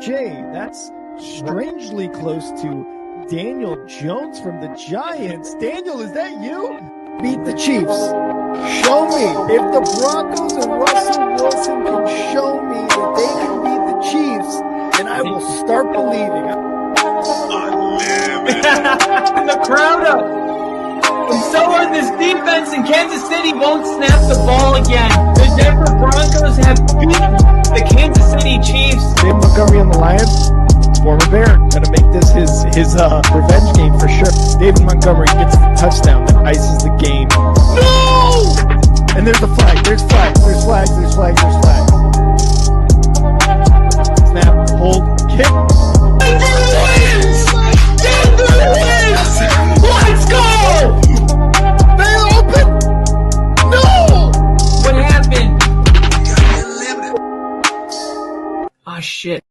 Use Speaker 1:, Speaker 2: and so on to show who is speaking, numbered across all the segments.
Speaker 1: Jay, that's strangely close to Daniel Jones from the Giants. Daniel, is that you? Beat the Chiefs. Show me. If the Broncos and Russell Wilson can show me that they can beat the Chiefs, then I will start believing.
Speaker 2: The crowd up. And so are this defense, and Kansas City won't snap the ball again. The Denver Broncos have beaten the Kansas City Chiefs.
Speaker 1: Dave Montgomery on the Lions, former Bear, gonna make this his revenge game for sure. David Montgomery gets the touchdown that ices the game. No! And there's a flag. There's flags. There's flags. There's flags. There's flags. Snap. Hold. Kick.
Speaker 2: Denver wins! Denver wins! Let's go!
Speaker 1: They're open. No!
Speaker 2: What happened? Oh shit.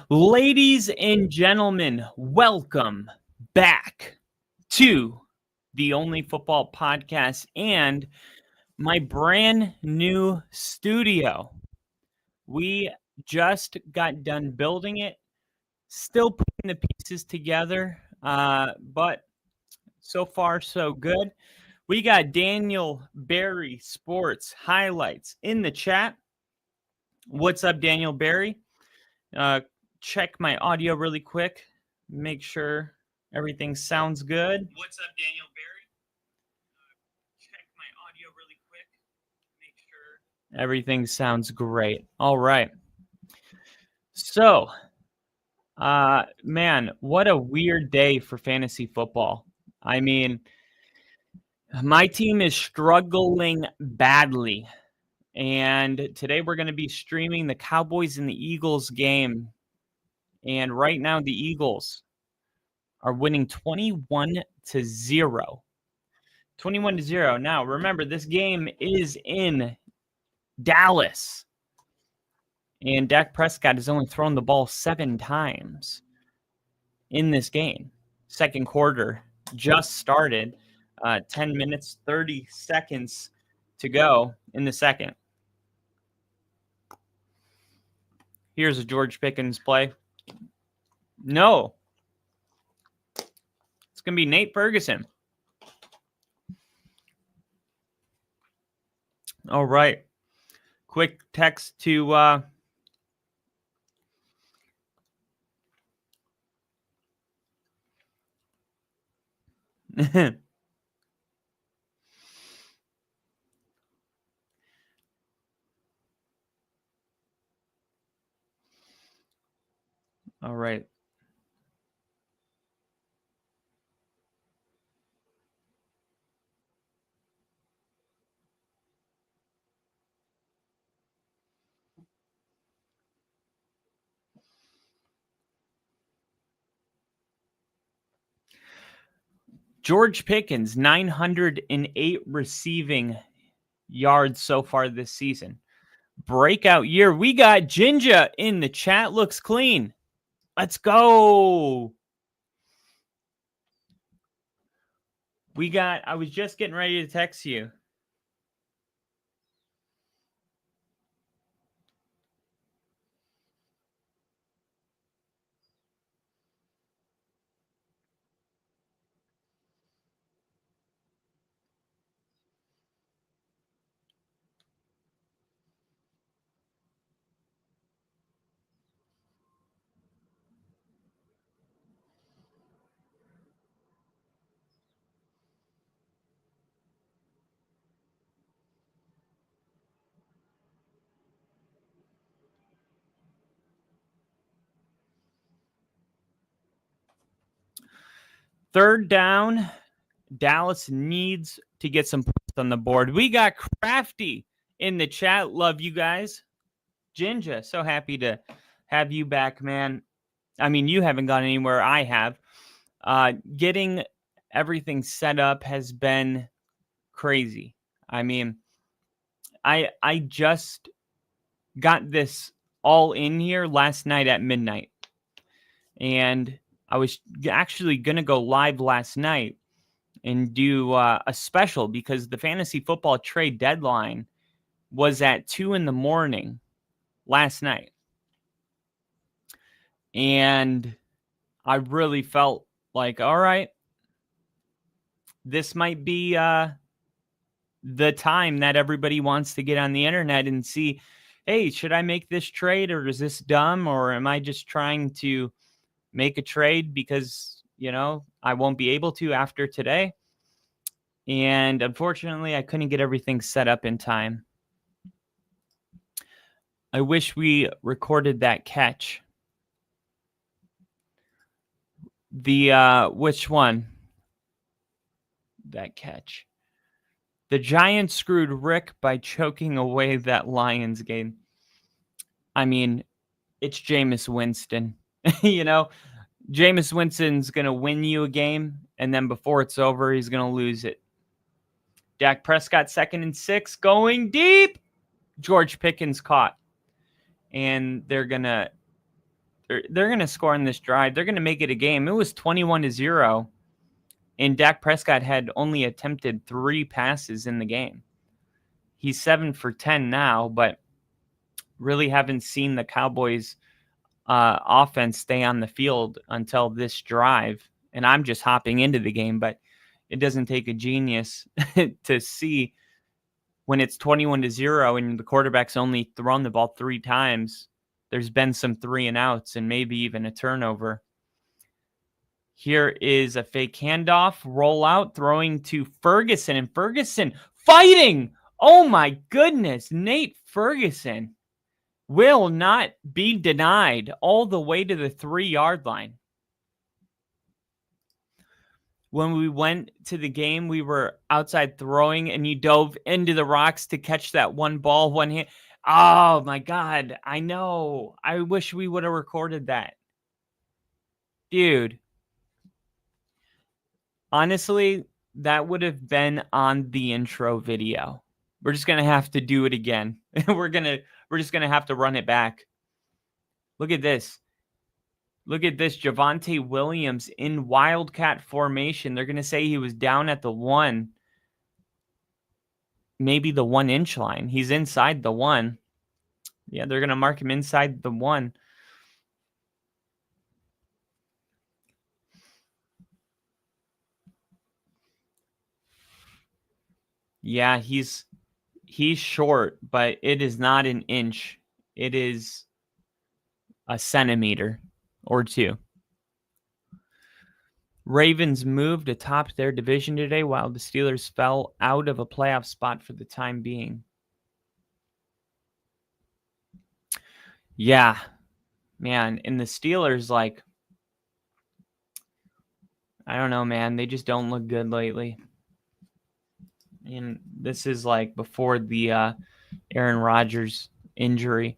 Speaker 2: Ladies and gentlemen, welcome back to the Only Football Podcast and my brand new studio. We just got done building it, still putting the pieces together, but so far so good. We got Daniel Barry Sports Highlights in the chat. What's up, Daniel Barry? Check my audio really quick. Make sure everything sounds good. What's up, Daniel Barry? Check my audio really quick. Make sure everything sounds great. All right. So, man, what a weird day for fantasy football. I mean, my team is struggling badly. And today we're going to be streaming the Cowboys and the Eagles game. And right now the Eagles are winning 21-0. 21-0. Now, remember, this game is in Dallas. And Dak Prescott has only thrown the ball 7 times in this game. Second quarter just started. 10 minutes, 30 seconds to go in the second. Here's a George Pickens play. No. It's going to be Nate Ferguson. All right. Quick text to all right. George Pickens, 908 receiving yards so far this season. Breakout year. We got Jinja in the chat. Looks clean. Let's go. I was just getting ready to text you. Third down, Dallas needs to get some points on the board. We got Crafty in the chat. Love you guys. Jinja, so happy to have you back, man. I mean, you haven't gone anywhere. I have. Getting everything set up has been crazy. I mean, I just got this all in here last night at midnight. And I was actually going to go live last night and do a special because the fantasy football trade deadline was at 2 a.m. last night. And I really felt like, all right, this might be the time that everybody wants to get on the internet and see, hey, should I make this trade, or is this dumb, or am I just trying to make a trade because, I won't be able to after today? And unfortunately, I couldn't get everything set up in time. I wish we recorded that catch. Which one? That catch. The Giants screwed Rick by choking away that Lions game. I mean, it's Jameis Winston. Jameis Winston's going to win you a game, and then before it's over, he's going to lose it. Dak Prescott 2nd and 6, going deep. George Pickens caught. And they're going to score in this drive. They're going to make it a game. It was 21-0. And Dak Prescott had only attempted 3 passes in the game. He's 7 for 10 now, but really haven't seen the Cowboys offense stay on the field until this drive. And I'm just hopping into the game, but it doesn't take a genius to see when it's 21-0 and the quarterback's only thrown the ball 3 times. There's been some 3-and-outs and maybe even a turnover. Here is a fake handoff, rollout, throwing to Ferguson, and Ferguson fighting. Oh my goodness, Nate Ferguson will not be denied all the way to the 3-yard line. When we went to the game, we were outside throwing, and you dove into the rocks to catch that one ball, one hand. Oh my God, I know. I wish we would have recorded that. Dude. Honestly, that would have been on the intro video. We're just going to have to do it again. We're just going to have to run it back. Look at this. Look at this. Javonte Williams in Wildcat formation. They're going to say he was down at the 1. Maybe the 1-inch line. He's inside the 1. Yeah, they're going to mark him inside the 1. Yeah, he's short, but it is not an inch. It is a centimeter or 2. Ravens moved atop their division today, while the Steelers fell out of a playoff spot for the time being. Yeah, man. And the Steelers, I don't know, man. They just don't look good lately. And this is before the Aaron Rodgers injury.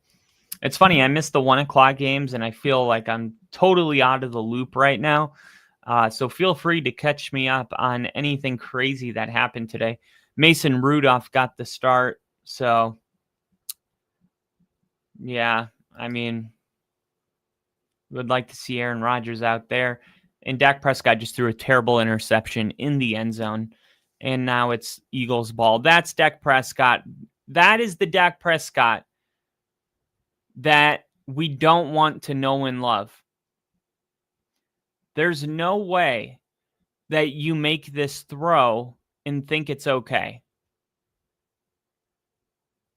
Speaker 2: It's funny, I missed the 1:00 games, and I feel like I'm totally out of the loop right now. So feel free to catch me up on anything crazy that happened today. Mason Rudolph got the start. So, yeah, I mean, would like to see Aaron Rodgers out there. And Dak Prescott just threw a terrible interception in the end zone. And now it's Eagles ball. That's Dak Prescott. That is the Dak Prescott that we don't want to know and love. There's no way that you make this throw and think it's okay.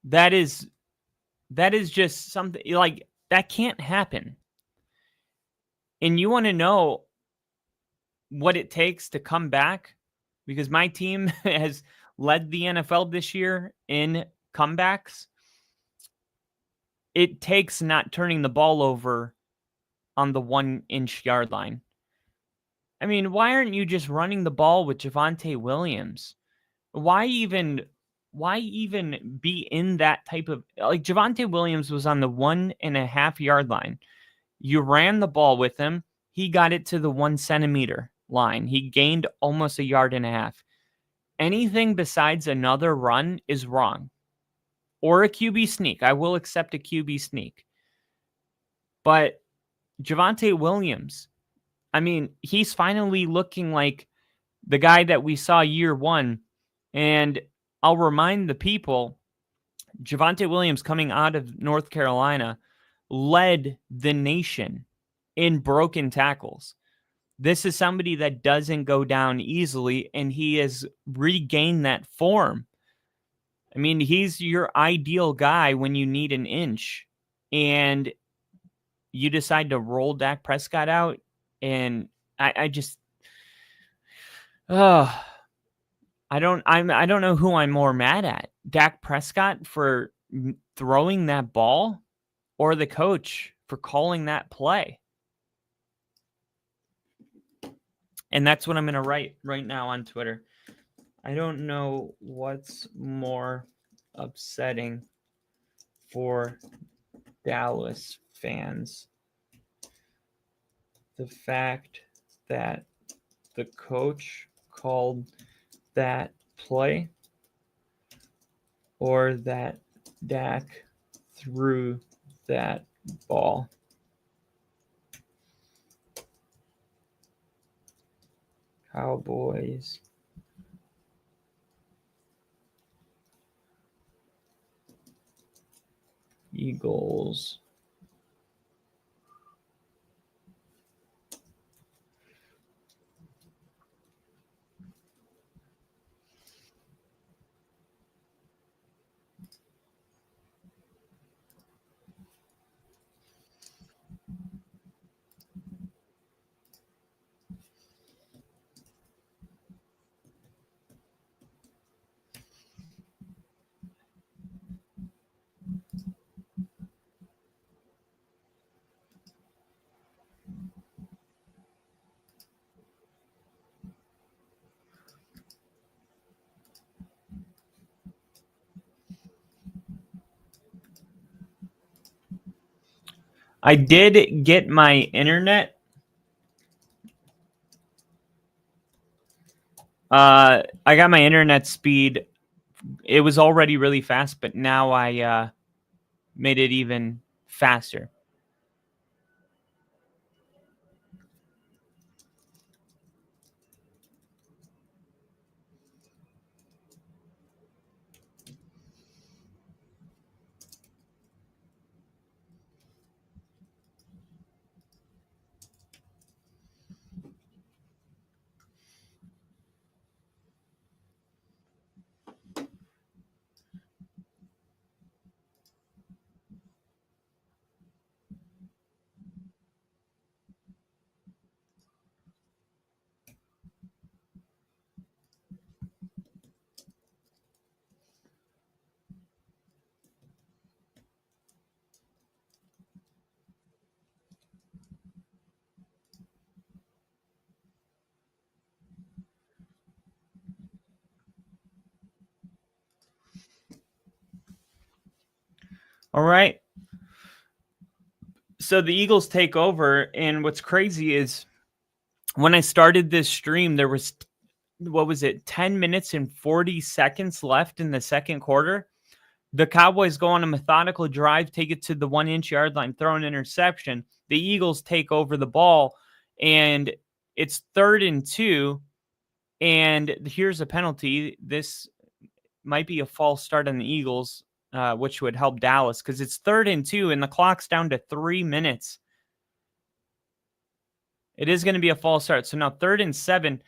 Speaker 2: That is just something that can't happen. And you want to know what it takes to come back? Because my team has led the NFL this year in comebacks. It takes not turning the ball over on the 1-inch yard line. I mean, why aren't you just running the ball with Javonte Williams? Why even be in that type of... Javonte Williams was on the 1.5 yard line. You ran the ball with him. He got it to the 1 centimeter line. He gained almost 1.5 yards. Anything besides another run is wrong. Or a QB sneak. I will accept a QB sneak. But Javonte Williams, I mean, he's finally looking like the guy that we saw year 1. And I'll remind the people, Javonte Williams, coming out of North Carolina, led the nation in broken tackles. This is somebody that doesn't go down easily, and he has regained that form. I mean, he's your ideal guy when you need an inch, and you decide to roll Dak Prescott out, and I don't know who I'm more mad at, Dak Prescott for throwing that ball, or the coach for calling that play. And that's what I'm going to write right now on Twitter. I don't know what's more upsetting for Dallas fans. The fact that the coach called that play, or that Dak threw that ball. Cowboys. Eagles. I did get my internet. I got my internet speed. It was already really fast, but now I made it even faster. All right. So the Eagles take over, and what's crazy is when I started this stream, there was, 10 minutes and 40 seconds left in the second quarter. The Cowboys go on a methodical drive, take it to the 1-inch yard line, throw an interception. The Eagles take over the ball, and it's 3rd and 2, and here's a penalty. This might be a false start on the Eagles, which would help Dallas, because it's 3rd and 2, and the clock's down to 3 minutes. It is going to be a false start. So now 3rd and 7,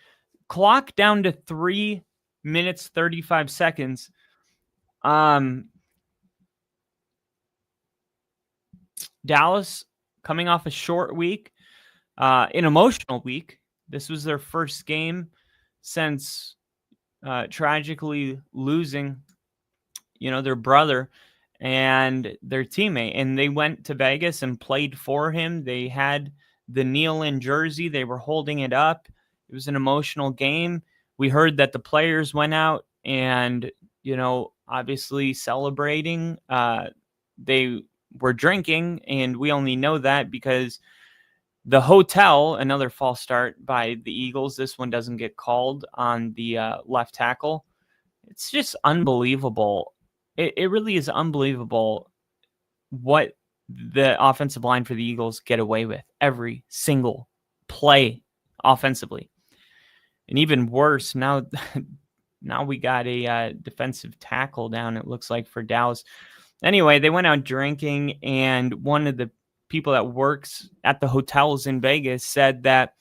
Speaker 2: clock down to 3 minutes, 35 seconds. Dallas coming off a short week, an emotional week. This was their first game since tragically losing, their brother and their teammate. And they went to Vegas and played for him. They had the kneel-in jersey. They were holding it up. It was an emotional game. We heard that the players went out and, obviously celebrating. They were drinking, and we only know that because the hotel, another false start by the Eagles. This one doesn't get called on the left tackle. It's just unbelievable. It really is unbelievable what the offensive line for the Eagles get away with every single play offensively. And even worse, now now we got a defensive tackle down, it looks like, for Dallas. Anyway, they went out drinking, and one of the people that works at the hotels in Vegas said that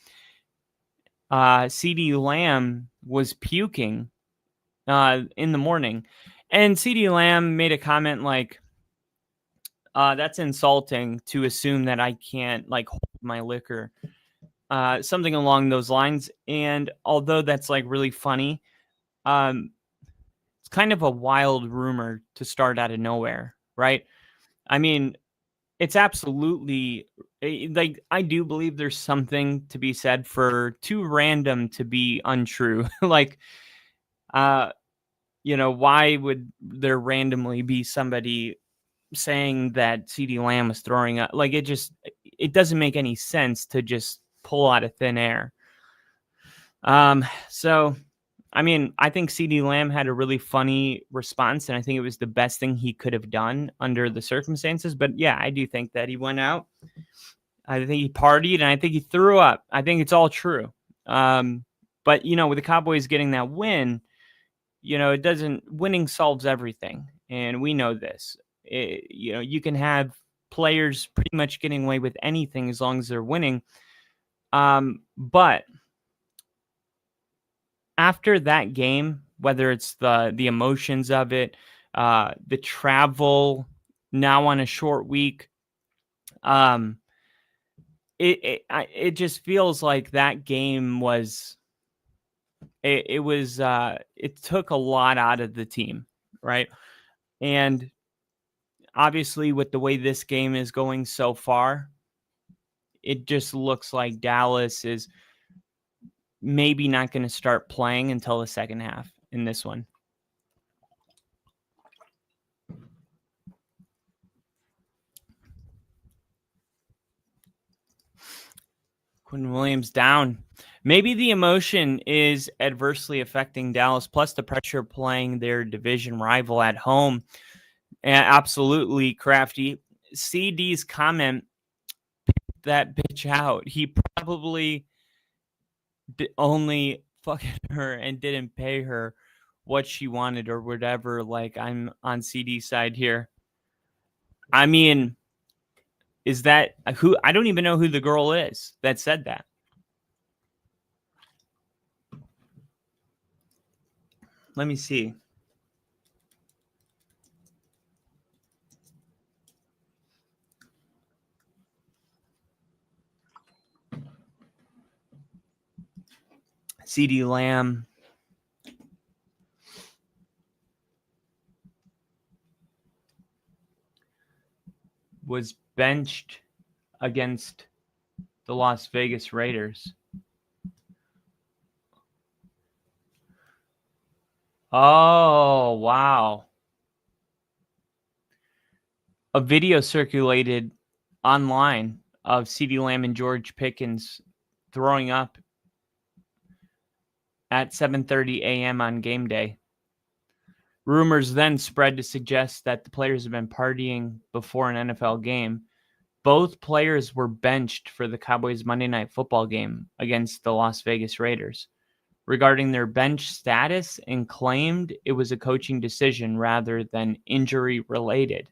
Speaker 2: CeeDee Lamb was puking in the morning. And CeeDee Lamb made a comment like, that's insulting to assume that I can't like hold my liquor. Something along those lines. And although that's like really funny, it's kind of a wild rumor to start out of nowhere, right? I mean, it's absolutely like, I do believe there's something to be said for too random to be untrue. Like, why would there randomly be somebody saying that CeeDee Lamb was throwing up? Like, it doesn't make any sense to just pull out of thin air. So, I mean, I think CeeDee Lamb had a really funny response, and I think it was the best thing he could have done under the circumstances. But yeah, I do think that he went out. I think he partied, and I think he threw up. I think it's all true. But with the Cowboys getting that win, winning solves everything, and we know this. You can have players pretty much getting away with anything as long as they're winning. But after that game, whether it's the emotions of it, the travel now on a short week, it just feels like that game was. It took a lot out of the team, right? And obviously, with the way this game is going so far, it just looks like Dallas is maybe not going to start playing until the second half in this one. Quinn Williams down. Maybe the emotion is adversely affecting Dallas, plus the pressure playing their division rival at home. And absolutely, Crafty. CD's comment, that bitch out. He probably only fucking her and didn't pay her what she wanted or whatever. Like, I'm on CD's side here. I mean, is that who? I don't even know who the girl is that said that. Let me see. CeeDee Lamb. Was benched against the Las Vegas Raiders. Oh, wow. A video circulated online of CeeDee Lamb and George Pickens throwing up at 7:30 a.m. on game day. Rumors then spread to suggest that the players have been partying before an NFL game. Both players were benched for the Cowboys Monday Night Football game against the Las Vegas Raiders. Regarding their bench status, and claimed it was a coaching decision rather than injury related.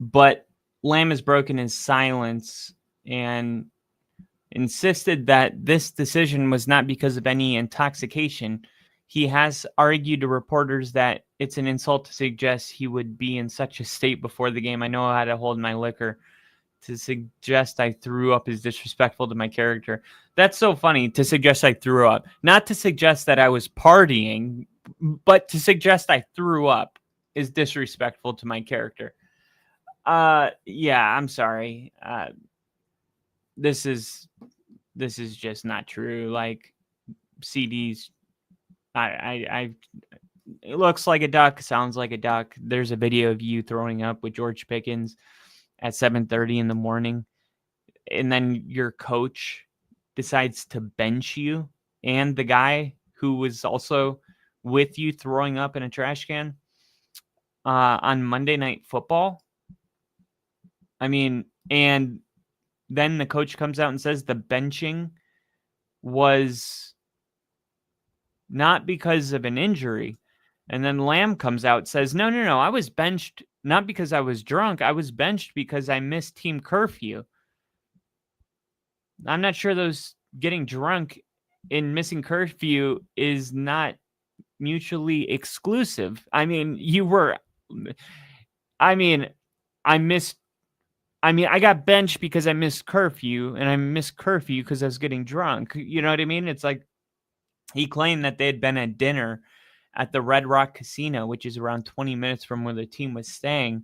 Speaker 2: But Lamb has broken his silence and insisted that this decision was not because of any intoxication. He has argued to reporters that it's an insult to suggest he would be in such a state before the game. I know how to hold my liquor. To suggest I threw up is disrespectful to my character. That's so funny, to suggest I threw up. Not to suggest that I was partying, but to suggest I threw up is disrespectful to my character. Yeah, I'm sorry. This is just not true. Like, CD's, it looks like a duck, sounds like a duck. There's a video of you throwing up with George Pickens at 7:30 in the morning, and then your coach decides to bench you and the guy who was also with you throwing up in a trash can on Monday Night Football. I mean, and then the coach comes out and says the benching was not because of an injury. And then Lamb comes out, says, no, I was benched not because I was drunk. I was benched because I missed team curfew. I'm not sure those getting drunk and missing curfew is not mutually exclusive. I mean, I got benched because I missed curfew, and I missed curfew because I was getting drunk. You know what I mean? It's like he claimed that they had been at dinner at the Red Rock Casino, which is around 20 minutes from where the team was staying.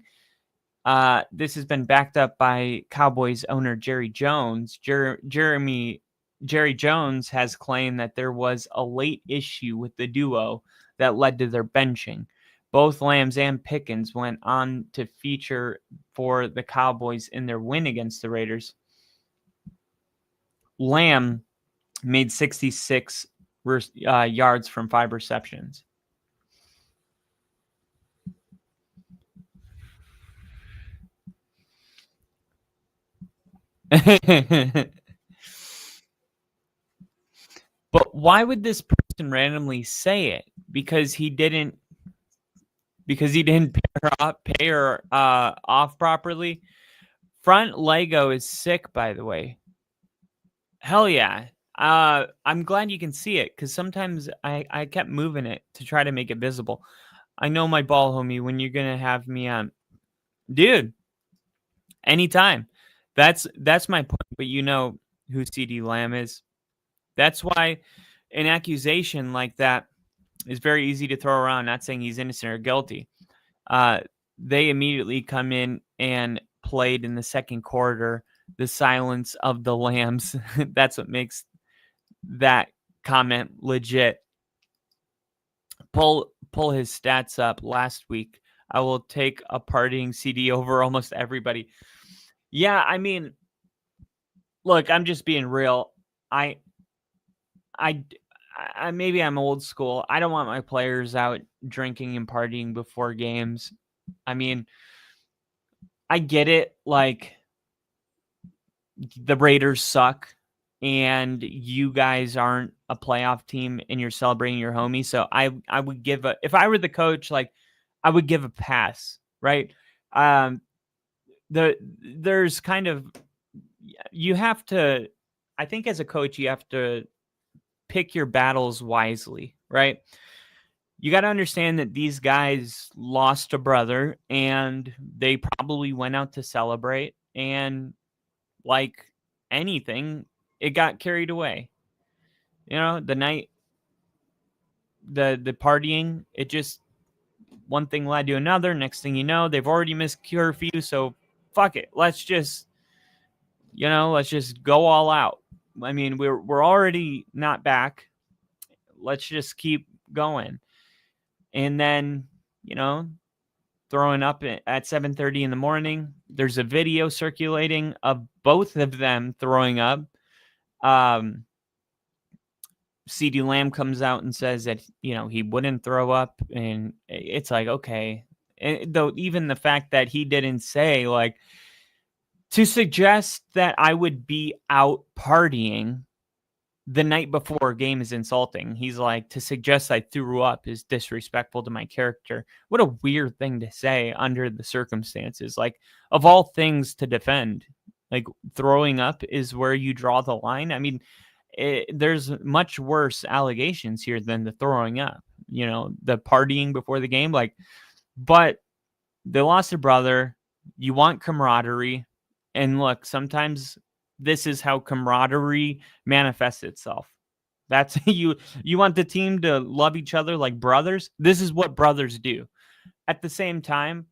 Speaker 2: This has been backed up by Cowboys owner Jerry Jones. Jerry Jones has claimed that there was a late issue with the duo that led to their benching. Both Lambs and Pickens went on to feature for the Cowboys in their win against the Raiders. Lamb made 66 yards from 5 receptions. But why would this person randomly say it? Because he didn't pay her off properly. Front Lego is sick, by the way. Hell yeah. I'm glad you can see it, because sometimes I kept moving it to try to make it visible. I know, my ball homie, when you're gonna have me on, dude. Anytime. That's my point. But you know who CD Lamb is. That's why an accusation like that is very easy to throw around. Not saying he's innocent or guilty. They immediately come in and played in the second quarter the silence of the Lambs. That's what makes that comment legit. Pull his stats up last week. I will take a partying CD over almost everybody. Yeah, I mean, look, I'm just being real. I maybe I'm old school. I don't want my players out drinking and partying before games. I mean, I get it. Like, the Raiders suck and you guys aren't a playoff team and you're celebrating your homie. So I would give if I were the coach, like, I would give a pass, right? There's kind of, you have to, I think as a coach, you have to pick your battles wisely, right? You got to understand that these guys lost a brother and they probably went out to celebrate, and like anything, it got carried away. You know, the night, the partying, it just, one thing led to another. Next thing you know, they've already missed curfew, so fuck it. Let's just go all out. I mean, we're already not back. Let's just keep going. And then, throwing up at 7:30 in the morning, there's a video circulating of both of them throwing up. CD Lamb comes out and says that, he wouldn't throw up. And it's like, okay. And though, even the fact that he didn't say, like, to suggest that I would be out partying the night before a game is insulting. He's like, to suggest I threw up is disrespectful to my character. What a weird thing to say under the circumstances. Like, of all things to defend, like, throwing up is where you draw the line. I mean, there's much worse allegations here than the throwing up, the partying before the game. Like, but they lost a brother. You want camaraderie. And look, sometimes this is how camaraderie manifests itself. That's you want the team to love each other like brothers. This is what brothers do. At the same time,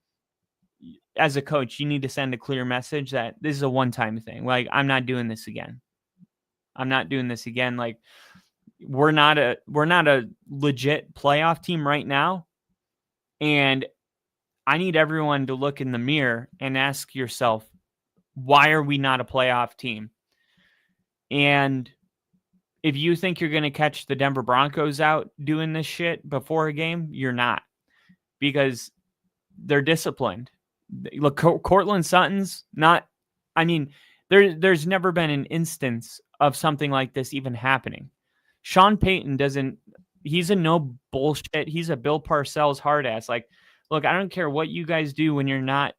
Speaker 2: as a coach, you need to send a clear message that this is a one-time thing. Like, I'm not doing this again. Like, we're not a legit playoff team right now. And I need everyone to look in the mirror and ask yourself, why are we not a playoff team? And if you think you're going to catch the Denver Broncos out doing this shit before a game, you're not, because they're disciplined. Look, Cortland Sutton's not, I mean, there's never been an instance of something like this even happening. Sean Payton doesn't he's a no bullshit. He's a Bill Parcells hard ass. Like, look, I don't care what you guys do when you're not,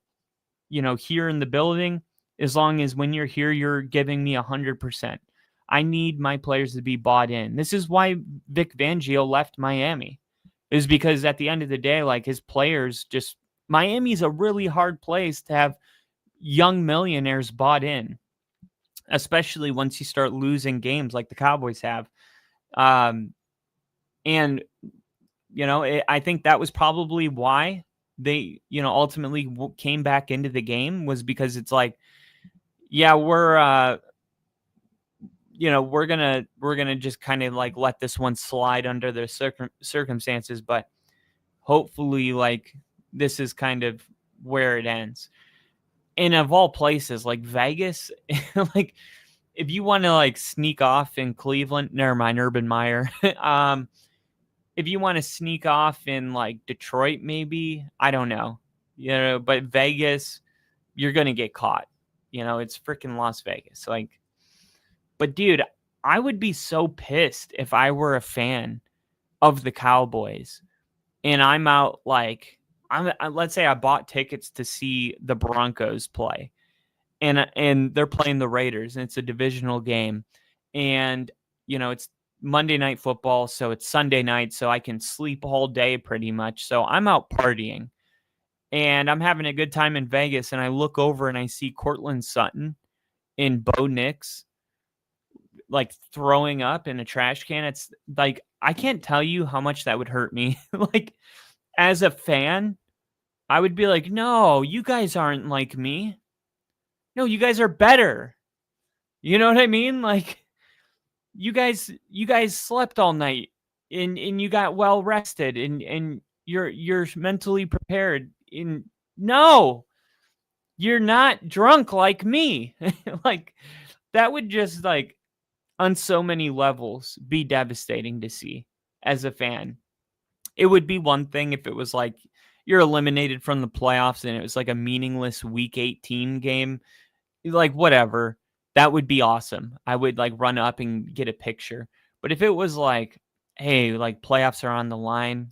Speaker 2: here in the building, as long as when you're here, you're giving me 100%. I need my players to be bought in. This is why Vic Fangio left Miami, is because at the end of the day, like, his players just, Miami's a really hard place to have young millionaires bought in, especially once you start losing games like the Cowboys have. And, I think that was probably why they, ultimately came back into the game, was because it's like, yeah, we're gonna just kind of like let this one slide under the circumstances, but hopefully, like, this is kind of where it ends. And of all places, like Vegas, like, if you want to like sneak off in Cleveland, never mind, Urban Meyer. If you want to sneak off in like Detroit, maybe, I don't know, but Vegas, you're gonna get caught. It's freaking Las Vegas. Like, but dude, I would be so pissed if I were a fan of the Cowboys and I'm out, like, let's say I bought tickets to see the Broncos play, and they're playing the Raiders, and it's a divisional game, and it's Monday Night Football, so it's Sunday night, so I can sleep all day pretty much. So I'm out partying, and I'm having a good time in Vegas, and I look over and I see Cortland Sutton and Bo Nix like throwing up in a trash can. It's like, I can't tell you how much that would hurt me. Like, as a fan, I would be like, no, you guys aren't like me. No, you guys are better. You know what I mean? Like, you guys slept all night and you got well rested and you're mentally prepared. No, you're not drunk like me. Like, that would just, like, on so many levels, be devastating to see as a fan. It would be one thing if it was like you're eliminated from the playoffs and it was like a meaningless week 18 game. Like, whatever. That would be awesome. I would like run up and get a picture. But if it was like, hey, like, playoffs are on the line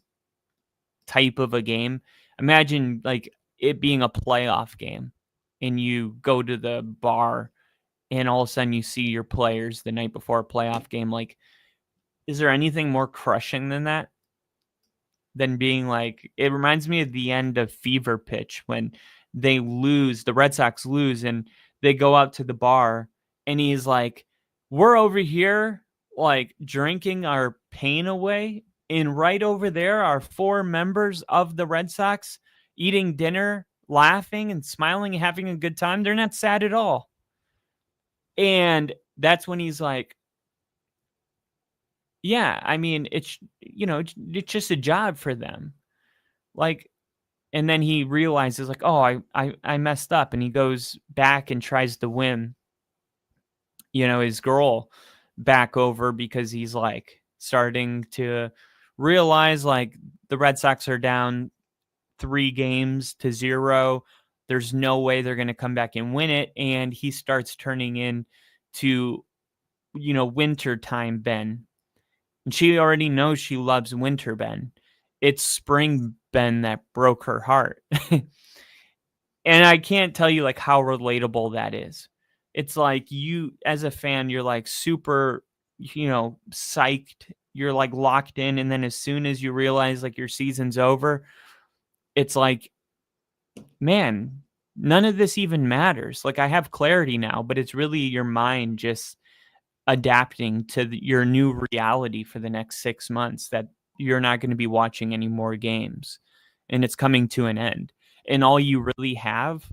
Speaker 2: type of a game, imagine like it being a playoff game and you go to the bar and all of a sudden you see your players the night before a playoff game. Like, is there anything more crushing than that? Than being like, it reminds me of the end of Fever Pitch when they lose, the Red Sox lose, and they go out to the bar and he's like, we're over here like drinking our pain away, and right over there are 4 members of the Red Sox eating dinner, laughing and smiling and having a good time. They're not sad at all. And that's when he's like, yeah, I mean, it's just a job for them. Like, and then he realizes, like, oh, I messed up, and he goes back and tries to win, his girl back over, because he's like starting to realize, like, the Red Sox are down 3-0. There's no way they're going to come back and win it. And he starts turning into, wintertime Ben. And she already knows she loves winter Ben. It's spring Ben that broke her heart. And I can't tell you like how relatable that is. It's like, you as a fan, you're like super, psyched. You're like locked in. And then as soon as you realize like your season's over, it's like, man, none of this even matters. Like, I have clarity now, but it's really your mind just adapting to your new reality for the next 6 months, that you're not going to be watching any more games and it's coming to an end. And all you really have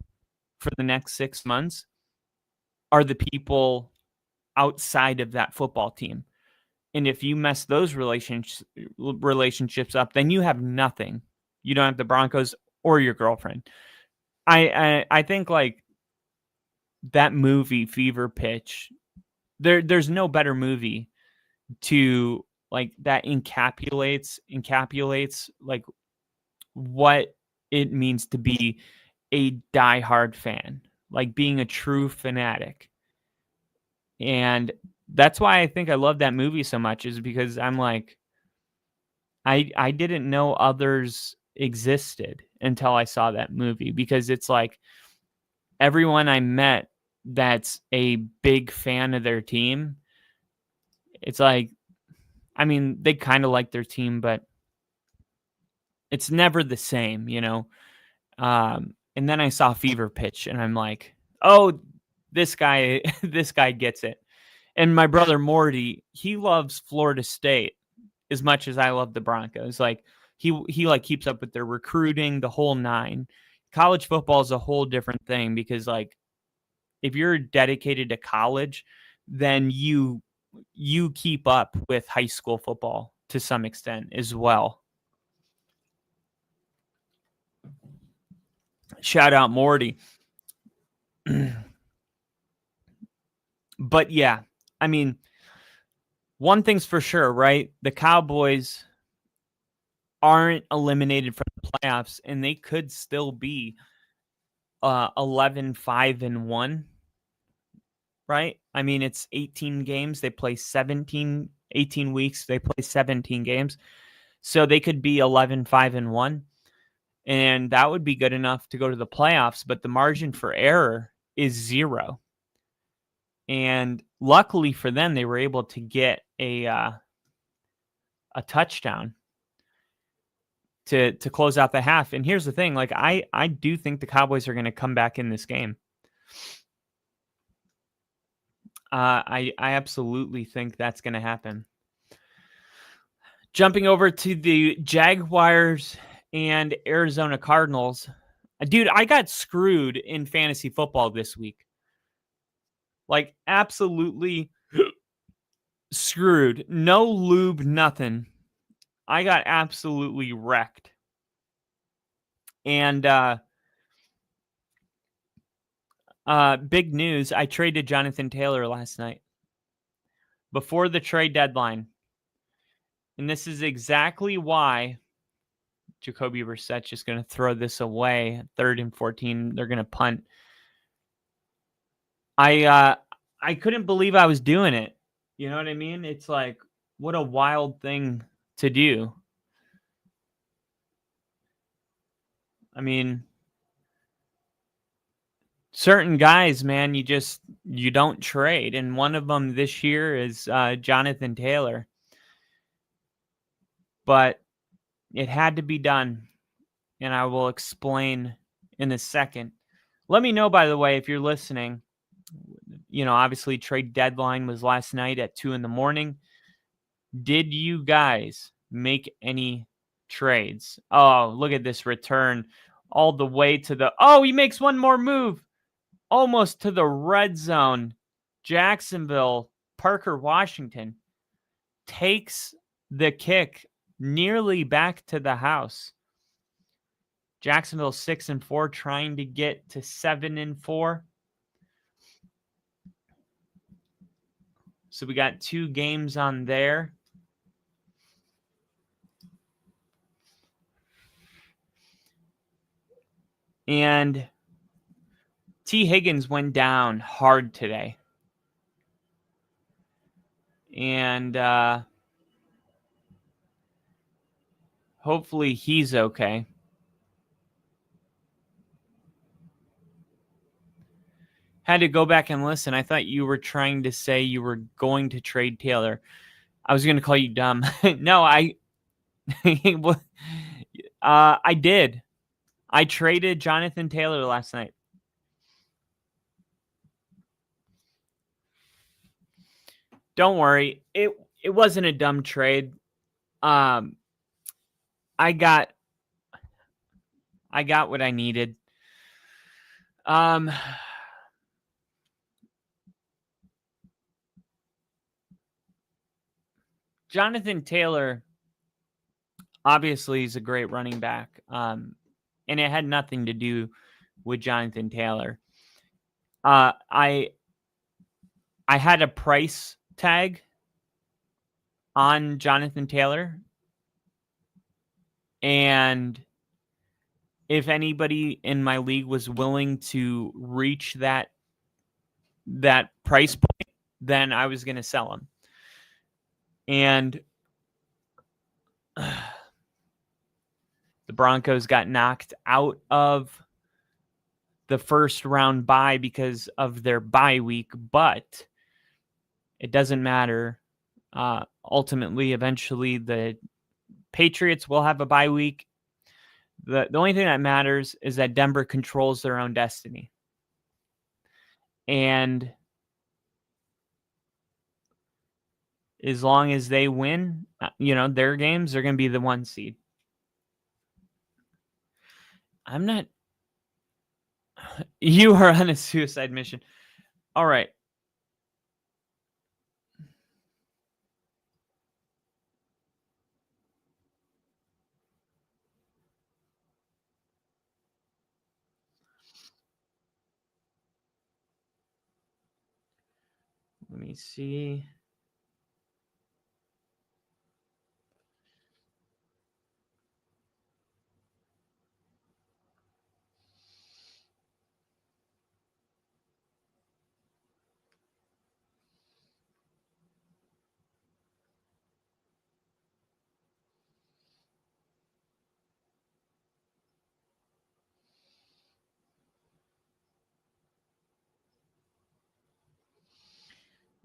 Speaker 2: for the next 6 months are the people outside of that football team. And if you mess those relationships up, then you have nothing. You don't have the Broncos or your girlfriend. I think like that movie Fever Pitch, there's no better movie to like that encapsulates like what it means to be a diehard fan, like being a true fanatic. And that's why I think I love that movie so much, is because I'm like, I didn't know others existed until I saw that movie, because it's like everyone I met that's a big fan of their team, it's like, I mean, they kind of like their team, but it's never the same, you know? And then I saw Fever Pitch and I'm like, oh, this guy, this guy gets it. And my brother Morty, he loves Florida State as much as I love the Broncos. Like he like keeps up with their recruiting, the whole nine. College football is a whole different thing, because like if you're dedicated to college, then you keep up with high school football to some extent as well. Shout out Morty. But yeah, I mean, one thing's for sure, right? The Cowboys aren't eliminated from the playoffs, and they could still be 11-5-1, right? I mean, it's 18 games. They play 18 weeks. They play 17 games. So they could be 11-5-1, and that would be good enough to go to the playoffs, but the margin for error is 0. And luckily for them, they were able to get a touchdown to close out the half. And here's the thing, like I do think the Cowboys are going to come back in this game. I absolutely think that's going to happen. Jumping over to the Jaguars and Arizona Cardinals. Dude, I got screwed in fantasy football this week. Like, absolutely screwed. No lube, nothing. I got absolutely wrecked. And big news, I traded Jonathan Taylor last night before the trade deadline. And this is exactly why Jacoby Brissett's just going to throw this away. 3rd and 14, they're going to punt. I couldn't believe I was doing it. You know what I mean? It's like, what a wild thing to do. I mean, certain guys, man, you don't trade. And one of them this year is Jonathan Taylor. But it had to be done. And I will explain in a second. Let me know, by the way, if you're listening. You know, obviously trade deadline was last night at 2 a.m. Did you guys make any trades? Oh, look at this return all the way to the... Oh, he makes one more move. Almost to the red zone. Jacksonville, Parker Washington takes the kick nearly back to the house. Jacksonville 6-4, trying to get to 7-4. So we got 2 games on there. And T. Higgins went down hard today. And hopefully he's okay. Had to go back and listen. I thought you were trying to say you were going to trade Taylor. I was going to call you dumb. No, I did. I traded Jonathan Taylor last night. Don't worry. It wasn't a dumb trade. I got what I needed. Jonathan Taylor obviously is a great running back. And it had nothing to do with Jonathan Taylor. I had a price tag on Jonathan Taylor. And if anybody in my league was willing to reach that price point, then I was going to sell him. And The Broncos got knocked out of the first round bye because of their bye week, but it doesn't matter. Ultimately, eventually, the Patriots will have a bye week. The only thing that matters is that Denver controls their own destiny. And as long as they win, their games, they're going to be the 1 seed. I'm not. You are on a suicide mission. All right. Let me see.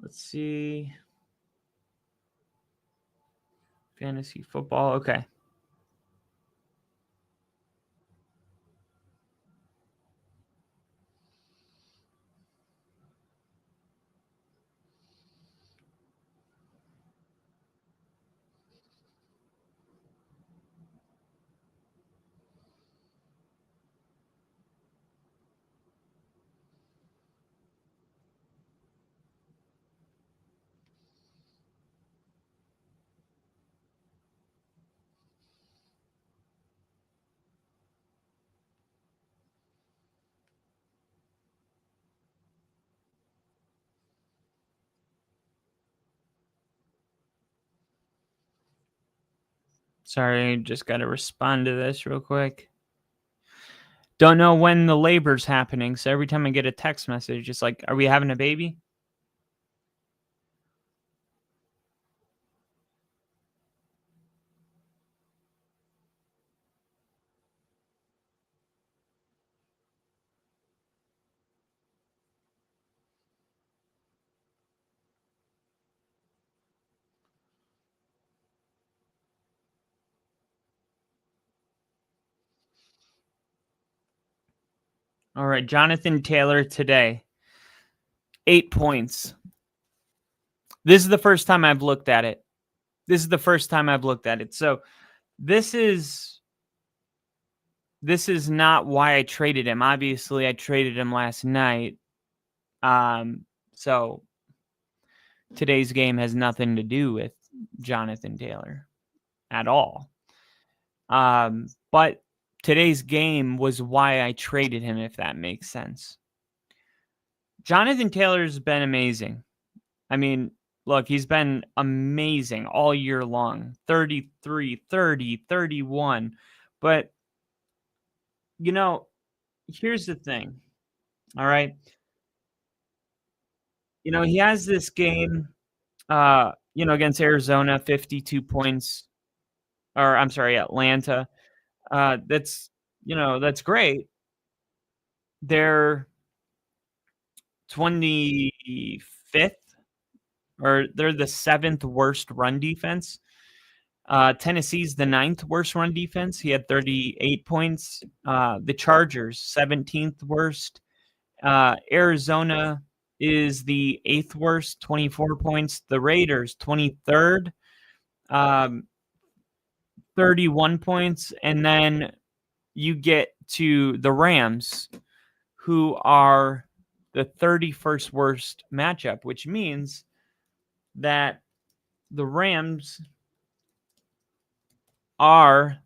Speaker 2: Let's see. Fantasy football. Okay. Sorry, just got to respond to this real quick. Don't know when the labor's happening, so every time I get a text message, it's like, are we having a baby? All right, Jonathan Taylor today. 8 points. This is the first time I've looked at it. So this is not why I traded him. Obviously, I traded him last night. So today's game has nothing to do with Jonathan Taylor at all. But today's game was why I traded him, if that makes sense. Jonathan Taylor's been amazing. I mean, look, he's been amazing all year long. 33, 30, 31. But, here's the thing. All right. He has this game, against Arizona, 52 points. Or, I'm sorry, Atlanta. That's great. They're 25th, or they're the 7th worst run defense. Tennessee's the 9th worst run defense. He had 38 points. The Chargers, 17th worst. Arizona is the 8th worst, 24 points. The Raiders, 23rd, 31 points. And then you get to the Rams, who are the 31st worst matchup, which means that the Rams are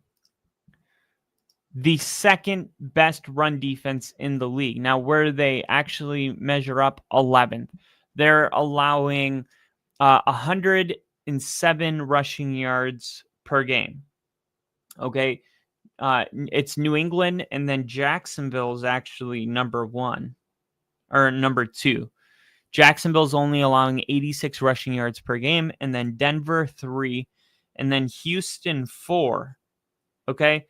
Speaker 2: the second best run defense in the league. Now, where they actually measure up, 11th. They're allowing 107 rushing yards per game. Okay. It's New England, and then Jacksonville is actually number 1 or number 2. Jacksonville's only allowing 86 rushing yards per game, and then Denver 3, and then Houston 4. Okay.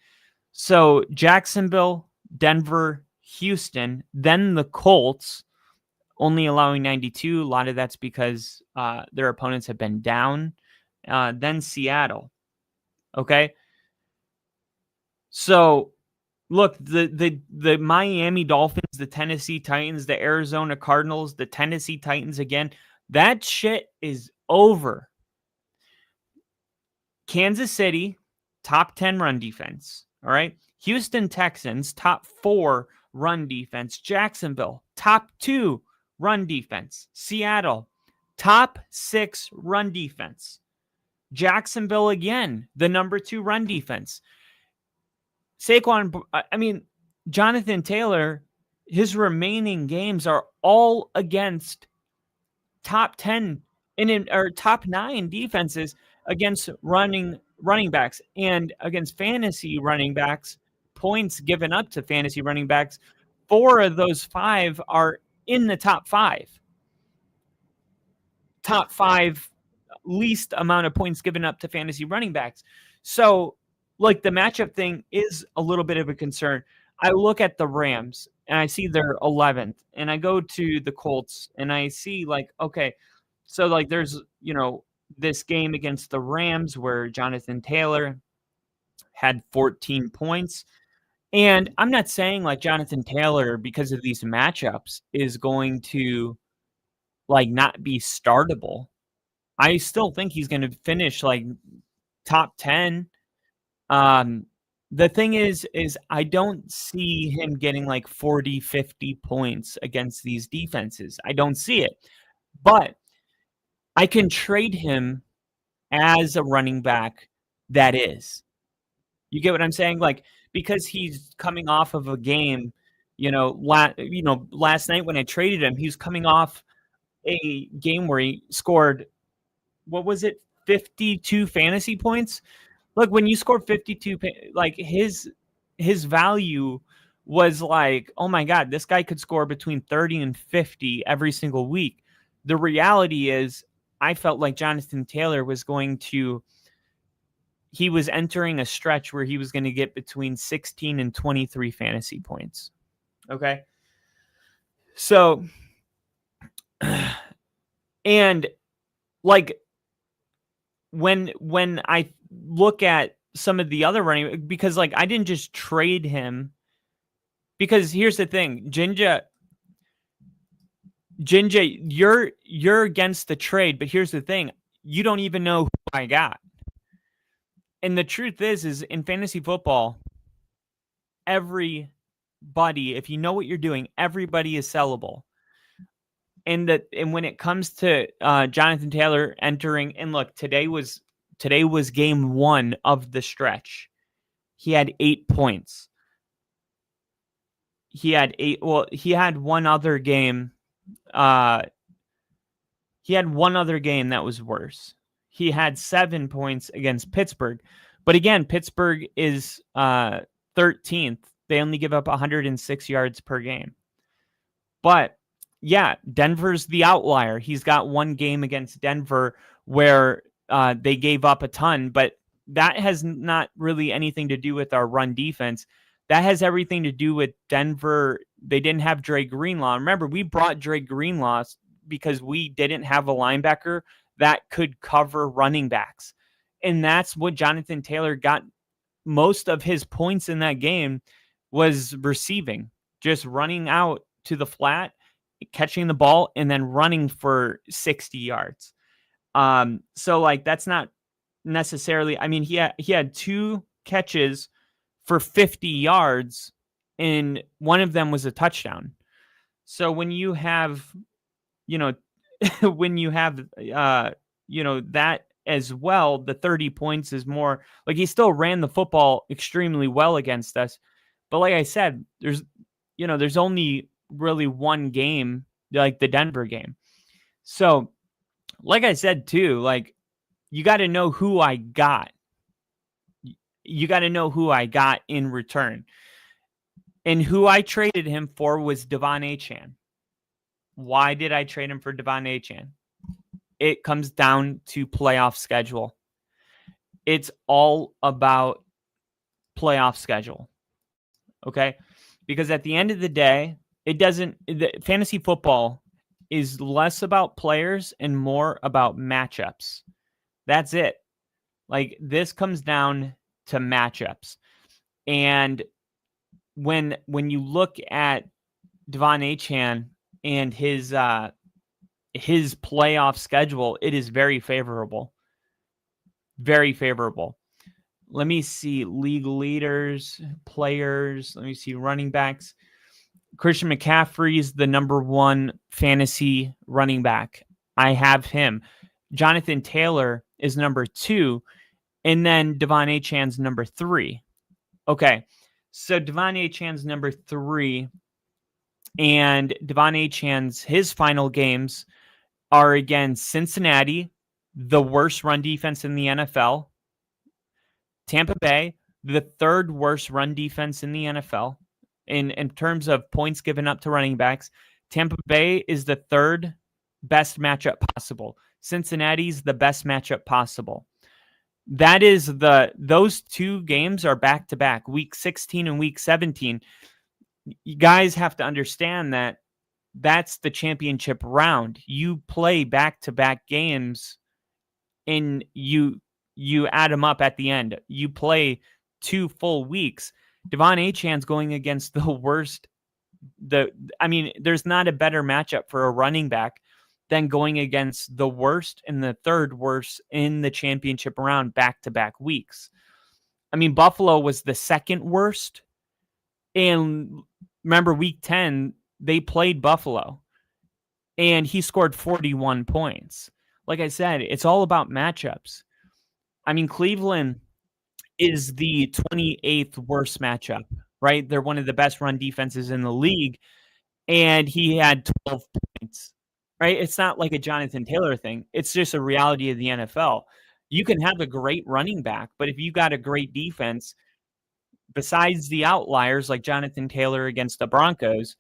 Speaker 2: So Jacksonville, Denver, Houston, then the Colts, only allowing 92. A lot of that's because their opponents have been down. Then Seattle. Okay. So look, the Miami Dolphins, the Tennessee Titans, the Arizona Cardinals, the Tennessee Titans again, that shit is over. Kansas City, top 10 run defense. All right. Houston Texans, top 4 run defense. Jacksonville, top 2 run defense. Seattle, top 6 run defense. Jacksonville again, the number 2 run defense. Jonathan Taylor, his remaining games are all against top 10 or top 9 defenses against running backs, and against fantasy running backs, points given up to fantasy running backs. 4 of those 5 are in the top 5. Top 5 least amount of points given up to fantasy running backs. So, like, the matchup thing is a little bit of a concern. I look at the Rams and I see they're 11th, and I go to the Colts and I see, like, okay, so, like, there's, this game against the Rams where Jonathan Taylor had 14 points. And I'm not saying, like, Jonathan Taylor, because of these matchups, is going to, like, not be startable. I still think he's going to finish, like, top 10. The thing is I don't see him getting like 40, 50 points against these defenses. I don't see it. But I can trade him as a running back that is. You get what I'm saying? Like, because he's coming off of a game, last night when I traded him, he was coming off a game where he scored, what was it, 52 fantasy points? Look, when you score 52, like, his value was like, oh my God, this guy could score between 30 and 50 every single week. The reality is, I felt like Jonathan Taylor he was entering a stretch where he was going to get between 16 and 23 fantasy points. Okay. So, and like, when I look at some of the other running, because, like, I didn't just trade him, because here's the thing, Jinja, you're against the trade, but here's the thing, you don't even know who I got. And the truth is in fantasy football, everybody, if you know what you're doing, everybody is sellable. And when it comes to Jonathan Taylor entering, and look, today was game 1 of the stretch. He had 8 points. He had one other game. He had one other game that was worse. He had 7 points against Pittsburgh. But again, Pittsburgh is 13th. They only give up 106 yards per game. But yeah, Denver's the outlier. He's got one game against Denver where they gave up a ton, but that has not really anything to do with our run defense. That has everything to do with Denver. They didn't have Dre Greenlaw. Remember, we brought Dre Greenlaw because we didn't have a linebacker that could cover running backs. And that's what Jonathan Taylor got. Most of his points in that game was receiving, just running out to the flat, catching the ball, and then running for 60 yards. So, like, that's not necessarily, I mean, he had 2 catches for 50 yards, and one of them was a touchdown. So when you have, that as well, the 30 points is more like he still ran the football extremely well against us. But like I said, there's only really one game, like the Denver game. So, like I said too, like, you got to know who I got. You got to know who I got in return. And who I traded him for was Devon Achane. Why did I trade him for Devon Achane? It comes down to playoff schedule. It's all about playoff schedule. Okay? Because at the end of the day, fantasy football is less about players and more about matchups. That's it. Like, this comes down to matchups. And when you look at Devon Achane and his playoff schedule, it is very favorable. Very favorable. Let me see league leaders, players. Let me see running backs. Christian McCaffrey is the number 1 fantasy running back. I have him. Jonathan Taylor is number 2, and then Devon Achane's number 3. Okay, so Devon Achane's number 3, and Devon Achane's his final games are against Cincinnati, the worst run defense in the NFL, Tampa Bay, the 3rd worst run defense in the NFL. In terms of points given up to running backs, Tampa Bay is the 3rd best matchup possible. Cincinnati's the best matchup possible. That is those 2 games are back to back, week 16 and week 17. You guys have to understand that that's the championship round. You play back to back games and you add them up at the end. You play 2 full weeks. Devon Achane's going against the worst. There's not a better matchup for a running back than going against the worst and the 3rd worst in the championship round back-to-back weeks. Buffalo was the 2nd worst. And remember, week 10, they played Buffalo. And he scored 41 points. Like I said, it's all about matchups. Cleveland is the 28th worst matchup, right? They're one of the best run defenses in the league, and he had 12 points, right? It's not like a Jonathan Taylor thing. It's just a reality of the NFL. You can have a great running back, but if you got a great defense, besides the outliers like Jonathan Taylor against the Broncos,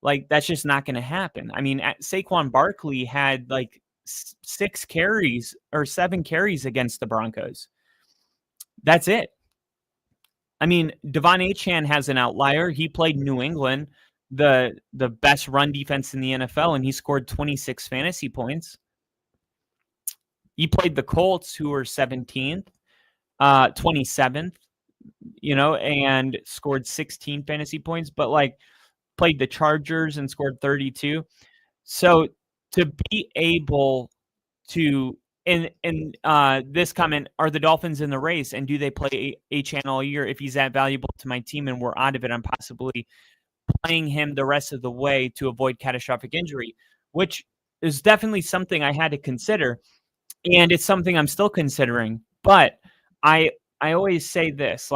Speaker 2: like, that's just not going to happen. Saquon Barkley had like 6 carries or 7 carries against the Broncos. That's it. Devon Achane has an outlier. He played New England, the best run defense in the NFL, and he scored 26 fantasy points. He played the Colts, who were 17th, 27th, and scored 16 fantasy points, but played the Chargers and scored 32. So to be able to, in this comment, are the Dolphins in the race, and do they play Achane all year? If he's that valuable to my team and we're out of it, I'm possibly playing him the rest of the way to avoid catastrophic injury, which is definitely something I had to consider, and it's something I'm still considering. But I always say this,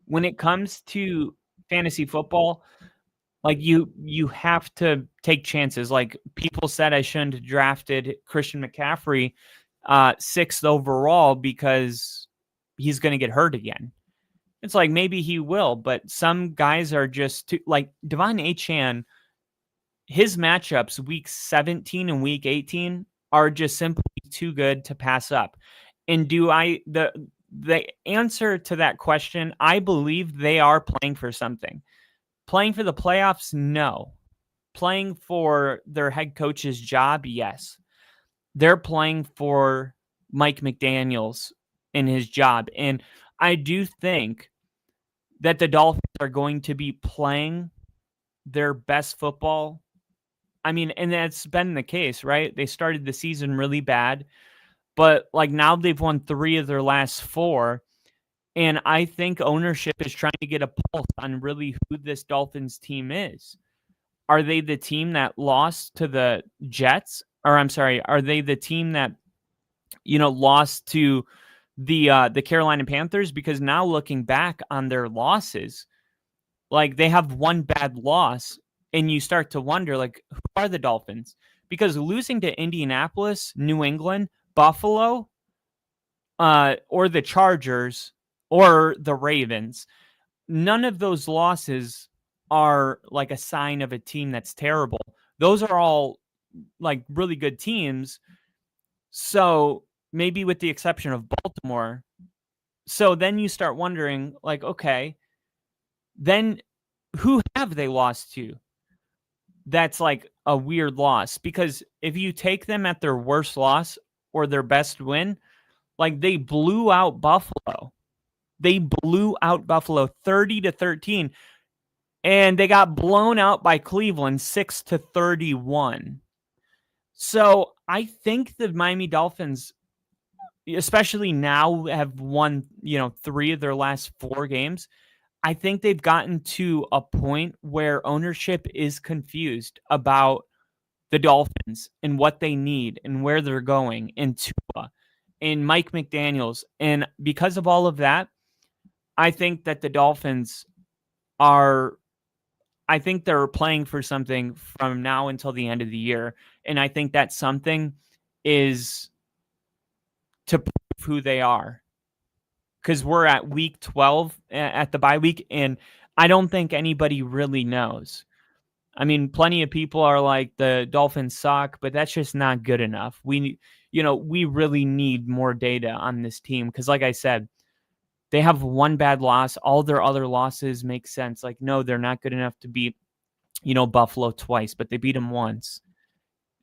Speaker 2: when it comes to fantasy football, you have to take chances. People said I shouldn't have drafted Christian McCaffrey 6th overall because he's going to get hurt again. It's maybe he will, but some guys are just too, Devon Achane, his matchups week 17 and week 18 are just simply too good to pass up. And the answer to that question, I believe they are playing for something. Playing for the playoffs? No. Playing for their head coach's job? Yes. They're playing for Mike McDaniels in his job. And I do think that the Dolphins are going to be playing their best football. And that's been the case, right? They started the season really bad, but now they've won 3 of their last 4. And I think ownership is trying to get a pulse on really who this Dolphins team is. Are they the team that lost to the Jets? Or are they the team that, lost to the Carolina Panthers? Because now looking back on their losses, they have one bad loss, and you start to wonder, who are the Dolphins? Because losing to Indianapolis, New England, Buffalo, or the Chargers, or the Ravens, none of those losses are a sign of a team that's terrible. Those are all really good teams. So maybe with the exception of Baltimore, So then you start wondering, like, okay, then who have they lost to? That's like a weird loss, because if you take them at their worst loss or their best win, like they blew out Buffalo. They blew out Buffalo 30-13, and they got blown out by Cleveland 6-31. So I think the Miami Dolphins, especially now, have won, 3 of their last 4 games. I think they've gotten to a point where ownership is confused about the Dolphins and what they need and where they're going, and Tua and Mike McDaniels. And because of all of that, I think that the Dolphins are, I think they're playing for something from now until the end of the year. And I think that something is to prove who they are, because we're at week 12 at the bye week, and I don't think anybody really knows. I mean, plenty of people are like, the Dolphins suck, but that's just not good enough. We really need more data on this team, because like I said, they have one bad loss. All their other losses make sense. Like, no, they're not good enough to beat, Buffalo twice, but they beat them once.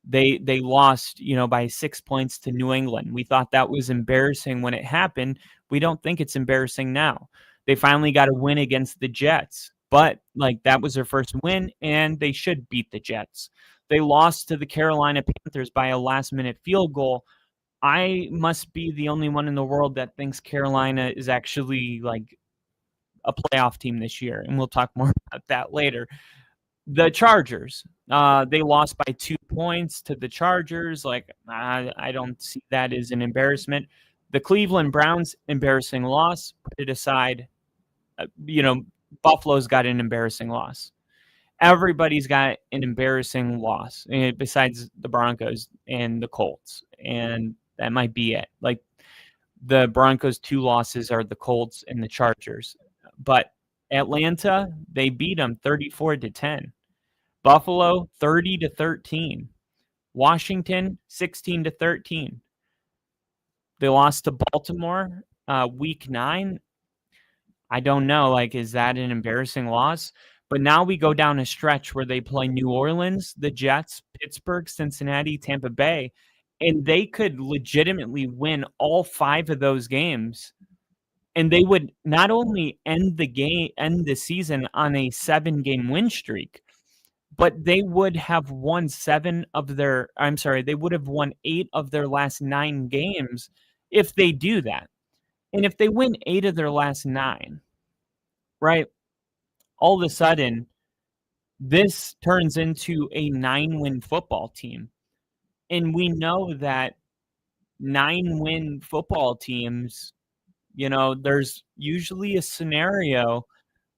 Speaker 2: They lost, by 6 points to New England. We thought that was embarrassing when it happened. We don't think it's embarrassing now. They finally got a win against the Jets, but like that was their first win, and they should beat the Jets. They lost to the Carolina Panthers by a last-minute field goal. I must be the only one in the world that thinks Carolina is actually like a playoff team this year, and we'll talk more about that later. The Chargers, they lost by 2 points to the Chargers. Like, I don't see that as an embarrassment. The Cleveland Browns, embarrassing loss. Put it aside. Buffalo's got an embarrassing loss. Everybody's got an embarrassing loss, besides the Broncos and the Colts, and that might be it. Like, the Broncos' 2 losses are the Colts and the Chargers. But Atlanta, they beat them 34-10. Buffalo 30-13. Washington 16-13. They lost to Baltimore week 9. I don't know, like, is that an embarrassing loss? But now we go down a stretch where they play New Orleans, the Jets, Pittsburgh, Cincinnati, Tampa Bay, and they could legitimately win all 5 of those games. And they would not only end the season on a 7-game win streak, but they would have won they would have won 8 of their last 9 games if they do that. And if they win 8 of their last 9, right, all of a sudden, this turns into a 9-win football team. And we know that 9-win football teams, there's usually a scenario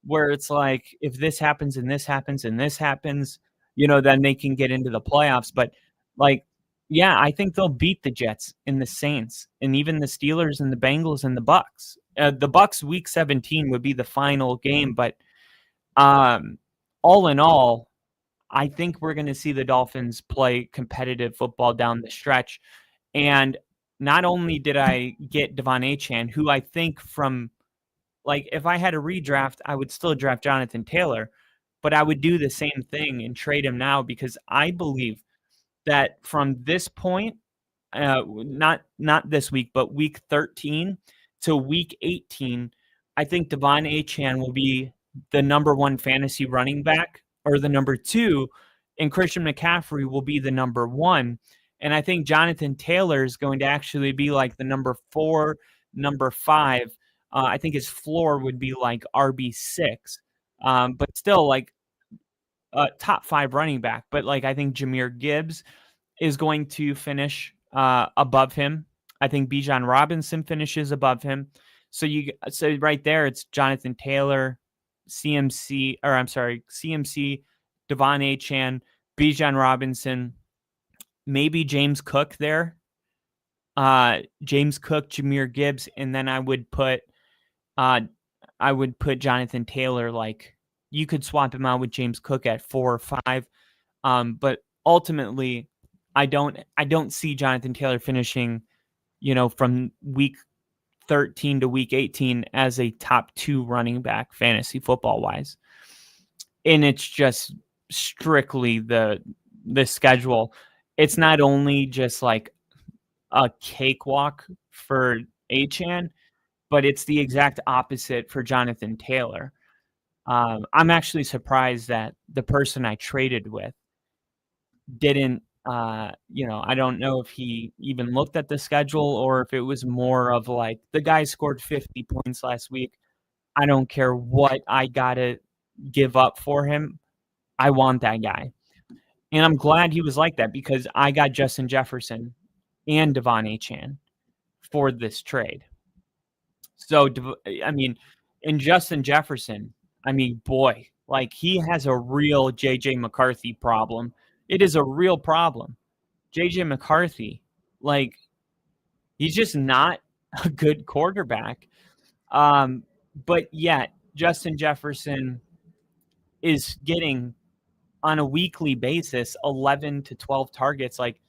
Speaker 2: where it's like, if this happens and this happens and this happens, then they can get into the playoffs. But like, yeah, I think they'll beat the Jets and the Saints and even the Steelers and the Bengals and the Bucks. The Bucks week 17 would be the final game, but all in all, I think we're going to see the Dolphins play competitive football down the stretch. And not only did I get Devon Achane, who I think if I had a redraft, I would still draft Jonathan Taylor, but I would do the same thing and trade him now, because I believe that from this point, not this week, but week 13 to week 18, I think Devon Achane will be the number 1 fantasy running back, or the number 2, and Christian McCaffrey will be the number 1. And I think Jonathan Taylor is going to actually be like the number 4, number 5. I think his floor would be like RB6, but still like top 5 running back. But like, I think Jahmyr Gibbs is going to finish above him. I think Bijan Robinson finishes above him. So right there, it's Jonathan Taylor, CMC, Devon Achane, Bijan Robinson, maybe James Cook there. James Cook, Jahmyr Gibbs, and then I would put Jonathan Taylor. Like, you could swap him out with James Cook at 4 or 5. But ultimately, I don't see Jonathan Taylor finishing, from week 13 to week 18 as a top 2 running back fantasy football wise. And it's just strictly the schedule. It's not only just like a cakewalk for Achane, but it's the exact opposite for Jonathan Taylor. I'm actually surprised that the person I traded with didn't, I don't know if he even looked at the schedule or if it was more of like, the guy scored 50 points last week. I don't care what I got to give up for him. I want that guy. And I'm glad he was like that because I got Justin Jefferson and Devon Achane for this trade. So, and Justin Jefferson, boy, like he has a real J.J. McCarthy problem. It is a real problem. J.J. McCarthy, like, he's just not a good quarterback. But yet, Justin Jefferson is getting, on a weekly basis, 11 to 12 targets. Like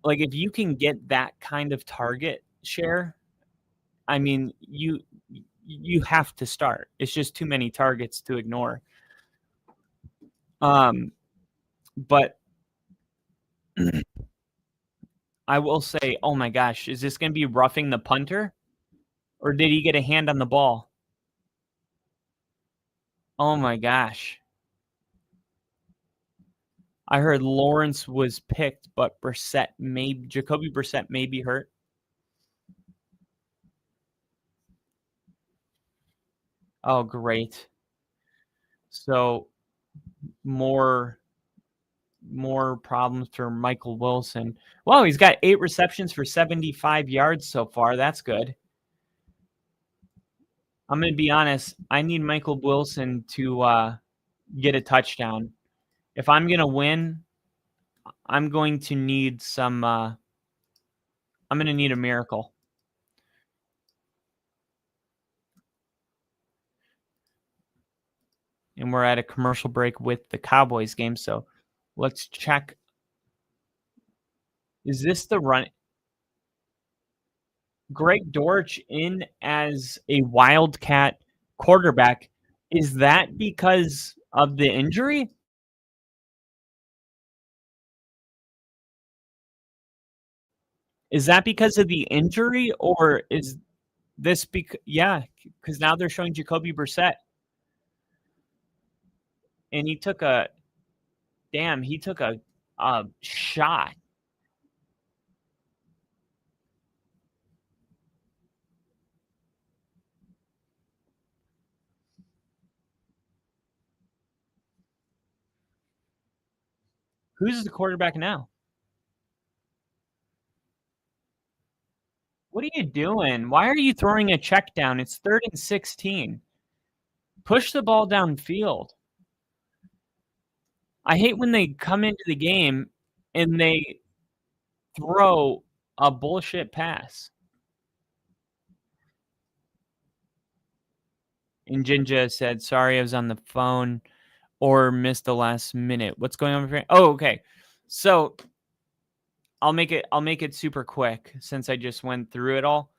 Speaker 2: if you can get that kind of target share, you have to start. It's just too many targets to ignore. But I will say, oh my gosh, is this going to be roughing the punter? Or did he get a hand on the ball? Oh my gosh. I heard Lawrence was picked, but Jacoby Brissett may be hurt. Oh, great. So more problems for Michael Wilson. Wow, he's got 8 receptions for 75 yards so far. That's good. I'm going to be honest. I need Michael Wilson to get a touchdown. If I'm going to win, I'm going to need I'm going to need a miracle. And we're at a commercial break with the Cowboys game, so let's check. Is this the run? Greg Dortch in as a Wildcat quarterback. Is that because of the injury? Is that because of the injury, or is this because now they're showing Jacoby Brissett. And he took a shot. Who's the quarterback now? What are you doing? Why are you throwing a check down? It's 3rd and 16. Push the ball downfield. I hate when they come into the game and they throw a bullshit pass. And Jinja said, sorry, I was on the phone or missed the last minute. What's going on here? Oh, okay. So I'll make it super quick since I just went through it all.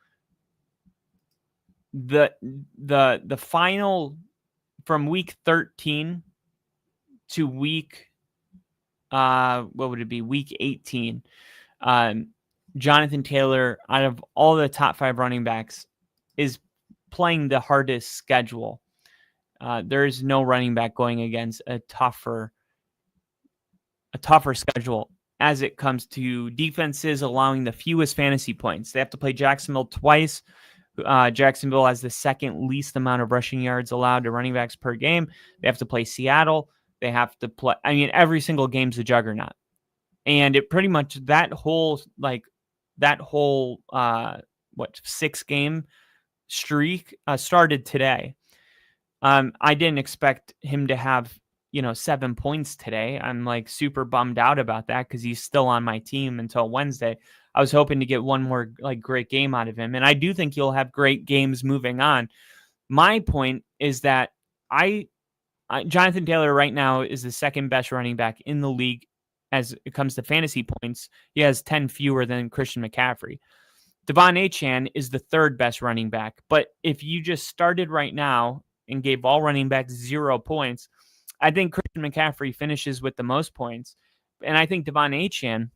Speaker 2: The final from week 13 to week what would it be? Week 18. Jonathan Taylor, out of all the top 5 running backs, is playing the hardest schedule. There is no running back going against a tougher schedule as it comes to defenses allowing the fewest fantasy points. They have to play Jacksonville twice. Jacksonville has the second least amount of rushing yards allowed to running backs per game. They have to play Seattle. They have to play, every single game's a juggernaut. And it pretty much, that whole 6-game streak started today. I didn't expect him to have 7 points today. I'm like super bummed out about that because he's still on my team until Wednesday. I was hoping to get one more great game out of him, and I do think he'll have great games moving on. My point is that Jonathan Taylor right now is the second best running back in the league as it comes to fantasy points. He has 10 fewer than Christian McCaffrey. Devon Achane is the third best running back. But if you just started right now and gave all running backs 0 points, I think Christian McCaffrey finishes with the most points. And I think Devon Achane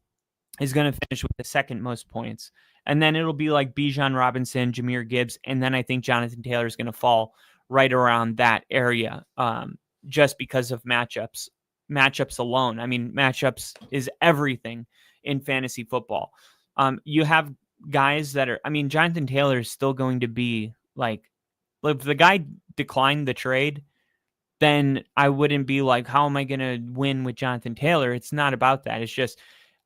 Speaker 2: is going to finish with the second most points. And then it'll be like Bijan Robinson, Jahmyr Gibbs, and then I think Jonathan Taylor is going to fall right around that area just because of matchups. Matchups alone. I mean, matchups is everything in fantasy football. You have guys that are, I mean, Jonathan Taylor is still going to be like, if the guy declined the trade, then I wouldn't be like, how am I going to win with Jonathan Taylor? It's not about that. It's just,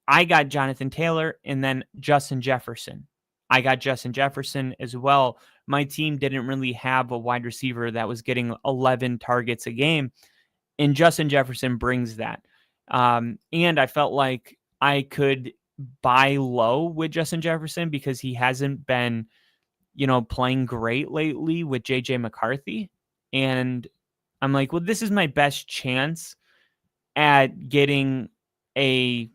Speaker 2: I got Jonathan Taylor and then Justin Jefferson. I got Justin Jefferson as well. My team didn't really have a wide receiver that was getting 11 targets a game, and Justin Jefferson brings that. And I felt like I could buy low with Justin Jefferson because he hasn't been, playing great lately with JJ McCarthy. And I'm like, well, this is my best chance at getting a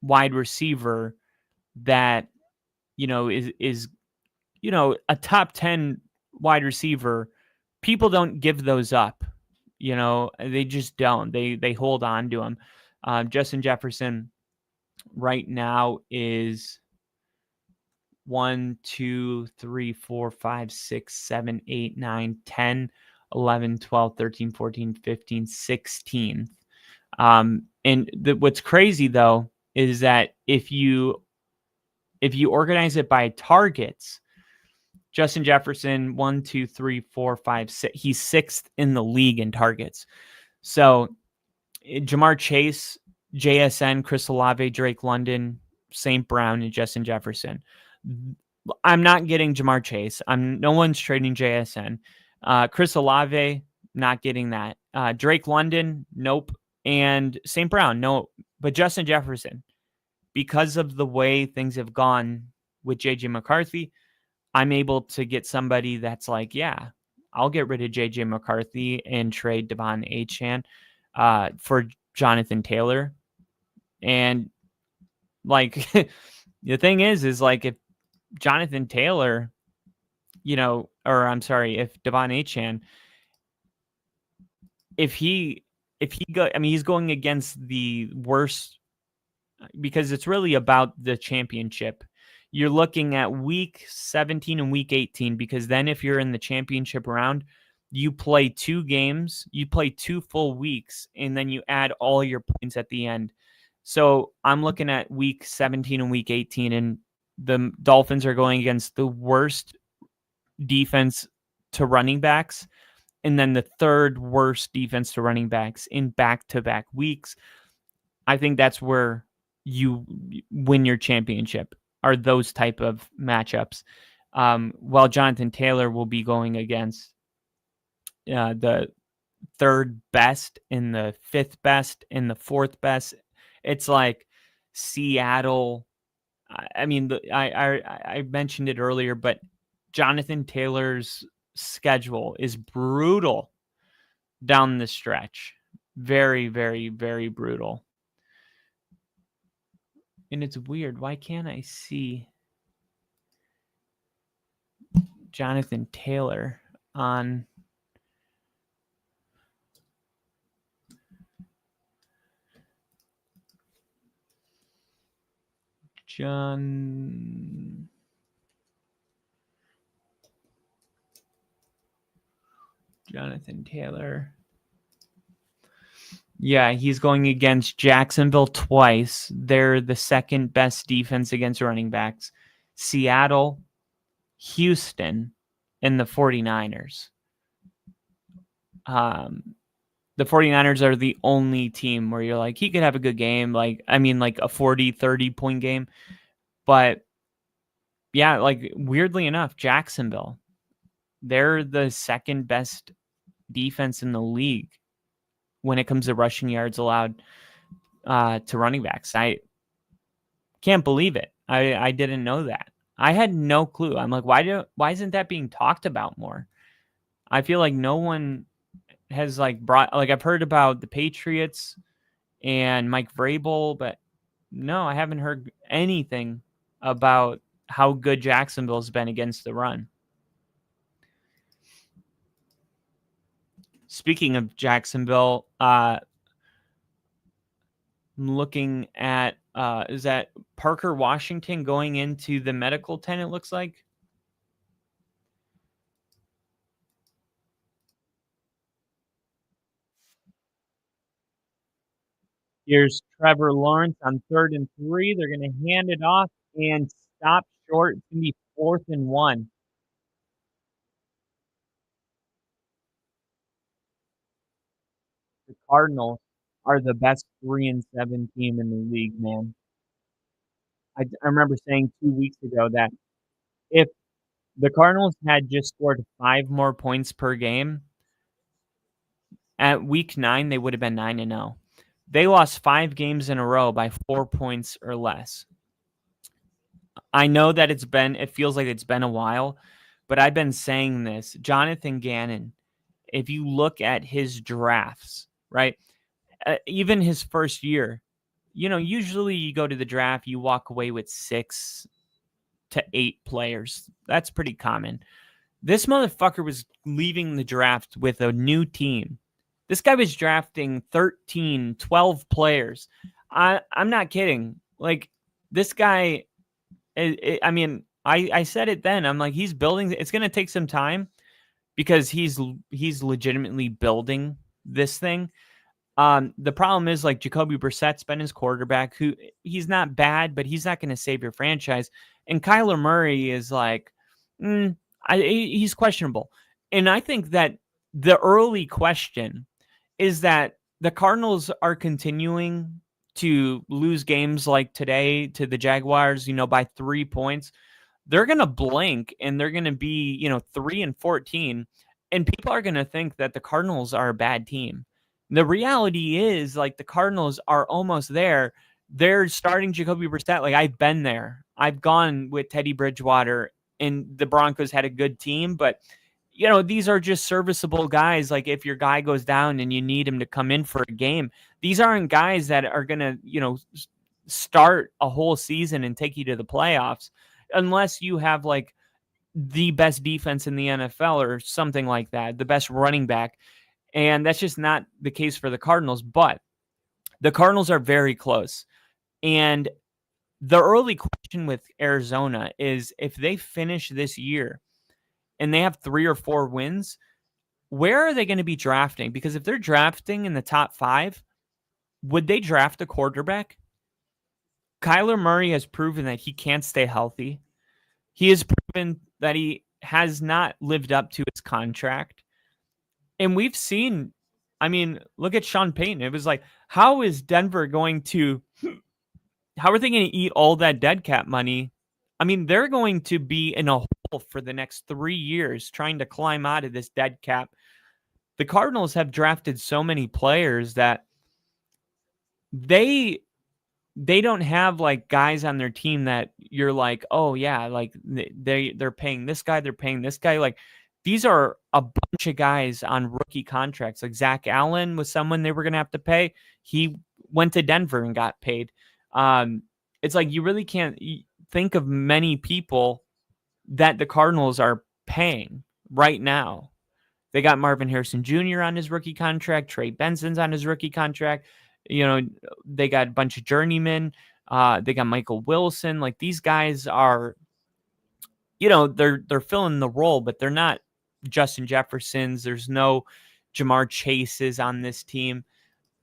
Speaker 2: wide receiver that, is a top 10 wide receiver. People don't give those up. They just don't. They hold on to him. Justin Jefferson right now is 1, 2, 3, 4, 5, 6, 7, 8, 9, 10, 11, 12, 13, 14, 15, 16. And what's crazy though is that if you organize it by targets, Justin Jefferson, 1, 2, 3, 4, 5, 6, he's 6th in the league in targets. So Jamar Chase, JSN, Chris Olave, Drake London, St. Brown, and Justin Jefferson. I'm not getting Jamar Chase. No one's trading JSN. Chris Olave, not getting that. Drake London, nope. And St. Brown, no. But Justin Jefferson, because of the way things have gone with JJ McCarthy, I'm able to get somebody that's like, yeah, I'll get rid of JJ McCarthy and trade Devon Achane for Jonathan Taylor. And like the thing is like if Jonathan Taylor, if Devon Achane, he's going against the worst, because it's really about the championship. You're looking at week 17 and week 18, because then if you're in the championship round, you play 2 games, you play 2 full weeks, and then you add all your points at the end. So I'm looking at week 17 and week 18, and the Dolphins are going against the worst defense to running backs, and then the third worst defense to running backs in back-to-back weeks. I think that's where you win your championship, are those type of matchups. While Jonathan Taylor will be going against the third best and the 5th best and the 4th best. It's like Seattle. I mean, I mentioned it earlier, but Jonathan Taylor's schedule is brutal down the stretch. Very, very, very brutal. And it's weird. Why can't I see Jonathan Taylor on Jonathan Taylor? Yeah, he's going against Jacksonville twice. They're the second best defense against running backs. Seattle, Houston, and the 49ers. The 49ers are the only team where you're like, he could have a good game. Like a 40-30 point game. But yeah, like weirdly enough, Jacksonville, they're the second best defense in the league when it comes to rushing yards allowed to running backs. I can't believe it. I didn't know that. I had no clue. I'm like, why isn't that being talked about more? I feel like no one has I've heard about the Patriots and Mike Vrabel, but no, I haven't heard anything about how good Jacksonville's been against the run. Speaking of Jacksonville, I'm looking at is that Parker Washington going into the medical tent, it looks like? Here's Trevor Lawrence on 3rd and 3. They're going to hand it off and stop short. It's going to be 4th and 1. The Cardinals are the best 3-7 team in the league, man. I remember saying 2 weeks ago that if the Cardinals had just scored 5 more points per game, at week 9, they would have been 9-0. They lost 5 games in a row by 4 points or less. I know that it feels like it's been a while, but I've been saying this. Jonathan Gannon, if you look at his drafts, right, even his first year, usually you go to the draft, you walk away with 6 to 8 players. That's pretty common. This motherfucker was leaving the draft with a new team. This guy was drafting 13, 12 players. I'm not kidding. Like, this guy, I said it then. I'm like, he's building. It's going to take some time because he's legitimately building this thing. The problem is, like, Jacoby Brissett's been his quarterback, who he's not bad, but he's not going to save your franchise. And Kyler Murray is like, he's questionable. And I think that the early question is that the Cardinals are continuing to lose games like today to the Jaguars, by 3 points. They're going to blink and they're going to be, 3-14. And people are going to think that the Cardinals are a bad team. The reality is, like, the Cardinals are almost there. They're starting Jacoby Brissett. Like, I've been there. I've gone with Teddy Bridgewater, and the Broncos had a good team, but these are just serviceable guys. Like, if your guy goes down and you need him to come in for a game, these aren't guys that are going to, start a whole season and take you to the playoffs unless you have, like, the best defense in the NFL or something like that, the best running back. And that's just not the case for the Cardinals, but the Cardinals are very close. And the early question with Arizona is, if they finish this year and they have 3 or 4 wins, where are they going to be drafting? Because if they're drafting in the top 5, would they draft a quarterback? Kyler Murray has proven that he can't stay healthy. He has proven that he has not lived up to his contract. And we've seen, look at Sean Payton. It was like, how are they going to eat all that dead cap money? They're going to be in a hole for the next 3 years trying to climb out of this dead cap. The Cardinals have drafted so many players that they don't have, like, guys on their team that you're like, oh yeah, like they're paying this guy, they're paying this guy. Like, these are a bunch of guys on rookie contracts. Like, Zach Allen was someone they were going to have to pay. He went to Denver and got paid. It's like, you really can't think of many people that the Cardinals are paying right now. They got Marvin Harrison Jr. on his rookie contract. Trey Benson's on his rookie contract. They got a bunch of journeymen. They got Michael Wilson. Like, these guys are, they're filling the role, but they're not Justin Jeffersons. There's no Jamar Chases on this team.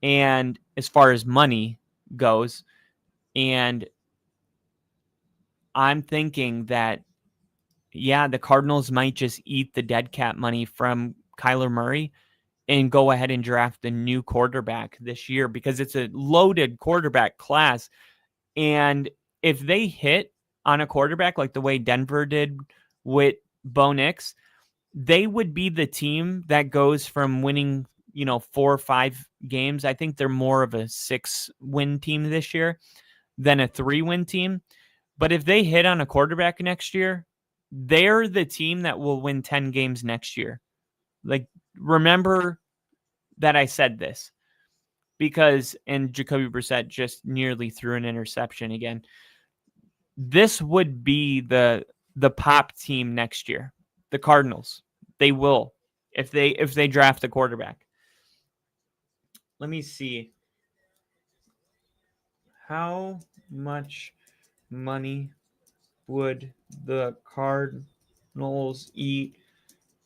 Speaker 2: And as far as money goes, and I'm thinking that, yeah, the Cardinals might just eat the dead cap money from Kyler Murray and go ahead and draft a new quarterback this year, because it's a loaded quarterback class. And if they hit on a quarterback like the way Denver did with Bo Nix, they would be the team that goes from winning, 4 or 5 games. I think they're more of a 6-win team this year than a 3-win team. But if they hit on a quarterback next year, they're the team that will win 10 games next year. Like, remember that I said this, and Jacoby Brissett just nearly threw an interception again. this would be the pop team next year. The Cardinals. They will if they draft a quarterback. Let me see. How much money would the Cardinals eat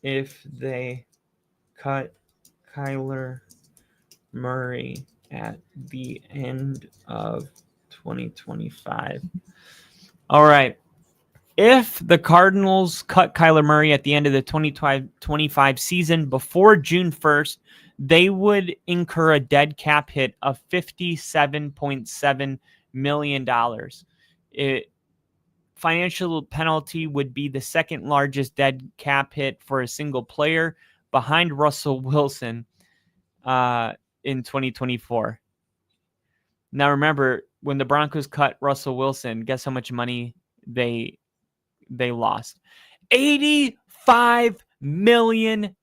Speaker 2: if they cut Kyler Murray at the end of 2025? All right. If the Cardinals cut Kyler Murray at the end of the 2025 season before June 1st, they would incur a dead cap hit of $57.7 million. Financial penalty would be the second largest dead cap hit for a single player behind Russell Wilson in 2024. Now, remember, when the Broncos cut Russell Wilson, guess how much money they lost? $85 million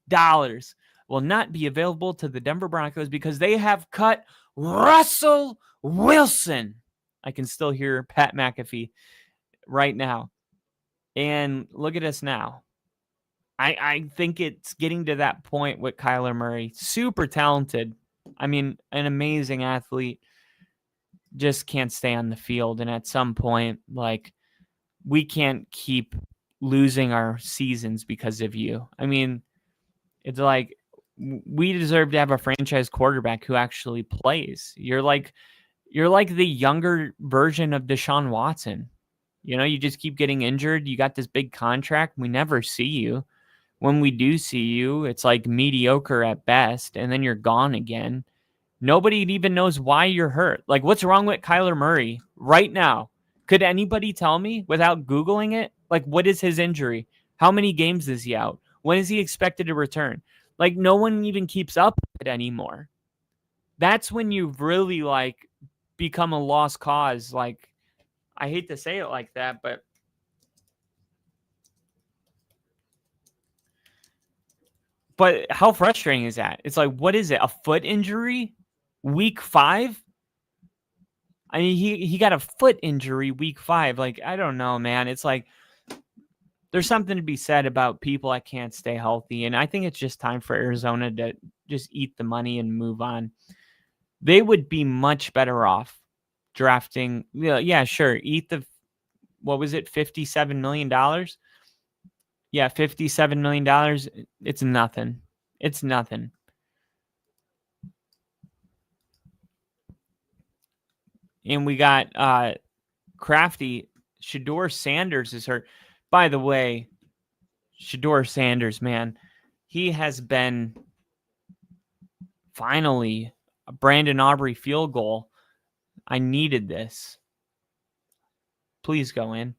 Speaker 2: will not be available to the Denver Broncos because they have cut Russell Wilson. I can still hear Pat McAfee right now. And look at us now. I think it's getting to that point with Kyler Murray. Super talented. I mean, an amazing athlete. Just can't stay on the field. And at some point, like, we can't keep losing our seasons because of you. I mean, it's like we deserve to have a franchise quarterback who actually plays. You're like the younger version of Deshaun Watson. You know, you just keep getting injured. You got this big contract. We never see you. When we do see you, it's like mediocre at best, and then you're gone again. Nobody even knows why you're hurt. Like, what's wrong with Kyler Murray right now? Could anybody tell me without Googling it? Like, what is his injury? How many games is he out? When is he expected to return? Like, no one even keeps up with it anymore. That's when you've really, like, become a lost cause. Like, I hate to say it like that, but how frustrating is that? It's like, what is it? A foot injury? Week 5? I mean, he got a foot injury week 5. Like, I don't know, man. It's like there's something to be said about people that can't stay healthy. And I think it's just time for Arizona to just eat the money and move on. They would be much better off drafting. Yeah, sure. Eat the, what was it? $57 million. Yeah. $57 million. It's nothing. It's nothing. And we got Crafty. Shedeur Sanders is hurt. By the way, Shedeur Sanders, man, he has been finally a Brandon Aubrey field goal. I needed this. Please go in.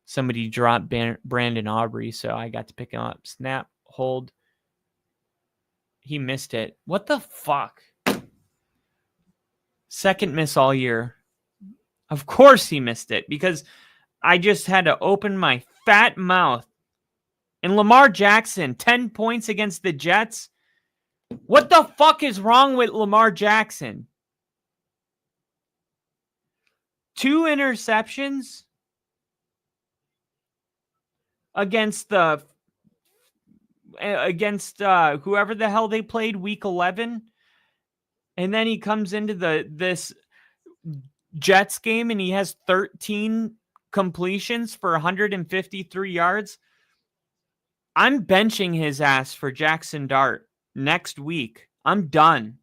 Speaker 2: Somebody dropped Brandon Aubrey, so I got to pick him up. Snap, hold. He missed it. What the fuck? Second miss all year. Of course he missed it because I just had to open my fat mouth. And Lamar Jackson, 10 points against the Jets. What the fuck is wrong with Lamar Jackson? 2 interceptions against whoever the hell they played week 11. And then he comes into this Jets game and he has 13 completions for 153 yards. I'm benching his ass for Jackson Dart next week. I'm done.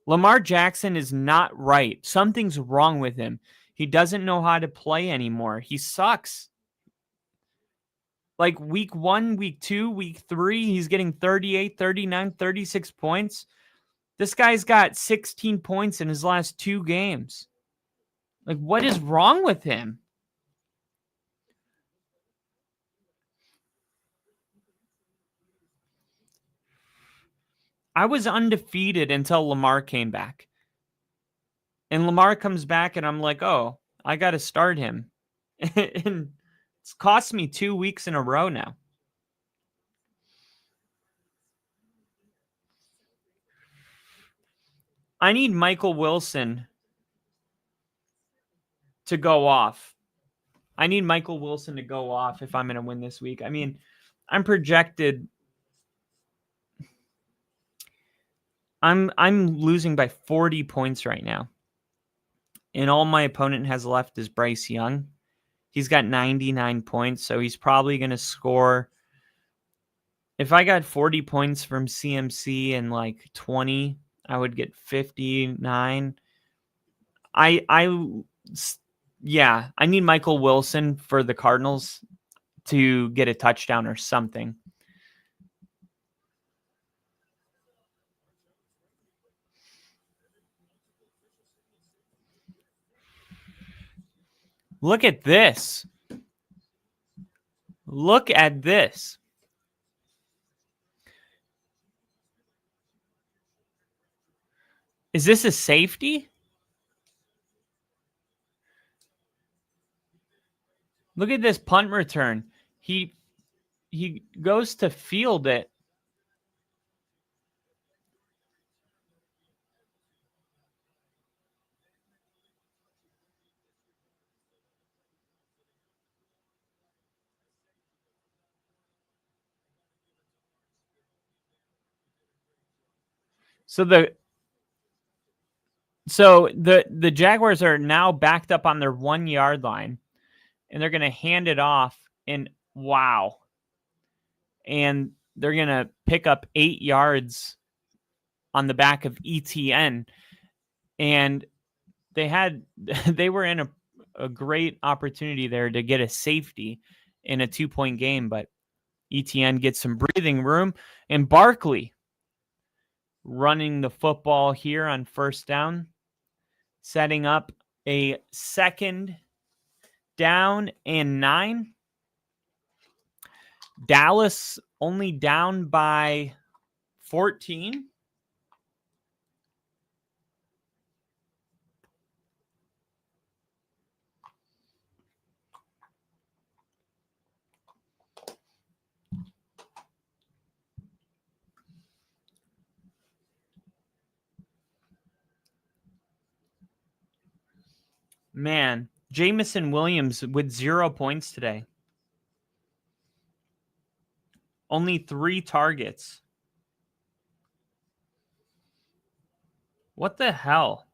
Speaker 2: Lamar Jackson is not right. Something's wrong with him. He doesn't know how to play anymore. He sucks. Like week 1, week 2, week 3, he's getting 38, 39, 36 points. This guy's got 16 points in his last 2 games. Like, what is wrong with him? I was undefeated until Lamar came back. And Lamar comes back and I'm like, oh, I got to start him. And it's cost me 2 weeks in a row now. I need Michael Wilson to go off. I need Michael Wilson to go off if I'm going to win this week. I mean, I'm projected. I'm losing by 40 points right now. And all my opponent has left is Bryce Young. He's got 99 points, so he's probably going to score. If I got 40 points from CMC and like 20, I would get 59. I need Michael Wilson for the Cardinals to get a touchdown or something. Look at this. Look at this. Is this a safety? Look at this punt return. He goes to field it. So the Jaguars are now backed up on their 1 yard line, and they're going to hand it off. And wow. And they're going to pick up 8 yards on the back of ETN. And they were in a great opportunity there to get a safety in a 2-point game, but ETN gets some breathing room. And Barkley running the football here on first down, setting up a 2nd down and 9. Dallas only down by 14. Man, Jamison Williams with 0 points today. Only 3 targets. What the hell?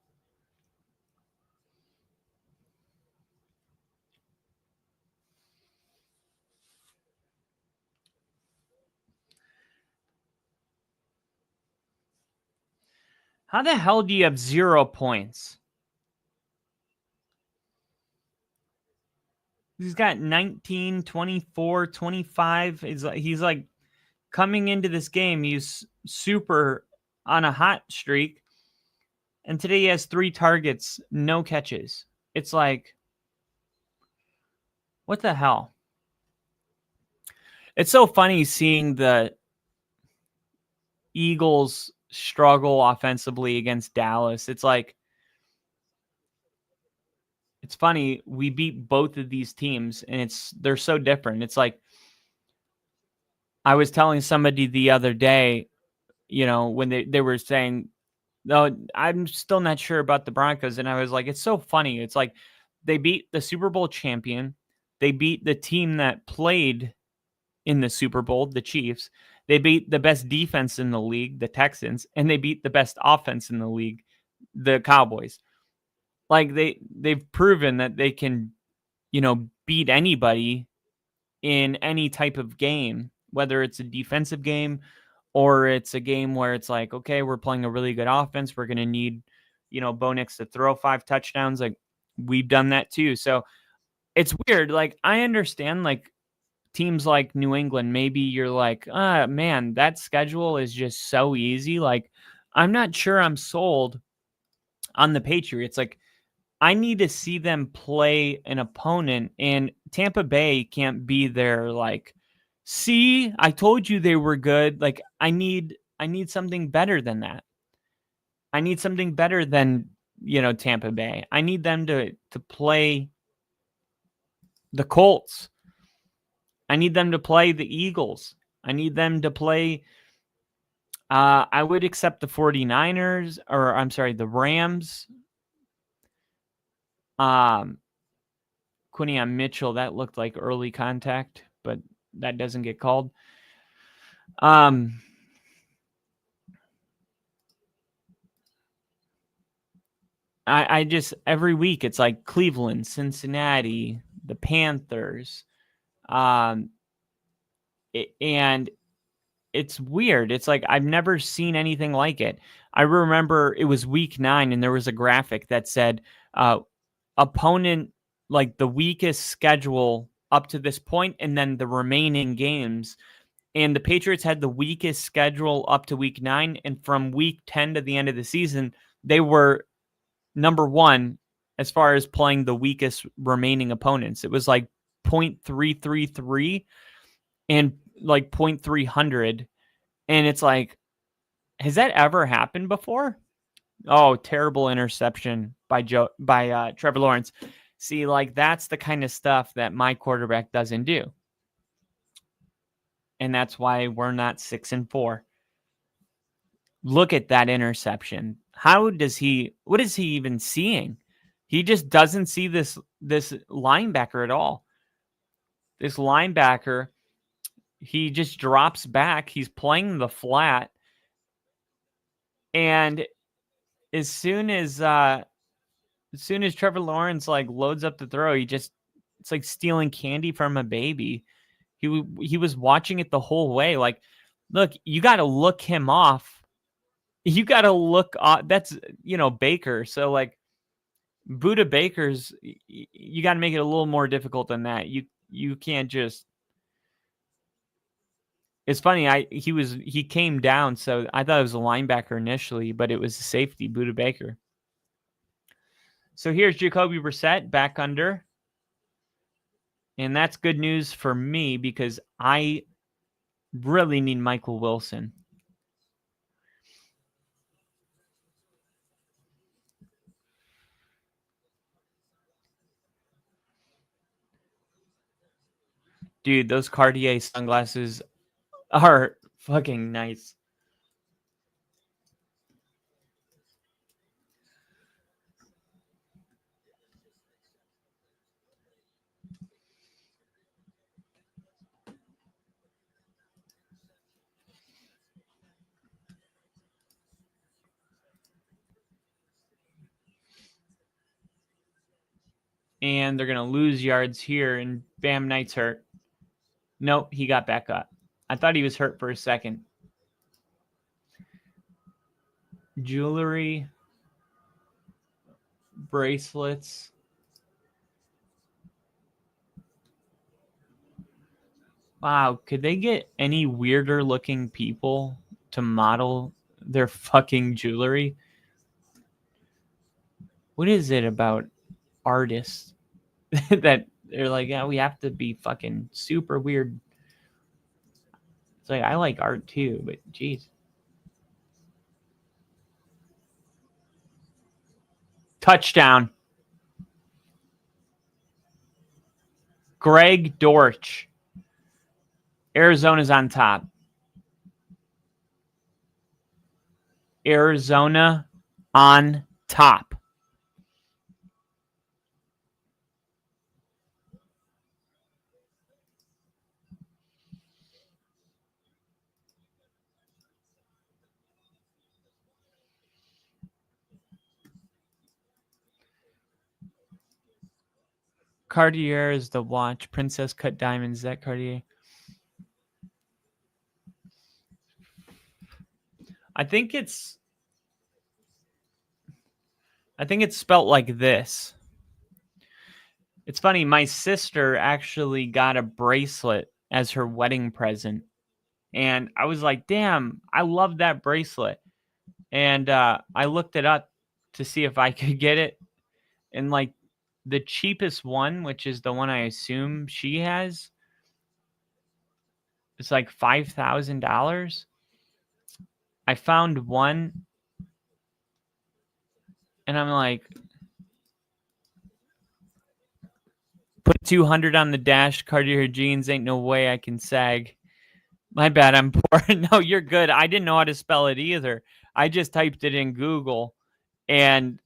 Speaker 2: How the hell do you have 0 points? He's got 19, 24, 25. He's like coming into this game, he's super on a hot streak. And today he has 3 targets, no catches. It's like, what the hell? It's so funny seeing the Eagles struggle offensively against Dallas. It's like, it's funny. We beat both of these teams and they're so different. It's like, I was telling somebody the other day, when they were saying, no, I'm still not sure about the Broncos. And I was like, it's so funny. It's like they beat the Super Bowl champion. They beat the team that played in the Super Bowl, the Chiefs. They beat the best defense in the league, the Texans, and they beat the best offense in the league, the Cowboys. Like they've proven that they can, beat anybody in any type of game, whether it's a defensive game or it's a game where it's like, okay, we're playing a really good offense. We're going to need, Bo Nix to throw 5 touchdowns. Like we've done that too. So it's weird. Like I understand like teams like New England, maybe you're like, man, that schedule is just so easy. Like I'm not sure I'm sold on the Patriots. Like I need to see them play an opponent, and Tampa Bay can't be there. Like, see, I told you they were good. Like, I need something better than that. I need something better than, Tampa Bay. I need them to play the Colts. I need them to play the Eagles. I need them to play. I would accept the 49ers, or I'm sorry, the Rams. Quinion Mitchell, that looked like early contact, but that doesn't get called. I just, every week it's like Cleveland, Cincinnati, the Panthers. And it's weird. It's like I've never seen anything like it. I remember it was week 9 and there was a graphic that said opponent, like the weakest schedule up to this point, and then the remaining games. And the Patriots had the weakest schedule up to week 9. And from week 10 to the end of the season, they were number 1 as far as playing the weakest remaining opponents. It was like 0.333 and like 0.300. And it's like, has that ever happened before? Oh, terrible interception by Trevor Lawrence. See, like that's the kind of stuff that my quarterback doesn't do. And that's why we're not 6-4. Look at that interception. What is he even seeing? He just doesn't see this linebacker at all. This linebacker, he just drops back. He's playing the flat. And as soon as Trevor Lawrence like loads up the throw, it's like stealing candy from a baby. He was watching it the whole way. Like, look, you got to look him off. You got to look off. That's, Baker. So like Buda Baker's, you got to make it a little more difficult than that. You can't just. It's funny. He came down, so I thought it was a linebacker initially, but it was a safety, Buda Baker. So here's Jacoby Brissett back under. And that's good news for me because I really need Michael Wilson. Dude, those Cartier sunglasses are fucking nice. And they're going to lose yards here, and Bam Knight's hurt. Nope, he got back up. I thought he was hurt for a second. Jewelry, bracelets. Wow, could they get any weirder looking people to model their fucking jewelry? What is it about artists that they're like, yeah, we have to be fucking super weird? It's like, I like art too, but geez. Touchdown. Greg Dortch. Arizona's on top. Arizona on top. Cartier is the watch. Princess cut diamonds. Is that Cartier? I think it's spelt like this. It's funny. My sister actually got a bracelet as her wedding present. And I was like, damn, I love that bracelet. And I looked it up to see if I could get it. And like the cheapest one, which is the one I assume she has, it's like $5,000. I found one. And I'm like, put 200 on the dash, Cartier jeans. Ain't no way I can sag. My bad, I'm poor. No, you're good. I didn't know how to spell it either. I just typed it in Google. And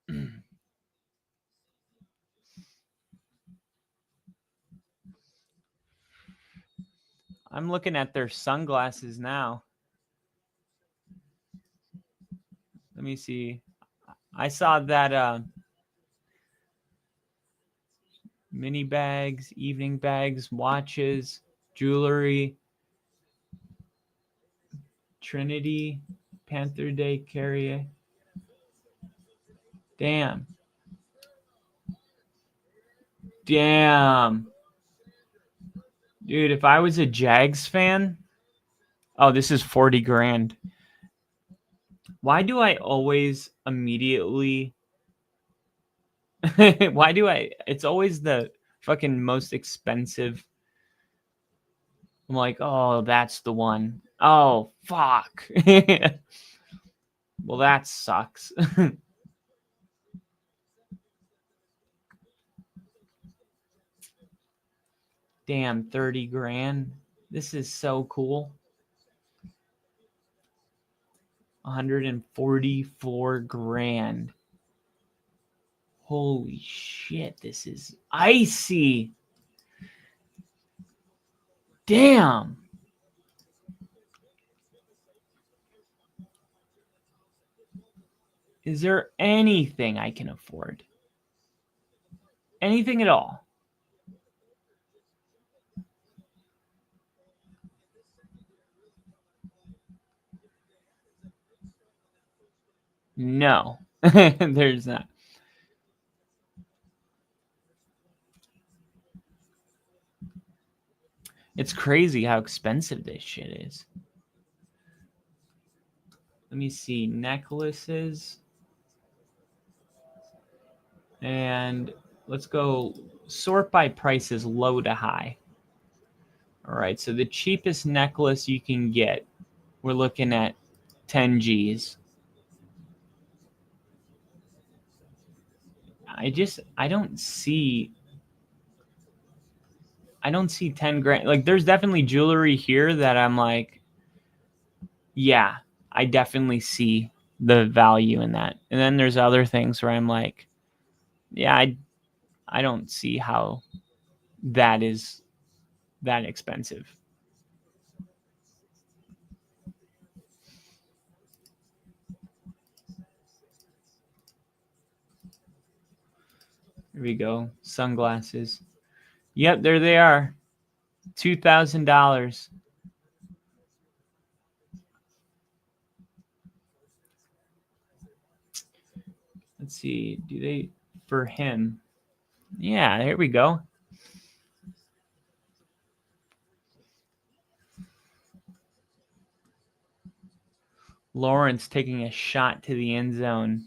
Speaker 2: I'm looking at their sunglasses now. Let me see. I saw that mini bags, evening bags, watches, jewelry, Trinity, Panther Day carrier. Damn. Dude, if I was a Jags fan, oh, this is 40 grand. Why do I always immediately it's always the fucking most expensive. I'm like, oh, that's the one. Oh, fuck. Well, that sucks. Damn, 30 grand. This is so cool. 144 grand. Holy shit, this is icy. Damn. Is there anything I can afford? Anything at all? No. There's not. It's crazy how expensive this shit is. Let me see. Necklaces. And let's go sort by prices low to high. All right. So the cheapest necklace you can get, we're looking at 10 G's. I don't see 10 grand. Like, there's definitely jewelry here that I'm like, yeah, I definitely see the value in that. And then there's other things where I'm like, yeah, I don't see how that is that expensive. Here we go. Sunglasses. Yep, there they are. $2,000. Let's see. Do they for him? Yeah, here we go. Lawrence taking a shot to the end zone.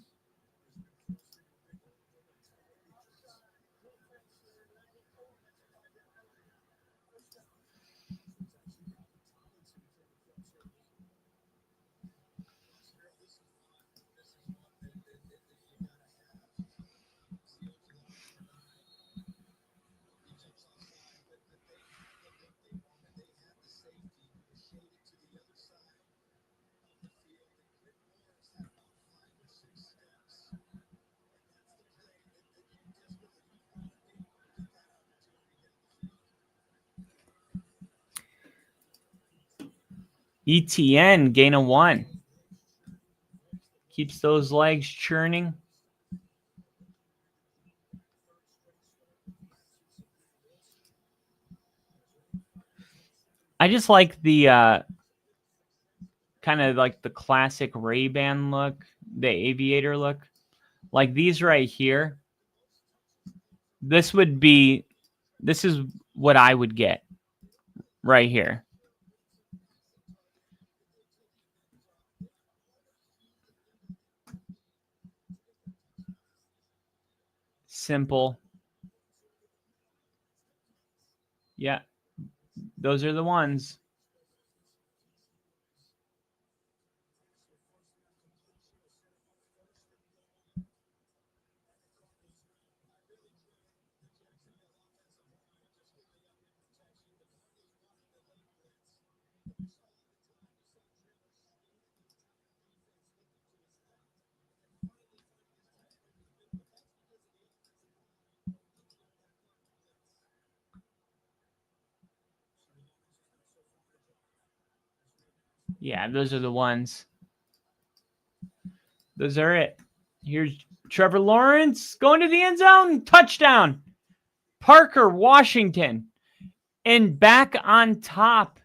Speaker 2: ETN, gain of 1. Keeps those legs churning. I just like the kind of like the classic Ray-Ban look, the aviator look. Like these right here. This is what I would get right here. Simple. Yeah, those are the ones. Yeah, those are the ones. Those are it. Here's Trevor Lawrence going to the end zone. Touchdown. Parker Washington. And back on top,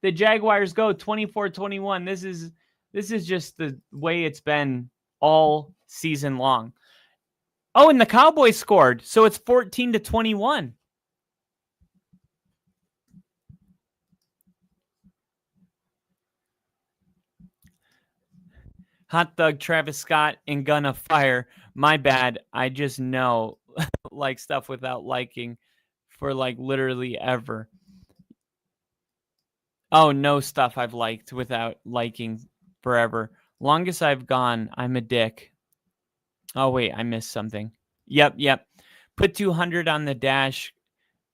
Speaker 2: the Jaguars go 24-21. This is just the way it's been all season long. Oh, and the Cowboys scored. So it's 14-21. Hot Dog, Travis Scott, and Gonna Fire. My bad. I just know like stuff without liking for like literally ever. Oh, no stuff I've liked without liking forever. Longest I've gone, I'm a dick. Oh, wait, I missed something. Yep. Put 200 on the dash.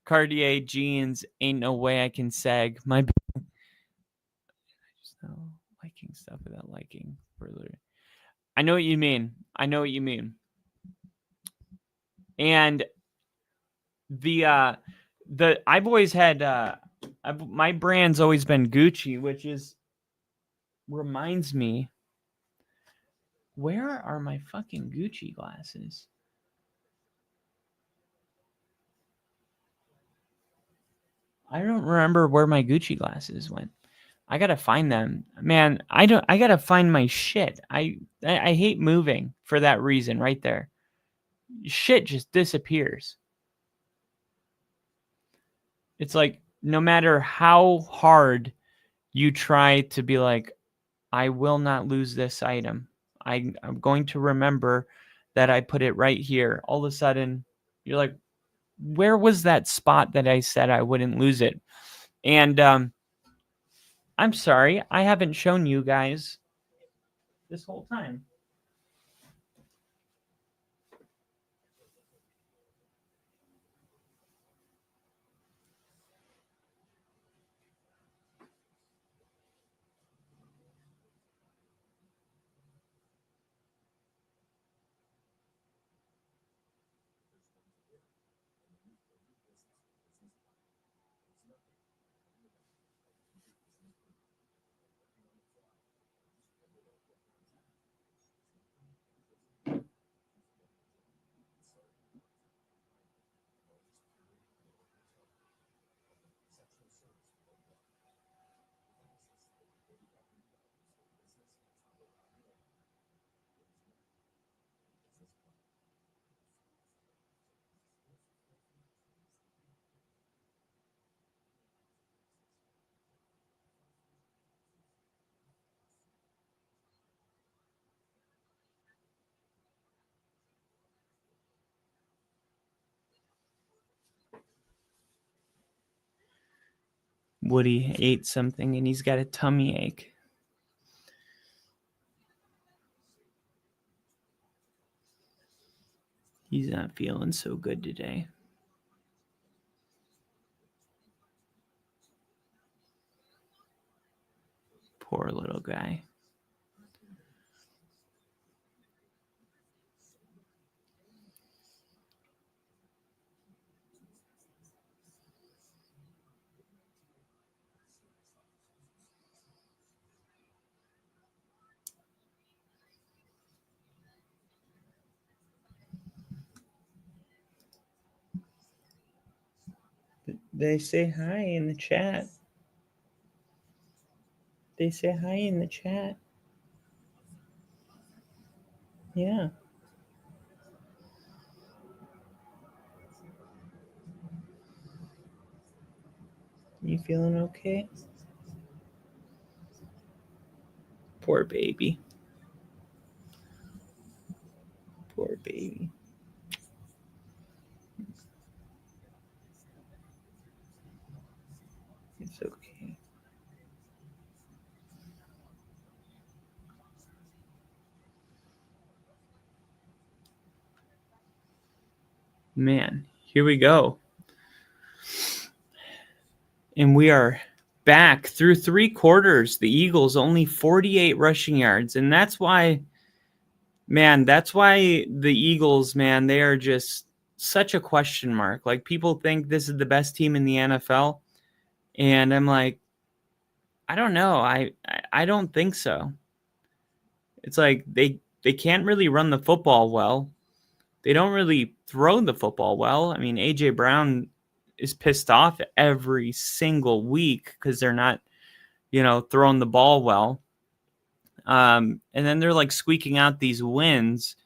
Speaker 2: Cartier jeans. Ain't no way I can sag. My just no liking stuff without liking further. I know what you mean. And the I've always had my brand's always been Gucci, which is reminds me, where are my fucking Gucci glasses? I don't remember where my Gucci glasses went. I gotta find them, man. I gotta find my shit. I hate moving for that reason right there. Shit just disappears. It's like no matter how hard you try to be like, I will not lose this item. I'm going to remember that I put it right here. All of a sudden, you're like, where was that spot that I said I wouldn't lose it? And I'm sorry, I haven't shown you guys this whole time. Woody ate something and he's got a tummy ache. He's not feeling so good today. Poor little guy. They say hi in the chat. They say hi in the chat. Yeah. You feeling okay? Poor baby. Poor baby. It's okay. Man, here we go. And we are back through 3 quarters. The Eagles only 48 rushing yards. And that's why the Eagles, man, they are just such a question mark. Like, people think this is the best team in the NFL. And I'm like, I don't know. I don't think so. It's like they can't really run the football well. They don't really throw the football well. I mean, A.J. Brown is pissed off every single week because they're not, throwing the ball well. And then they're like squeaking out these wins.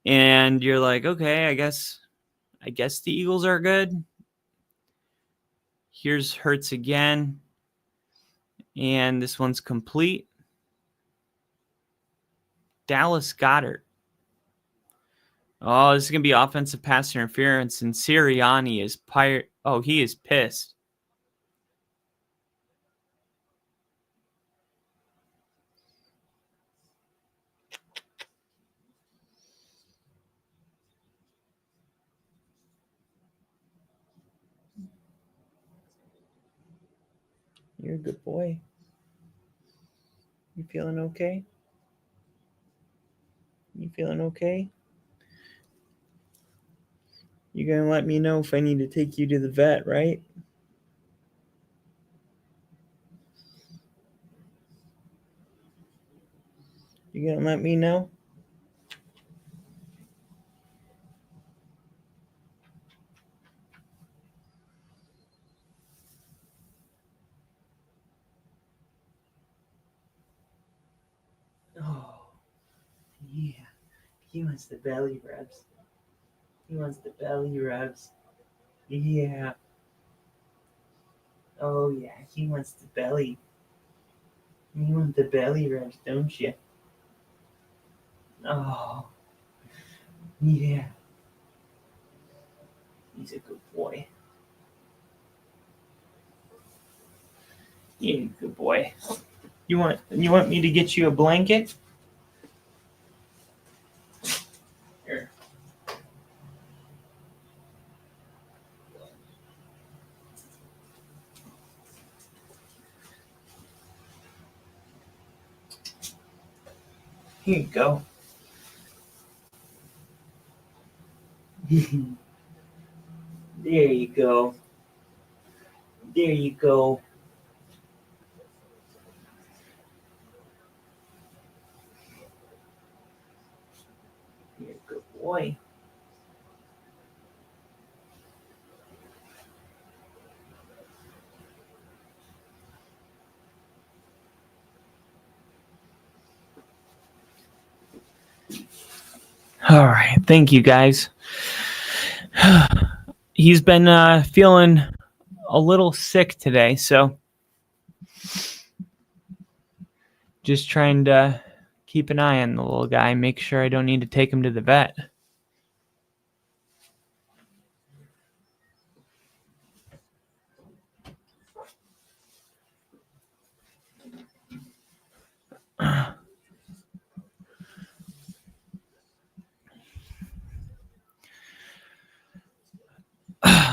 Speaker 2: And you're like, okay, I guess the Eagles are good. Here's Hurts again. And this one's complete. Dallas Goedert. Oh, this is going to be offensive pass interference. And Sirianni is he is pissed. You're a good boy. You feeling okay? You feeling okay? You're going to let me know if I need to take you to the vet, right? You going to let me know? Oh, yeah. He wants the belly rubs. He wants the belly rubs. Yeah. Oh, yeah. He wants the belly. You want the belly rubs, don't you? Oh, yeah. He's a good boy. Yeah, good boy. You want me to get you a blanket? Here. Here you go. There you go. There you go. You're a good boy. All right. Thank you, guys. He's been feeling a little sick today, so just trying to keep an eye on the little guy, make sure I don't need to take him to the vet.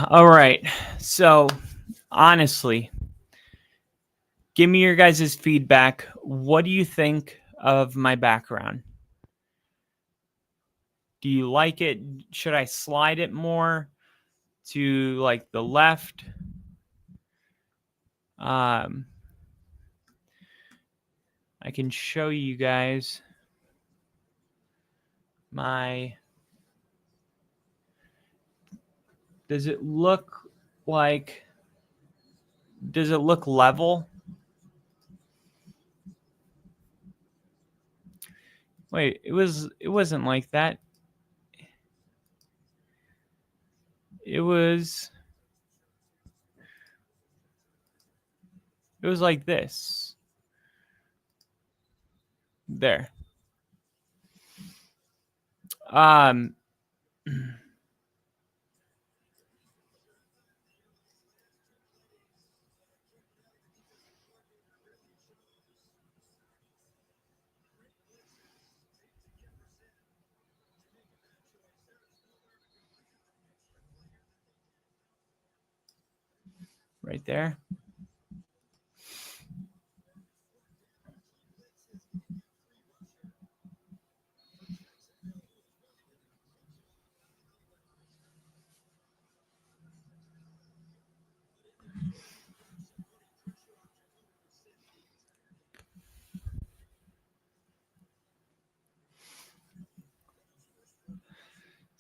Speaker 2: All right. So, honestly, give me your guys' feedback. What do you think of my background? Do you like it? Should I slide it more to like the left? I can show you guys my. Does it look level? Wait, it wasn't like that. It was like this. There. Um right there.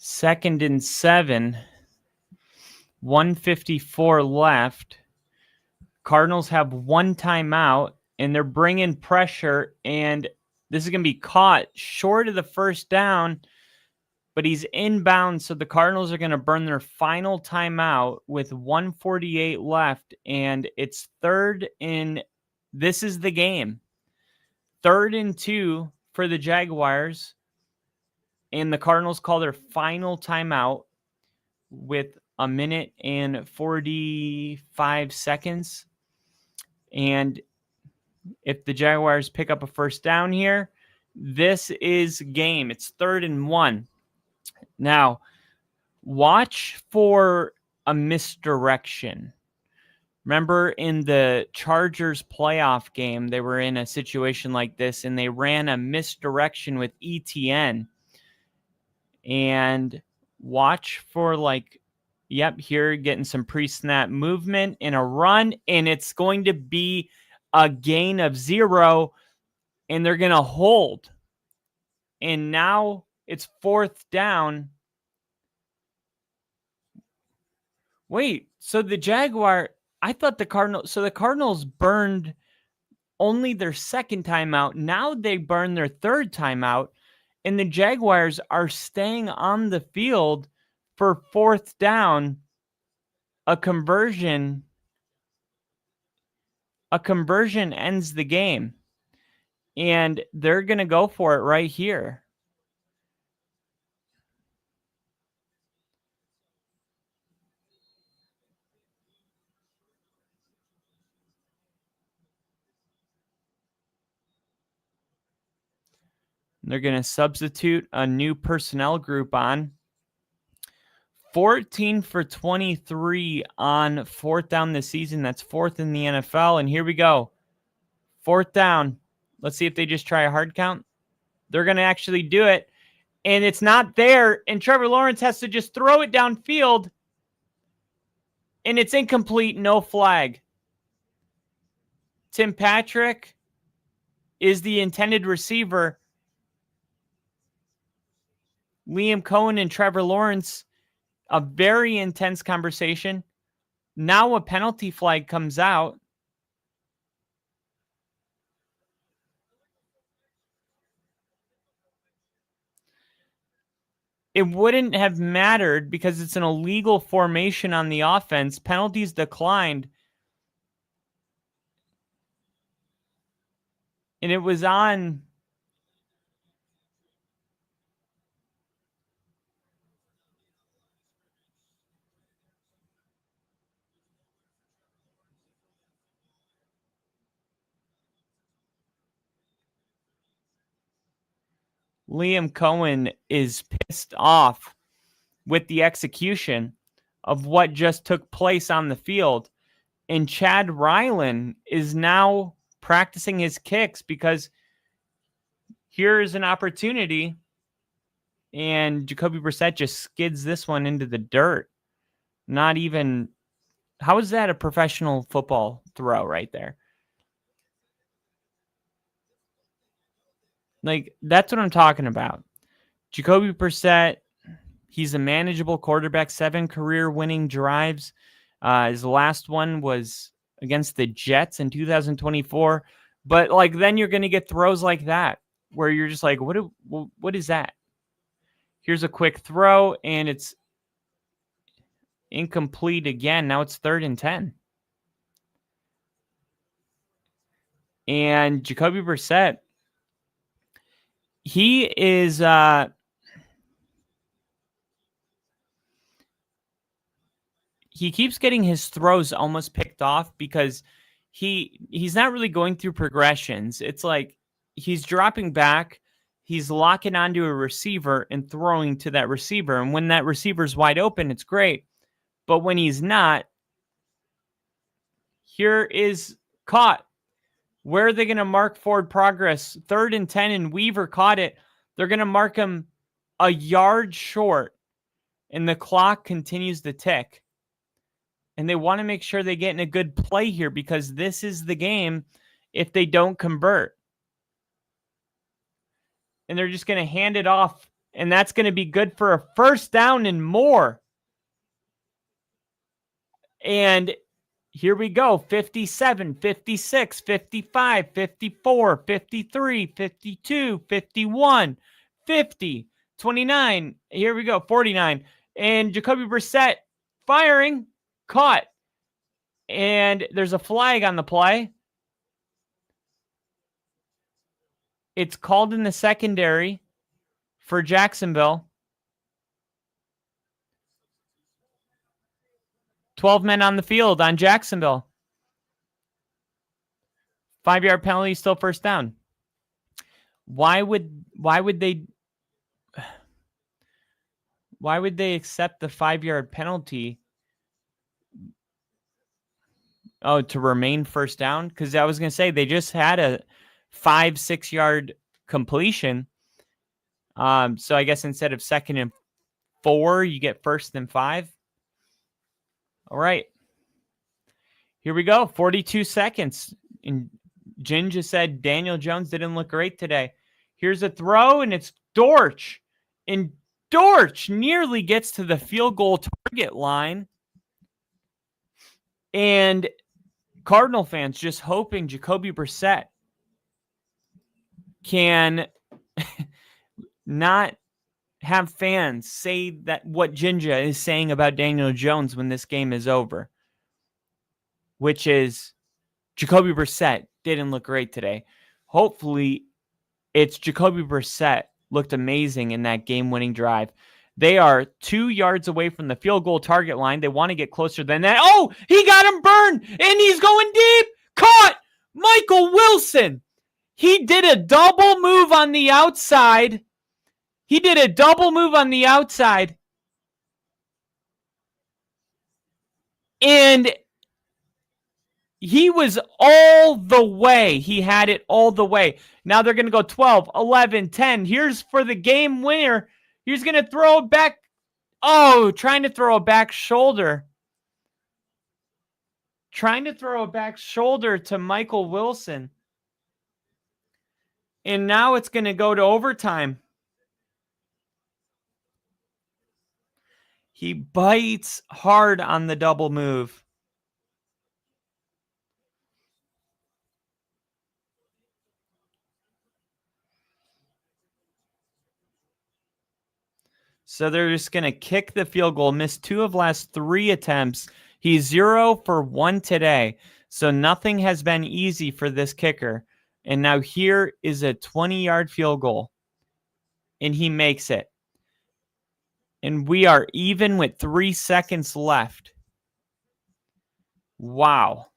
Speaker 2: 2nd and 7. 1:54 left. Cardinals have one timeout, and they're bringing pressure, and this is going to be caught short of the first down, but he's inbound, so the Cardinals are going to burn their final timeout with 1:48 left, and it's this is the game. 3rd and 2 for the Jaguars, and the Cardinals call their final timeout with 1 minute and 45 seconds. And if the Jaguars pick up a first down here, this is game. It's 3rd and 1. Now, watch for a misdirection. Remember in the Chargers playoff game, they were in a situation like this, and they ran a misdirection with ETN. And watch for here getting some pre-snap movement in a run, and it's going to be a gain of 0, and they're going to hold. And now it's 4th down. Wait, so the Cardinals burned only their 2nd timeout. Now they burn their 3rd timeout, and the Jaguars are staying on the field for 4th down. A conversion ends the game, and they're going to go for it right here. They're going to substitute a new personnel group on. 14 for 23 on 4th down this season. That's 4th in the NFL. And here we go. 4th down. Let's see if they just try a hard count. They're going to actually do it. And it's not there. And Trevor Lawrence has to just throw it downfield. And it's incomplete. No flag. Tim Patrick is the intended receiver. Liam Cohen and Trevor Lawrence, a very intense conversation. Now a penalty flag comes out. It wouldn't have mattered because it's an illegal formation on the offense. Penalties declined. And it was on. Liam Cohen is pissed off with the execution of what just took place on the field. And Chad Ryland is now practicing his kicks because here is an opportunity. And Jacoby Brissett just skids this one into the dirt. Not even, how is that a professional football throw right there? That's what I'm talking about. Jacoby Brissett, he's a manageable quarterback, 7 career-winning drives. His last one was against the Jets in 2024. But, then you're going to get throws like that where you're just like, what is that? Here's a quick throw, and it's incomplete again. Now it's 3rd and 10. And Jacoby Brissett, he is he keeps getting his throws almost picked off because he's not really going through progressions. It's like he's dropping back, he's locking onto a receiver and throwing to that receiver. And when that receiver's wide open, it's great. But when he's not, here is caught. Where are they going to mark forward progress? 3rd and 10, and Weaver caught it. They're going to mark him a yard short, and the clock continues to tick. And they want to make sure they get in a good play here because this is the game if they don't convert. And they're just going to hand it off, And that's going to be good for a first down and more. And here we go. 57, 56, 55, 54, 53, 52, 51, 50, 29. Here we go. 49. And Jacoby Brissett firing, caught. And there's a flag on the play. It's called in the secondary for Jacksonville. 12 men on the field on Jacksonville. 5-yard penalty, still first down. Why would they accept the 5-yard penalty? Oh, to remain first down? Because I was going to say they just had a 5-6 yard completion. So I guess instead of 2nd and 4, you get 1st and 5. All right. Here we go. 42 seconds. And Jen just said Daniel Jones didn't look great today. Here's a throw, and it's Dortch. And Dortch nearly gets to the field goal target line. And Cardinal fans just hoping Jacoby Brissett can not have fans say that what Jinja is saying about Daniel Jones when this game is over, which is Jacoby Brissett didn't look great today. Hopefully, it's Jacoby Brissett looked amazing in that game-winning drive. They are 2 yards away from the field goal target line. They want to get closer than that. Oh, he got him burned, and he's going deep. Caught! Michael Wilson. He did a double move on the outside. And he was all the way. He had it all the way. Now they're going to go 12, 11, 10. Here's for the game winner. He's going to throw it back. Oh, trying to throw a back shoulder. To Michael Wilson. And now it's going to go to overtime. He bites hard on the double move. So they're just going to kick the field goal. Missed 2 of last 3 attempts. He's 0 for 1 today. So nothing has been easy for this kicker. And now here is a 20-yard field goal. And he makes it. And we are even with 3 seconds left. Wow.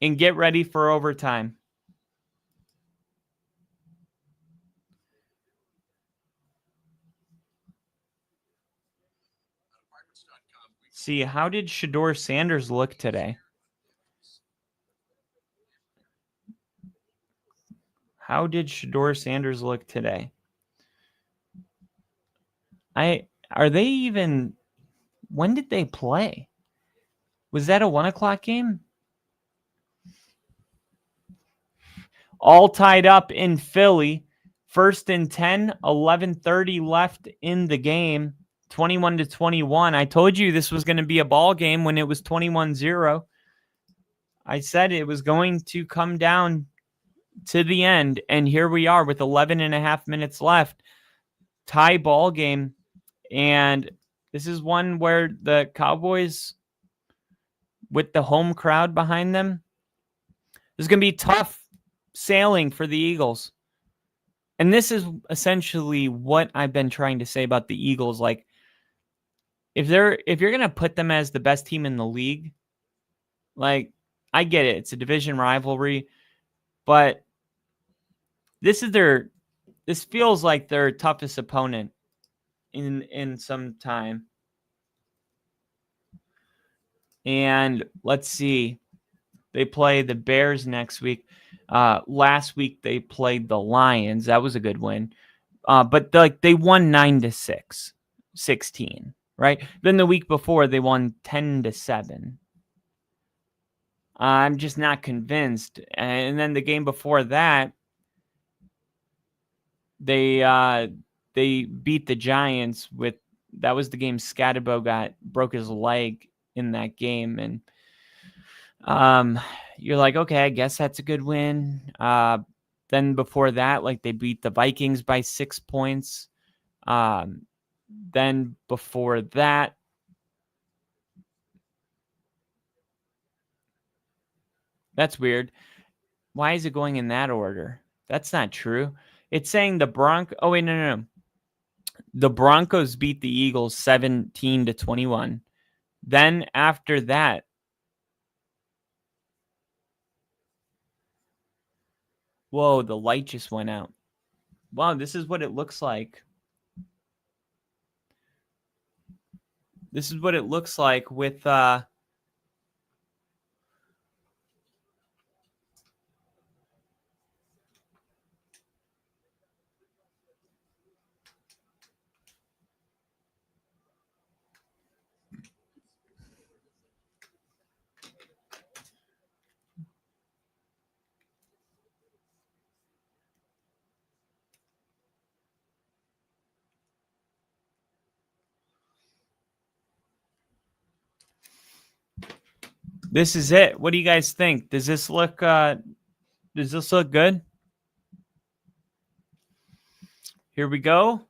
Speaker 2: And get ready for overtime. See, how did Shedeur Sanders look today? Are they even, when did they play? Was that a 1:00 game? All tied up in Philly. 1st and 10, 11:30 left in the game. 21-21. I told you this was going to be a ball game when it was 21-0. I said it was going to come down to the end, and here we are with 11 and a half minutes left. Tie ball game, and this is one where the Cowboys, with the home crowd behind them, this is going to be tough sailing for the Eagles. And this is essentially what I've been trying to say about the Eagles. Like, if you're going to put them as the best team in the league, like, I get it. It's a division rivalry, but this feels like their toughest opponent in some time. And let's see. They play the Bears next week. Last week they played the Lions. That was a good win. But they won 9-6, 16, right? Then the week before they won 10-7. I'm just not convinced. And then the game before that, they beat the Giants with, that was the game Scatterbo broke his leg in that game. And you're like, okay, I guess that's a good win. Then before that, like, they beat the Vikings by 6 points. Then before that, that's weird. Why is it going in that order? That's not true. It's saying the oh wait, no. The Broncos beat the Eagles 17-21. Then after that, whoa, the light just went out. Wow, this is what it looks like. This is what it looks like with this is it. What do you guys think? Does this look good? Here we go.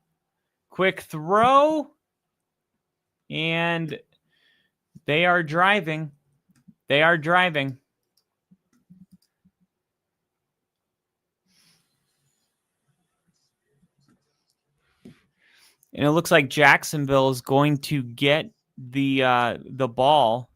Speaker 2: Quick throw. And they are driving. They are driving. And it looks like Jacksonville is going to get the ball.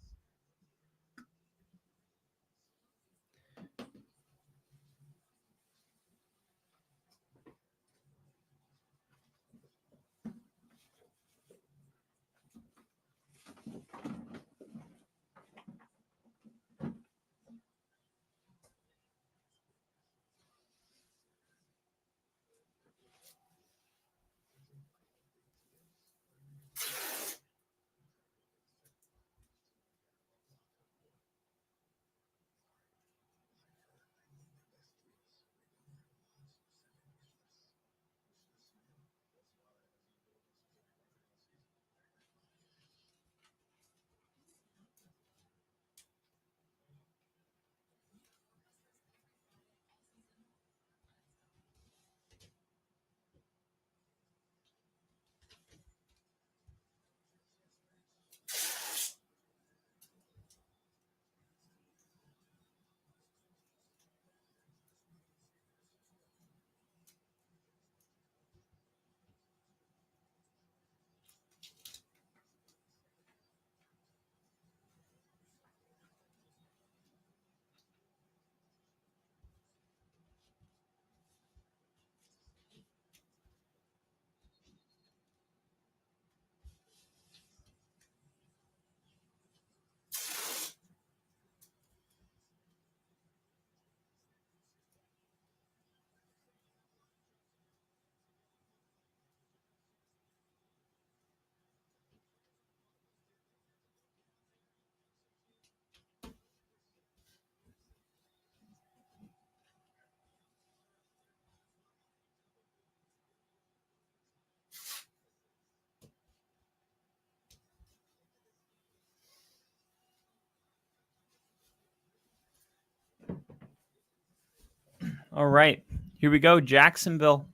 Speaker 2: All right, here we go. Jacksonville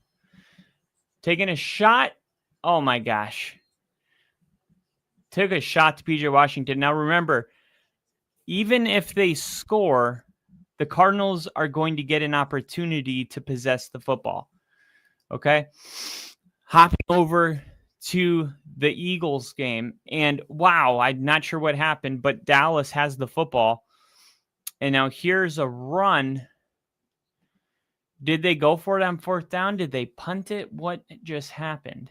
Speaker 2: taking a shot. Oh my gosh. Took a shot to PJ Washington. Now remember, even if they score, the Cardinals are going to get an opportunity to possess the football. Okay? Hopping over to the Eagles game. And wow, I'm not sure what happened, but Dallas has the football. And now here's a run. Did they go for it on fourth down? Did they punt it? What just happened?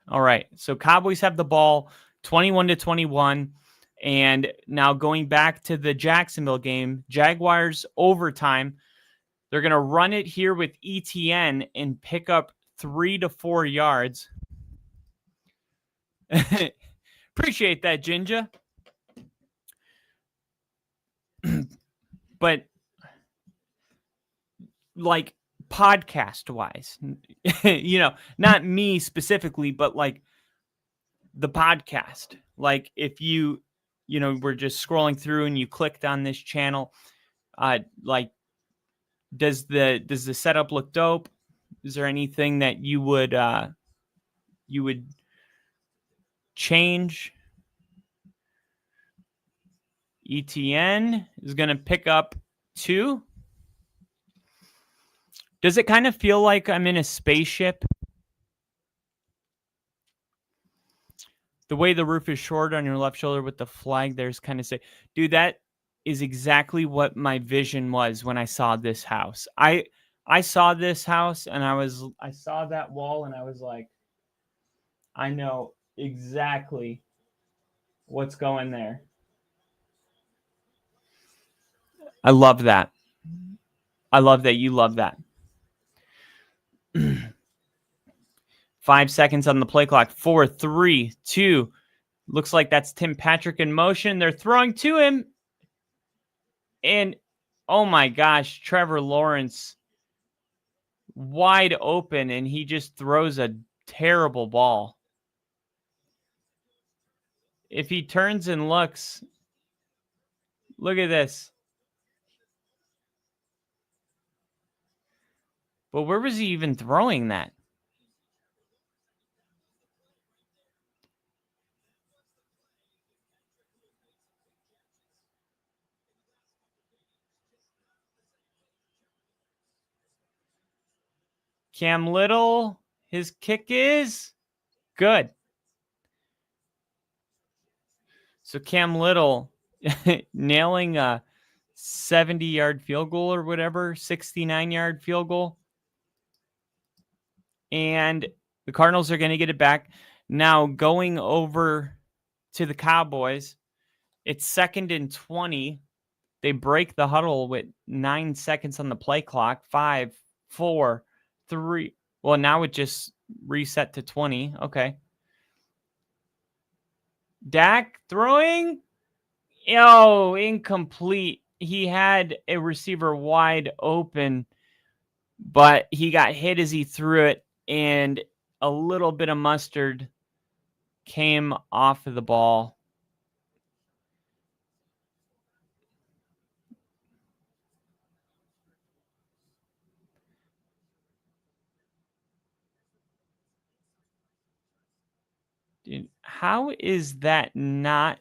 Speaker 2: All right. So Cowboys have the ball 21-21. And now going back to the Jacksonville game, Jaguars overtime. They're going to run it here with ETN and pick up 3 to 4 yards. Appreciate that, Ginger. But like podcast wise, not me specifically, but like the podcast. Like if you were just scrolling through and you clicked on this channel, like does the setup look dope? Is there anything that you would change? ETN is going to pick up 2. Does it kind of feel like I'm in a spaceship? The way the roof is short on your left shoulder with the flag there's kind of say, dude, that is exactly what my vision was when I saw this house. I saw this house and I saw that wall and I was like, I know exactly what's going there. I love that. I love that you love that. 5 seconds on the play clock. 4, 3, 2. Looks like that's Tim Patrick in motion. They're throwing to him. And, oh my gosh, Trevor Lawrence wide open, and he just throws a terrible ball. If he turns and looks, look at this. But where was he even throwing that? Cam Little, his kick is good. So Cam Little nailing a 70-yard field goal or whatever, 69-yard field goal. And the Cardinals are going to get it back. Now going over to the Cowboys, it's 2nd and 20. They break the huddle with 9 seconds on the play clock. 5, 4, 3. Well, now it just reset to 20. Okay. Dak throwing. Incomplete. He had a receiver wide open, but he got hit as he threw it, and a little bit of mustard came off of the ball. Dude, how is that not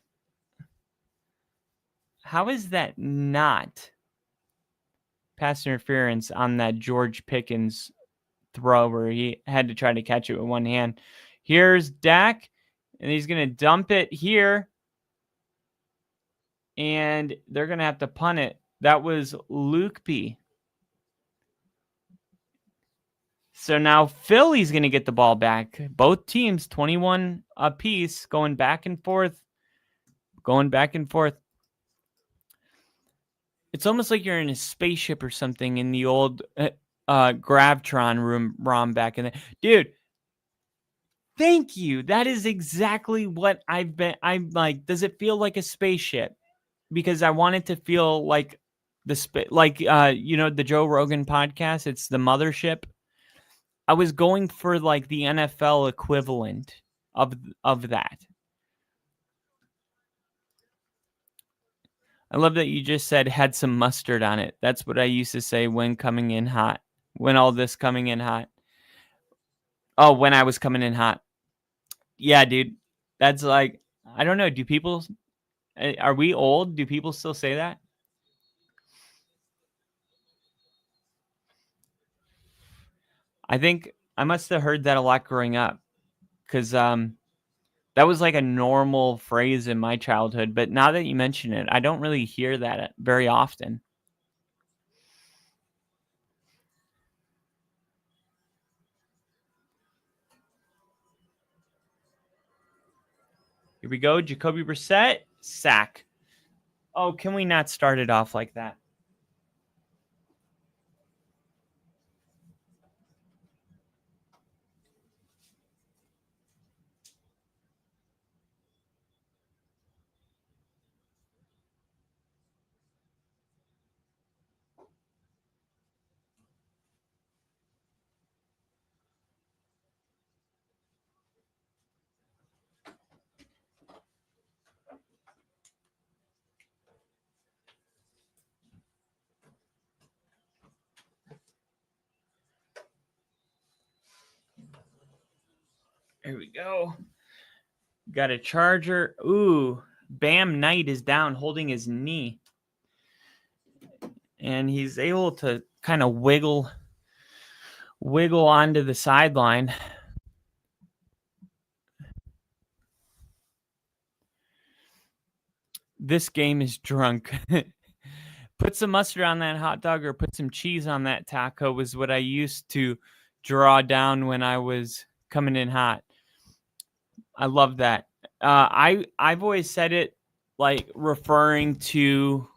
Speaker 2: pass interference on that George Pickens throw where he had to try to catch it with one hand? Here's Dak, and he's going to dump it here, and they're going to have to punt it. That was Luke P. So now Philly's going to get the ball back. Both teams, 21 apiece, going back and forth. It's almost like you're in a spaceship or something in the old Gravtron ROM back in the... Dude, thank you. That is exactly what I'm like, does it feel like a spaceship? Because I want it to feel like the Joe Rogan podcast, it's the mothership. I was going for like the NFL equivalent of that. I love that you just said had some mustard on it. That's what I used to say when coming in hot. When all this coming in hot. Oh, when I was coming in hot. Yeah, dude. That's like, I don't know. Are we old? Do people still say that? I think I must have heard that a lot growing up. Because that was like a normal phrase in my childhood. But now that you mention it, I don't really hear that very often. Here we go. Jacoby Brissett, sack. Oh, can we not start it off like that? There we go. Got a charger. Ooh, Bam Knight is down holding his knee. And he's able to kind of wiggle onto the sideline. This game is drunk. Put some mustard on that hot dog or put some cheese on that taco was what I used to draw down when I was coming in hot. I love that. I've always said it like referring to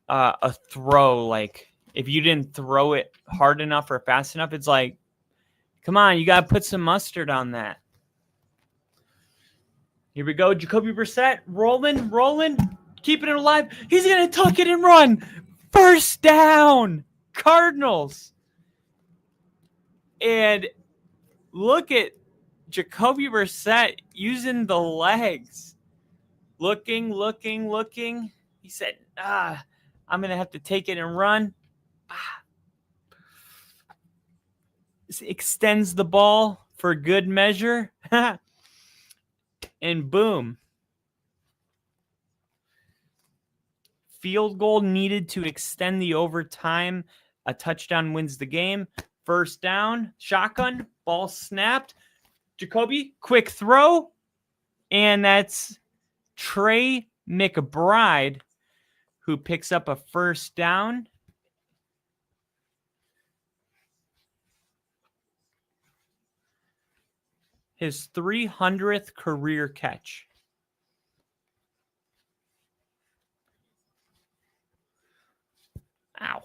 Speaker 2: a throw. Like if you didn't throw it hard enough or fast enough, it's like, come on, you got to put some mustard on that. Here we go. Jacoby Brissett rolling, keeping it alive. He's going to tuck it and run. First down, Cardinals. And look at Jacoby Brissett using the legs. Looking. He said, I'm going to have to take it and run. Extends the ball for good measure. And boom. Field goal needed to extend the overtime. A touchdown wins the game. First down, shotgun, ball snapped. Jacoby, quick throw. And that's Trey McBride, who picks up a first down. His 300th career catch. Ow.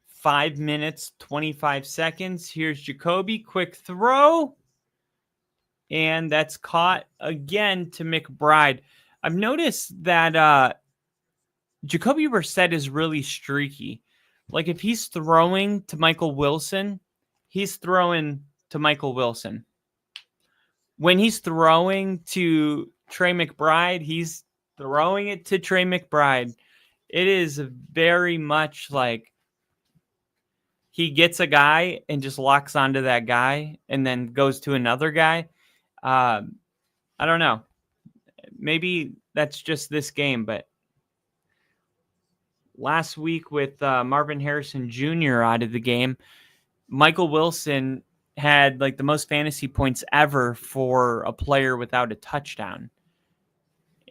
Speaker 2: Five minutes, 25 seconds. Here's Jacoby. Quick throw. And that's caught again to McBride. I've noticed that Jacoby Brissett is really streaky. Like if he's throwing to Michael Wilson, he's throwing to Michael Wilson. When he's throwing to Trey McBride, he's throwing it to Trey McBride. It is very much like he gets a guy and just locks onto that guy and then goes to another guy. I don't know. Maybe that's just this game, but last week with Marvin Harrison Jr. out of the game, Michael Wilson had like the most fantasy points ever for a player without a touchdown.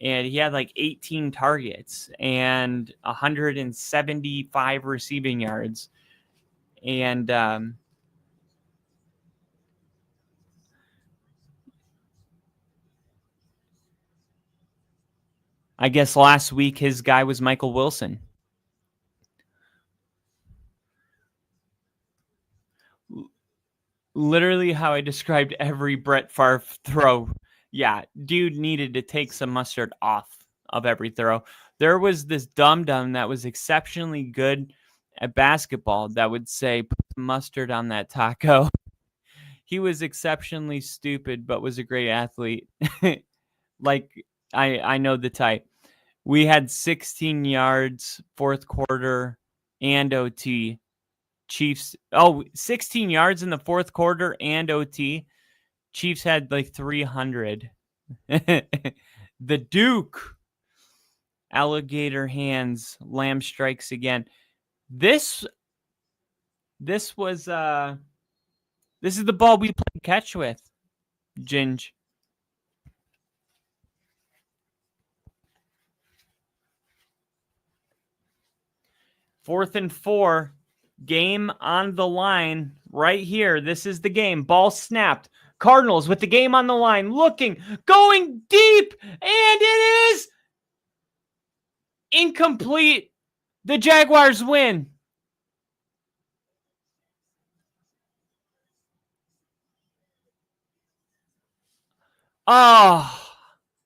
Speaker 2: And he had like 18 targets and 175 receiving yards. And I guess last week his guy was Michael Wilson. Literally how I described every Brett Favre throw. Yeah, dude needed to take some mustard off of every throw. There was this dum-dum that was exceptionally good at basketball that would say, put mustard on that taco. He was exceptionally stupid, but was a great athlete. Like, I know the type. We had 16 yards, fourth quarter, and OT. Chiefs, 16 yards in the fourth quarter and OT. Chiefs had like 300. The Duke. Alligator hands. Lamb strikes again. This was this is the ball we played catch with, Ginge. Fourth and 4. Game on the line right here. This is the game. Ball snapped. Cardinals with the game on the line. Looking. Going deep. And it is incomplete. The Jaguars win. Oh,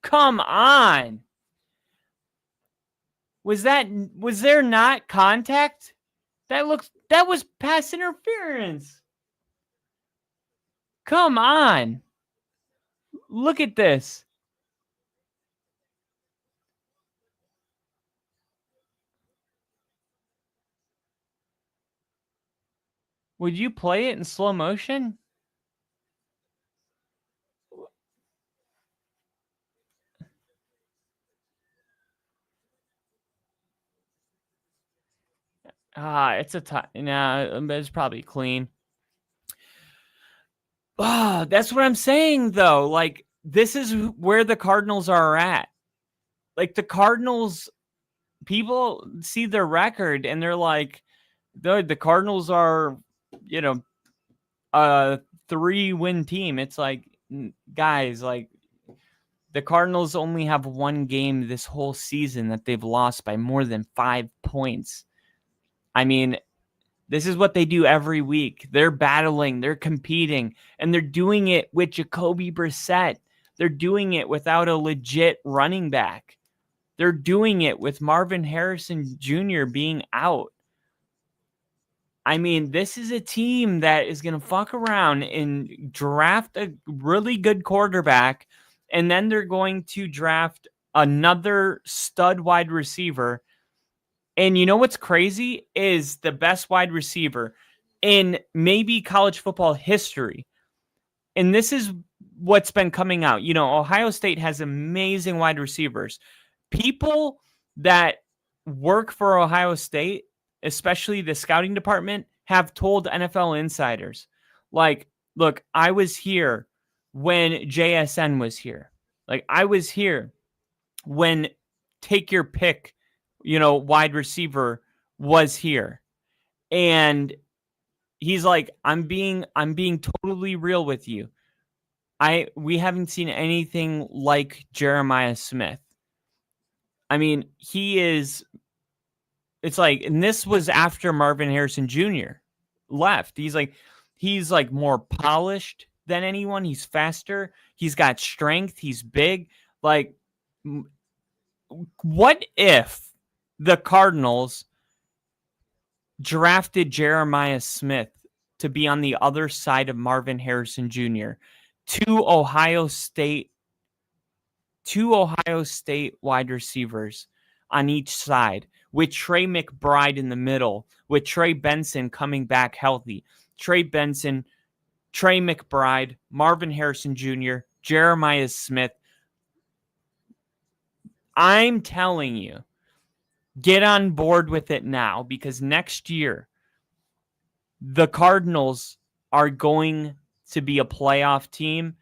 Speaker 2: come on. Was there not contact? That was pass interference. Come on. Look at this. Would you play it in slow motion? It's a tough. Nah, it's probably clean. That's what I'm saying, though. Like, this is where the Cardinals are at. Like, the Cardinals, people see their record and they're like, the Cardinals are, you know, a 3-win team. It's like, guys, like, the Cardinals only have one game this whole season that they've lost by more than 5 points. I mean, this is what they do every week. They're battling, they're competing, and they're doing it with Jacoby Brissett. They're doing it without a legit running back. They're doing it with Marvin Harrison Jr. being out. I mean, this is a team that is going to fuck around and draft a really good quarterback, and then they're going to draft another stud wide receiver. And you know what's crazy is the best wide receiver in maybe college football history. And this is what's been coming out. You know, Ohio State has amazing wide receivers. People that work for Ohio State, especially the scouting department, have told NFL insiders, like, look, I was here when JSN was here. Like, I was here when take your pick, wide receiver was here. And he's like, I'm being totally real with you. We haven't seen anything like Jeremiah Smith. I mean, it's like, and this was after Marvin Harrison Jr. left. He's like more polished than anyone. He's faster. He's got strength. He's big. Like, what if the Cardinals drafted Jeremiah Smith to be on the other side of Marvin Harrison Jr. two Ohio State wide receivers on each side, with Trey McBride in the middle, with Trey Benson coming back healthy. Trey Benson, Trey McBride, Marvin Harrison Jr., Jeremiah Smith. I'm telling you, get on board with it now, because next year, the Cardinals are going to be a playoff team.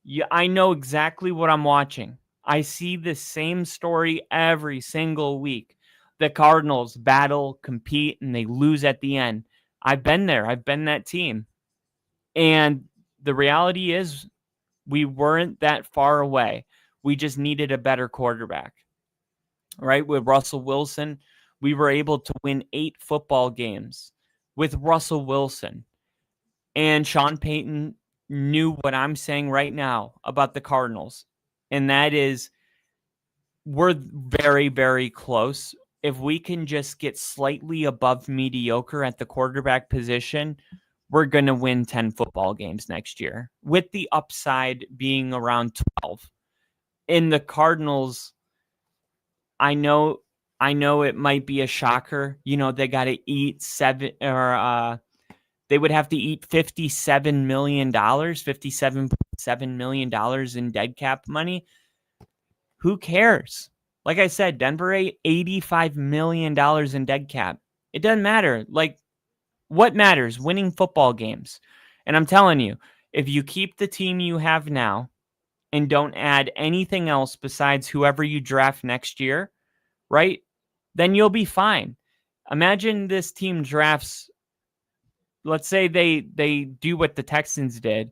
Speaker 2: Yeah, I know exactly what I'm watching. I see the same story every single week. The Cardinals battle, compete, and they lose at the end. I've been there. I've been that team. And the reality is, we weren't that far away. We just needed a better quarterback. Right? With Russell Wilson, we were able to win 8 football games with Russell Wilson. And Sean Payton knew what I'm saying right now about the Cardinals. And that is, we're very, very close. If we can just get slightly above mediocre at the quarterback position, we're going to win 10 football games next year, with the upside being around 12. In the Cardinals, I know it might be a shocker. They got to eat they would have to eat $57 million, $57.7 million in dead cap money. Who cares? Like I said, Denver ate $85 million in dead cap. It doesn't matter. Like, what matters? Winning football games. And I'm telling you, if you keep the team you have now and don't add anything else besides whoever you draft next year, right, then you'll be fine. Imagine this team drafts, let's say they do what the Texans did,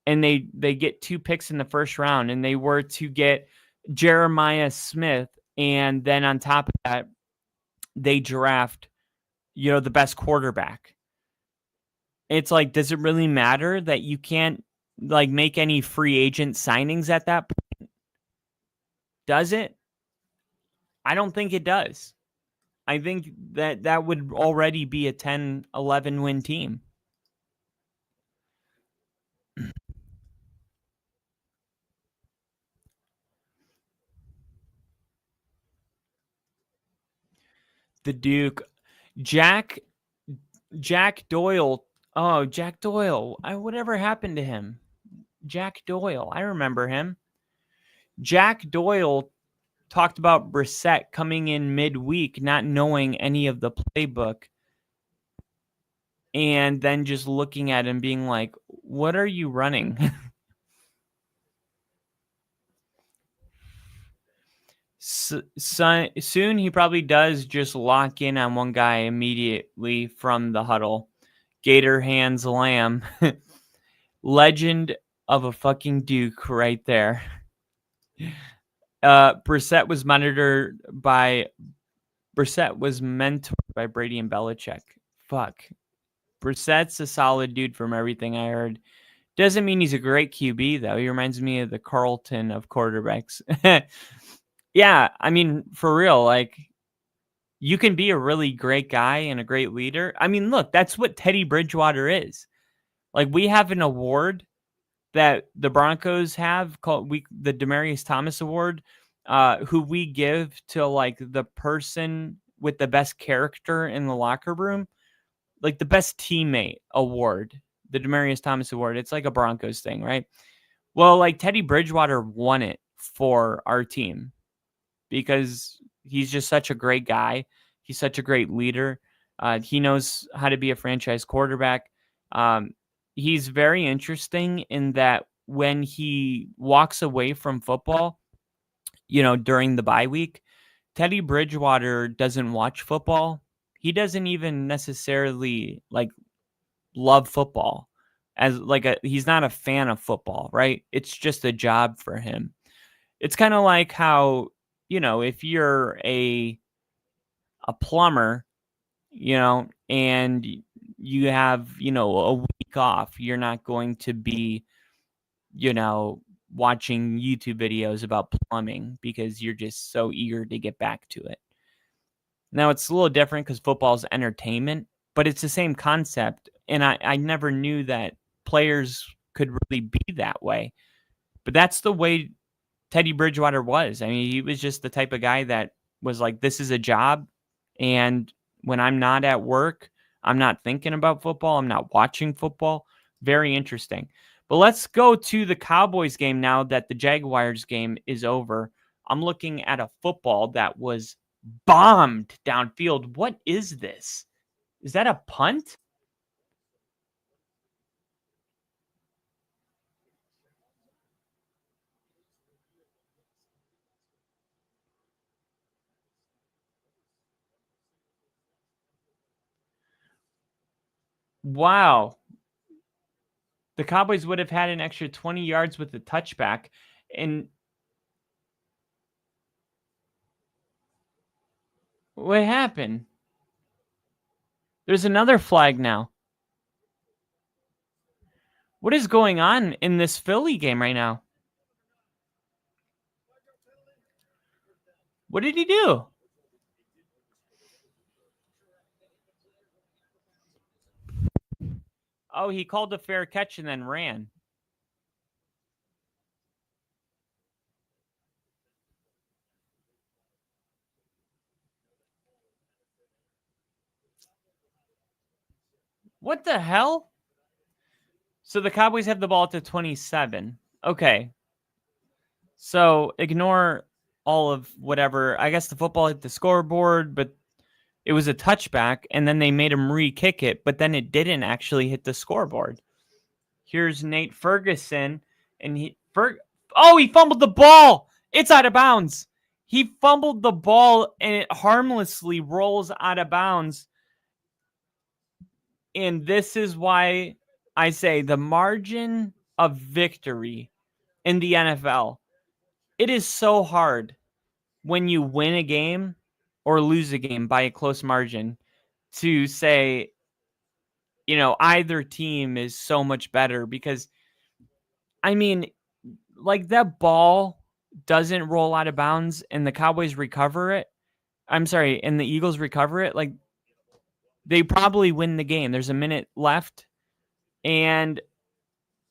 Speaker 2: and they get 2 picks in the first round, and they were to get Jeremiah Smith, and then on top of that, they draft, the best quarterback. It's like, does it really matter that you can't like make any free agent signings at that point? Does it? I don't think it does. I think that would already be a 10-11 win team. The Duke, Jack Jack Doyle. Oh, Jack Doyle. Whatever happened to him? Jack Doyle. I remember him. Jack Doyle talked about Brissett coming in midweek, not knowing any of the playbook, and then just looking at him being like, what are you running? Soon he probably does just lock in on one guy immediately from the huddle. Gator hands Lamb. Legend of a fucking Duke right there. Brissett was mentored by Brady and Belichick. Fuck. Brissett's a solid dude from everything I heard. Doesn't mean he's a great QB, though. He reminds me of the Carlton of quarterbacks. Yeah, I mean, for real, like, you can be a really great guy and a great leader. I mean, look, that's what Teddy Bridgewater is. Like, we have an award that the Broncos have called the Demaryius Thomas Award, who we give to, like, the person with the best character in the locker room, like the best teammate award, the Demaryius Thomas Award. It's like a Broncos thing, right? Well, like, Teddy Bridgewater won it for our team because he's just such a great guy. He's such a great leader. He knows how to be a franchise quarterback. He's very interesting in that when he walks away from football, during the bye week, Teddy Bridgewater doesn't watch football. He doesn't even necessarily like love football he's not a fan of football, right? It's just a job for him. It's kind of like how, if you're a plumber, and you have, a week off, you're not going to be, watching YouTube videos about plumbing because you're just so eager to get back to it. Now, it's a little different because football is entertainment, but it's the same concept. And I never knew that players could really be that way. But that's the way Teddy Bridgewater was. I mean, he was just the type of guy that was like, this is a job. And when I'm not at work, I'm not thinking about football. I'm not watching football. Very interesting. But let's go to the Cowboys game now that the Jaguars game is over. I'm looking at a football that was bombed downfield. What is this? Is that a punt? Wow. The Cowboys would have had an extra 20 yards with the touchback. And what happened? There's another flag now. What is going on in this Philly game right now? What did he do? Oh, he called a fair catch and then ran. What the hell? So the Cowboys have the ball at the 27. Okay. So ignore all of whatever. I guess the football hit the scoreboard, but it was a touchback, and then they made him re-kick it, but then it didn't actually hit the scoreboard. Here's Nate Ferguson, and he fumbled the ball. It's out of bounds. He fumbled the ball, and it harmlessly rolls out of bounds. And this is why I say the margin of victory in the NFL, it is so hard when you win a game or lose a game by a close margin to say, either team is so much better because, I mean, like that ball doesn't roll out of bounds and the Cowboys recover it. I'm sorry, and the Eagles recover it. Like, they probably win the game. There's a minute left, and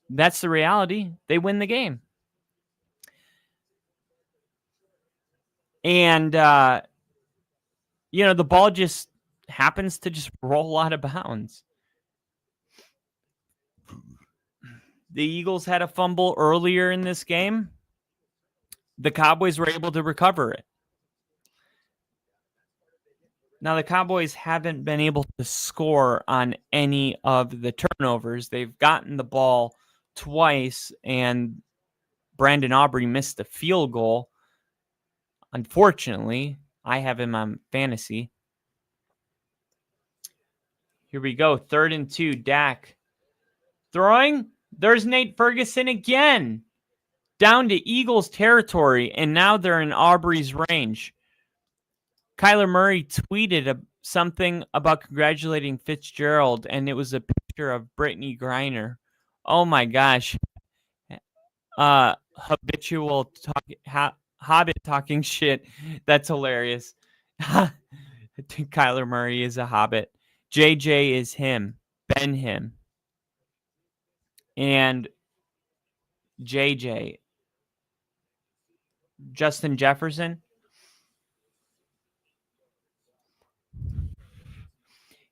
Speaker 2: that's the reality. They win the game. And, the ball just happens to just roll out of bounds. The Eagles had a fumble earlier in this game. The Cowboys were able to recover it. Now, the Cowboys haven't been able to score on any of the turnovers. They've gotten the ball twice, and Brandon Aubrey missed a field goal. Unfortunately, I have him on fantasy. Here we go. 3rd and 2. Dak throwing. There's Nate Ferguson again. Down to Eagles territory, and now they're in Aubrey's range. Kyler Murray tweeted something about congratulating Fitzgerald, and it was a picture of Brittany Griner. Oh my gosh. Habitual Hobbit talking shit. That's hilarious. Kyler Murray is a Hobbit. JJ is him. Ben him. And JJ. Justin Jefferson.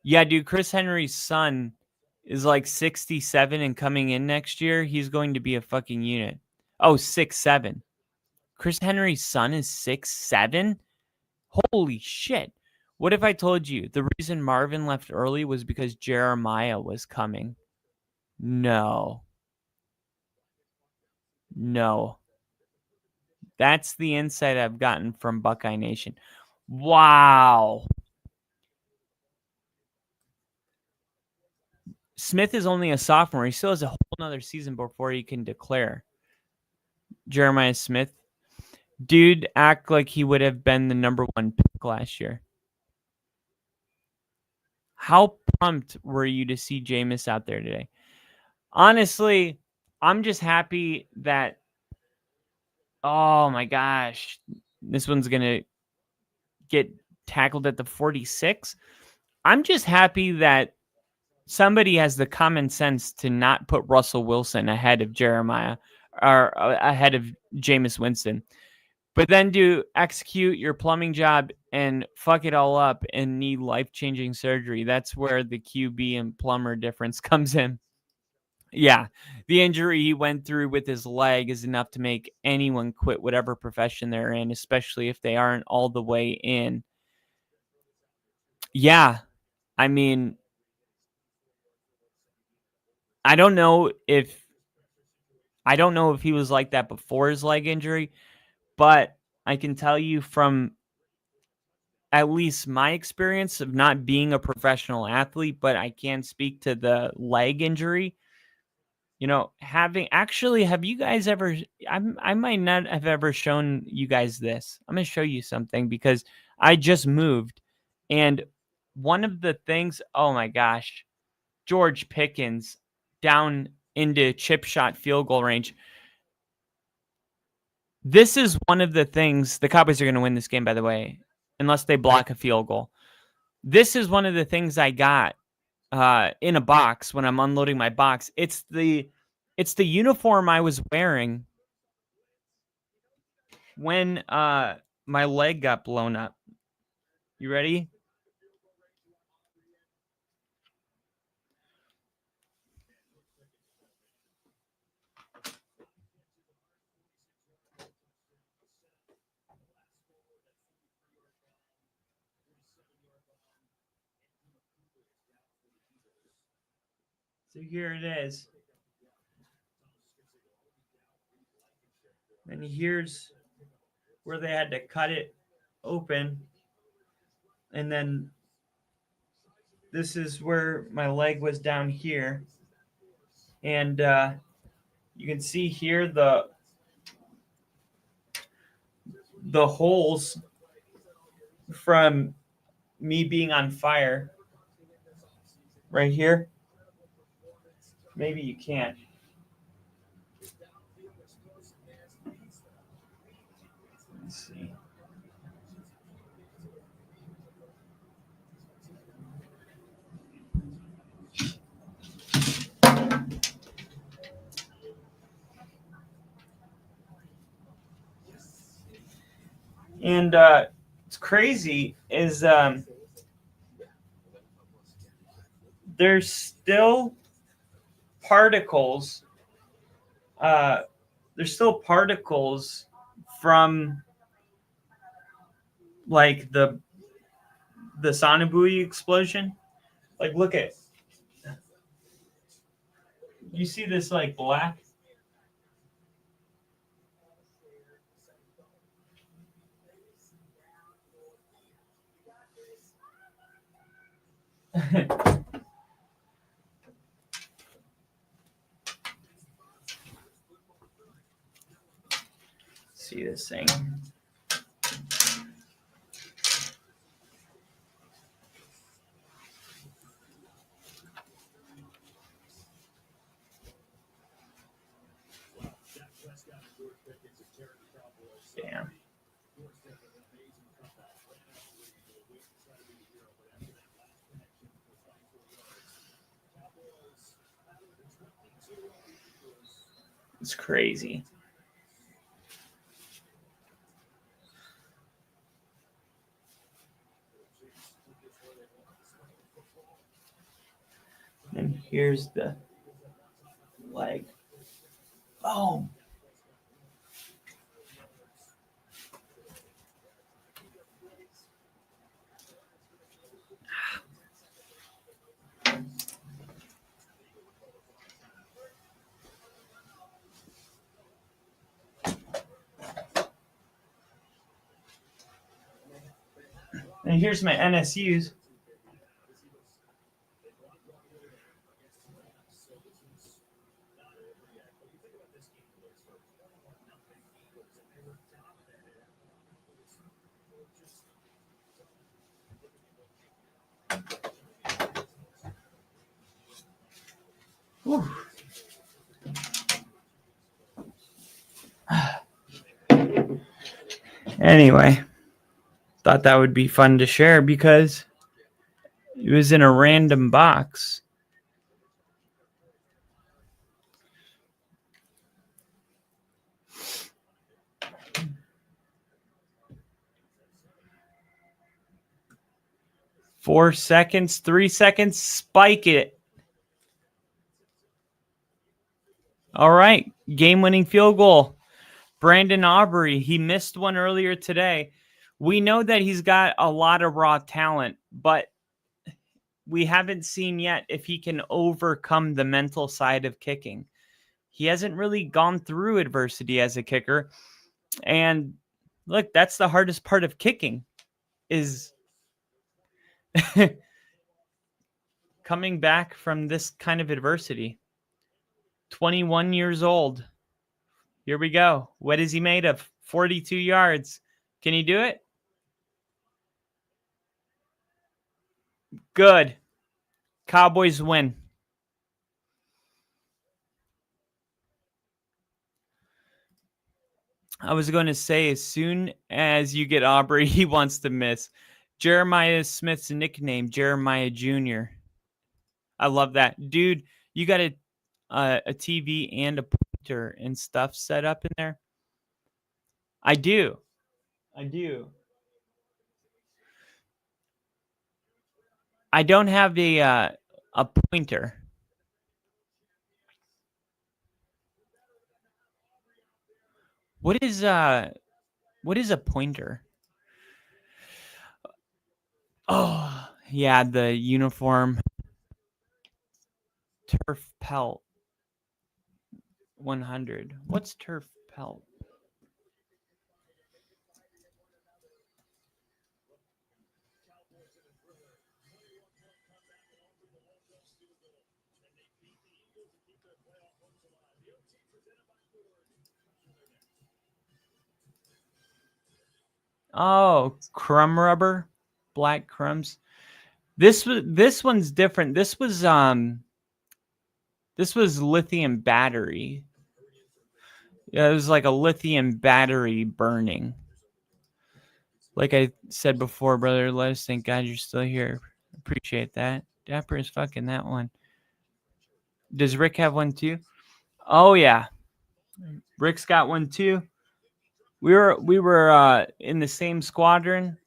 Speaker 2: Yeah, dude, Chris Henry's son is like 67 and coming in next year. He's going to be a fucking unit. Oh, 6'7". Chris Henry's son is 6'7"? Holy shit. What if I told you the reason Marvin left early was because Jeremiah was coming? No. That's the insight I've gotten from Buckeye Nation. Wow. Smith is only a sophomore. He still has a whole nother season before he can declare. Jeremiah Smith. Dude, act like he would have been the number 1 pick last year. How pumped were you to see Jameis out there today? Honestly, I'm just happy that, oh my gosh, this one's going to get tackled at the 46. I'm just happy that somebody has the common sense to not put Russell Wilson ahead of Jeremiah or ahead of Jameis Winston, but then do execute your plumbing job and fuck it all up and need life-changing surgery. That's where the QB and plumber difference comes in. Yeah, the injury he went through with his leg is enough to make anyone quit whatever profession they're in, especially if they aren't all the way in. Yeah, I mean, I don't know if he was like that before his leg injury, but I can tell you from at least my experience of not being a professional athlete, but I can speak to the leg injury. You know, have you guys ever, I might not have ever shown you guys this. I'm going to show you something because I just moved. And one of the things, oh my gosh, George Pickens down into chip shot field goal range. This is one of the things, the Cowboys are going to win this game, by the way, unless they block a field goal. This is one of the things I got in a box when I'm unloading my box. It's the uniform I was wearing when my leg got blown up. You ready? So here it is. And here's where they had to cut it open. And then this is where my leg was down here. And you can see here the holes from me being on fire right here. Maybe you can't. Let's see. And it's crazy is there's still particles. There's still particles from like the Sonobui explosion. Like, look at, you see this like black? See this thing. Damn. It's crazy. And here's the leg. Boom. And here's my NSUs. Whew. Anyway, thought that would be fun to share because it was in a random box. Four seconds, 3 seconds, spike it. All right, game-winning field goal. Brandon Aubrey, he missed one earlier today. We know that he's got a lot of raw talent, but we haven't seen yet if he can overcome the mental side of kicking. He hasn't really gone through adversity as a kicker. And look, that's the hardest part of kicking is coming back from this kind of adversity. 21 years old. Here we go. What is he made of? 42 yards. Can he do it? Good. Cowboys win. I was going to say, as soon as you get Aubrey, he wants to miss. Jeremiah Smith's nickname, Jeremiah Jr. I love that. Dude, you got a TV and a pointer and stuff set up in there? I do. I don't have a pointer. What is a pointer? Oh, yeah, the uniform. Turf pelt. 100. What's turf pelt? Oh, crumb rubber, black crumbs. This one's different. This was lithium battery. Yeah, it was like a lithium battery burning. Like I said before, brother, let us thank God you're still here. Appreciate that. Dapper is fucking that one. Does Rick have one too? Oh yeah, Rick's got one too. We were in the same squadron.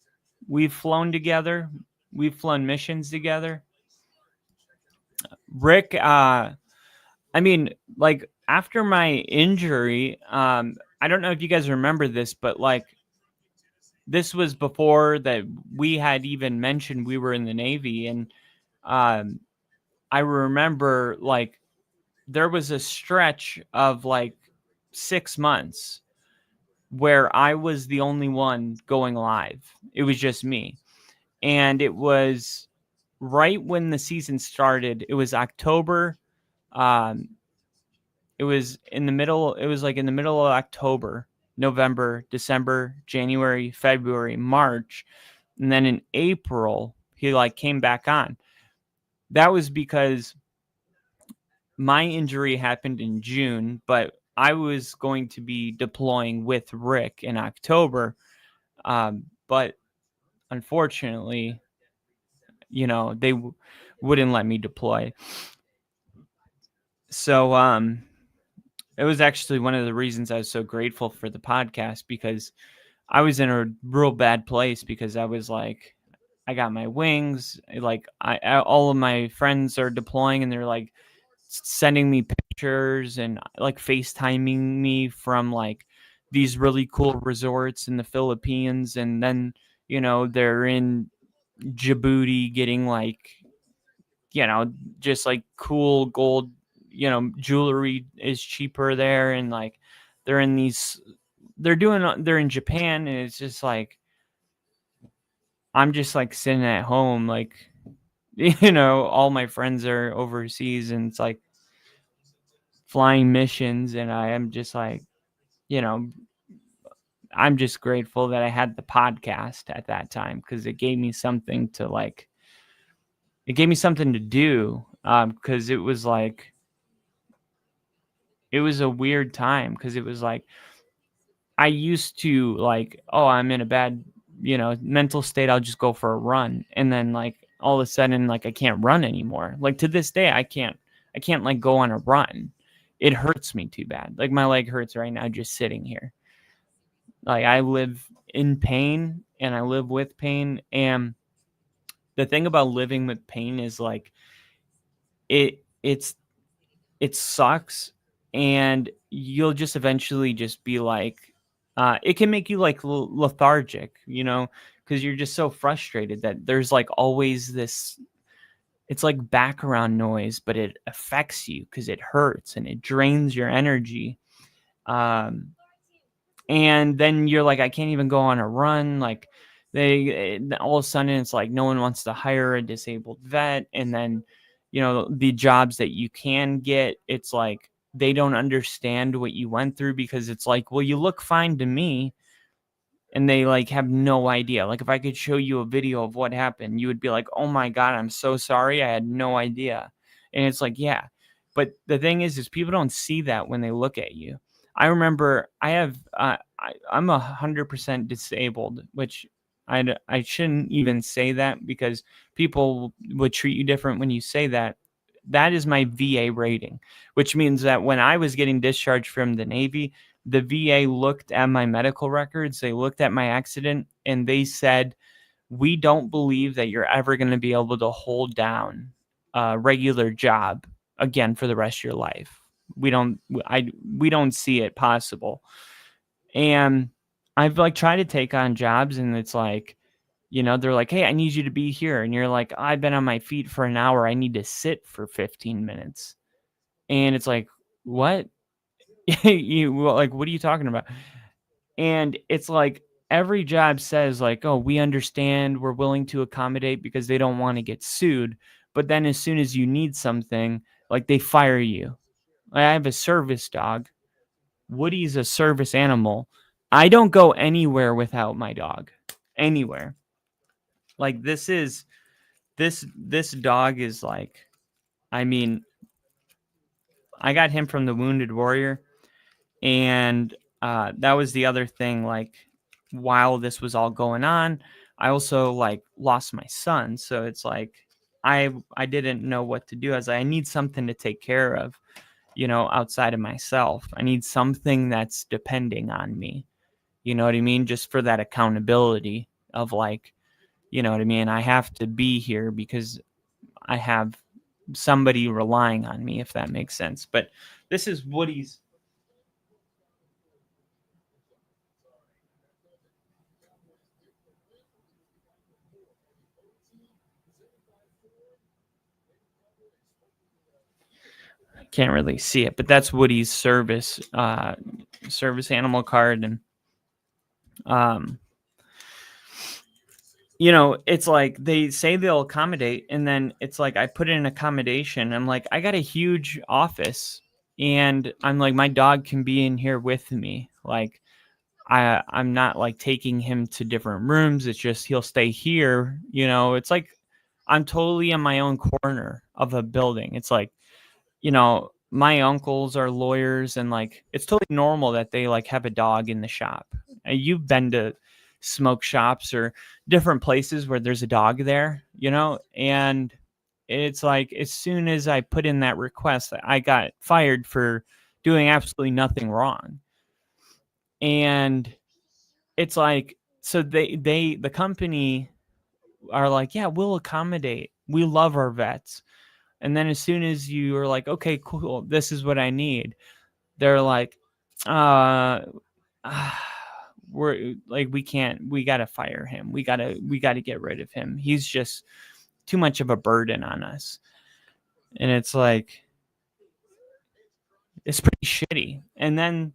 Speaker 2: We've flown together. We've flown missions together. Rick, I mean, like after my injury, I don't know if you guys remember this, but like this was before that we had even mentioned we were in the Navy. And I remember like there was a stretch of like 6 months where I was the only one going live. It was just me. And it was right when the season started. It was October. Um, it was in the middle. It was like in the middle of October, November, December, January, February, March. And then in April, he like came back on. That was because my injury happened in June, but I was going to be deploying with Rick in October. But unfortunately, they wouldn't let me deploy. So it was actually one of the reasons I was so grateful for the podcast, because I was in a real bad place, because I was like, I got my wings. Like all of my friends are deploying, and they're like sending me pictures and like FaceTiming me from like these really cool resorts in the Philippines. And then, they're in Djibouti getting like, just like cool gold, jewelry is cheaper there. And like they're in they're in Japan, and it's just like, I'm just like sitting at home, like, all my friends are overseas, and it's like flying missions. And I am just like, I'm just grateful that I had the podcast at that time, because it gave me something to like, it gave me something to do. Because it was like, it was a weird time, because it was like, I used to like, oh, I'm in a bad, mental state, I'll just go for a run. And then like all of a sudden, like I can't run anymore. Like to this day, I can't like go on a run. It hurts me too bad. Like my leg hurts right now just sitting here. Like I live in pain, and I live with pain. And the thing about living with pain is like, it sucks, and you'll just eventually just be like, it can make you like lethargic, because you're just so frustrated that there's like always this, it's like background noise, but it affects you because it hurts and it drains your energy. Um, and then you're like, I can't even go on a run. Like all of a sudden it's like no one wants to hire a disabled vet. And then, the jobs that you can get, it's like they don't understand what you went through, because it's like, well, you look fine to me. And they like have no idea. Like if I could show you a video of what happened, you would be like, oh my God, I'm so sorry. I had no idea. And it's like, yeah. But the thing is people don't see that when they look at you. I remember I'm 100% disabled, which I shouldn't even say that, because people would treat you different when you say that. That is my VA rating, which means that when I was getting discharged from the Navy, the VA looked at my medical records, they looked at my accident, and they said, we don't believe that you're ever going to be able to hold down a regular job again for the rest of your life. We don't see it possible. And I've like tried to take on jobs, and it's like, they're like, hey, I need you to be here. And you're like, I've been on my feet for an hour. I need to sit for 15 minutes. And it's like, what? Like, what are you talking about? And it's like every job says like, oh, we understand, we're willing to accommodate, because they don't want to get sued. But then as soon as you need something, like they fire you. Like, I have a service dog. Woody's a service animal. I don't go anywhere without my dog. Anywhere. Like this dog is like, I mean, I got him from the Wounded Warrior. And that was the other thing. Like while this was all going on, I also like lost my son. So it's like I didn't know what to do. I was like, I need something to take care of, outside of myself. I need something that's depending on me. You know what I mean? Just for that accountability of like, you know what I mean? I have to be here because I have somebody relying on me, if that makes sense. But this is Woody's. Can't really see it, but that's Woody's service animal card. And it's like they say they'll accommodate, and then it's like I put in an accommodation. I'm like, I got a huge office, and I'm like, my dog can be in here with me. Like, I'm not like taking him to different rooms. It's just he'll stay here. It's like I'm totally in my own corner of a building. It's like, my uncles are lawyers, and like it's totally normal that they like have a dog in the shop. You've been to smoke shops or different places where there's a dog there, and it's like as soon as I put in that request, I got fired for doing absolutely nothing wrong. And it's like, so the company are like, yeah, we'll accommodate. We love our vets. And then as soon as you are like, okay, cool, this is what I need, they're like, we're like, we got to fire him. We got to get rid of him. He's just too much of a burden on us. And it's like, it's pretty shitty. And then,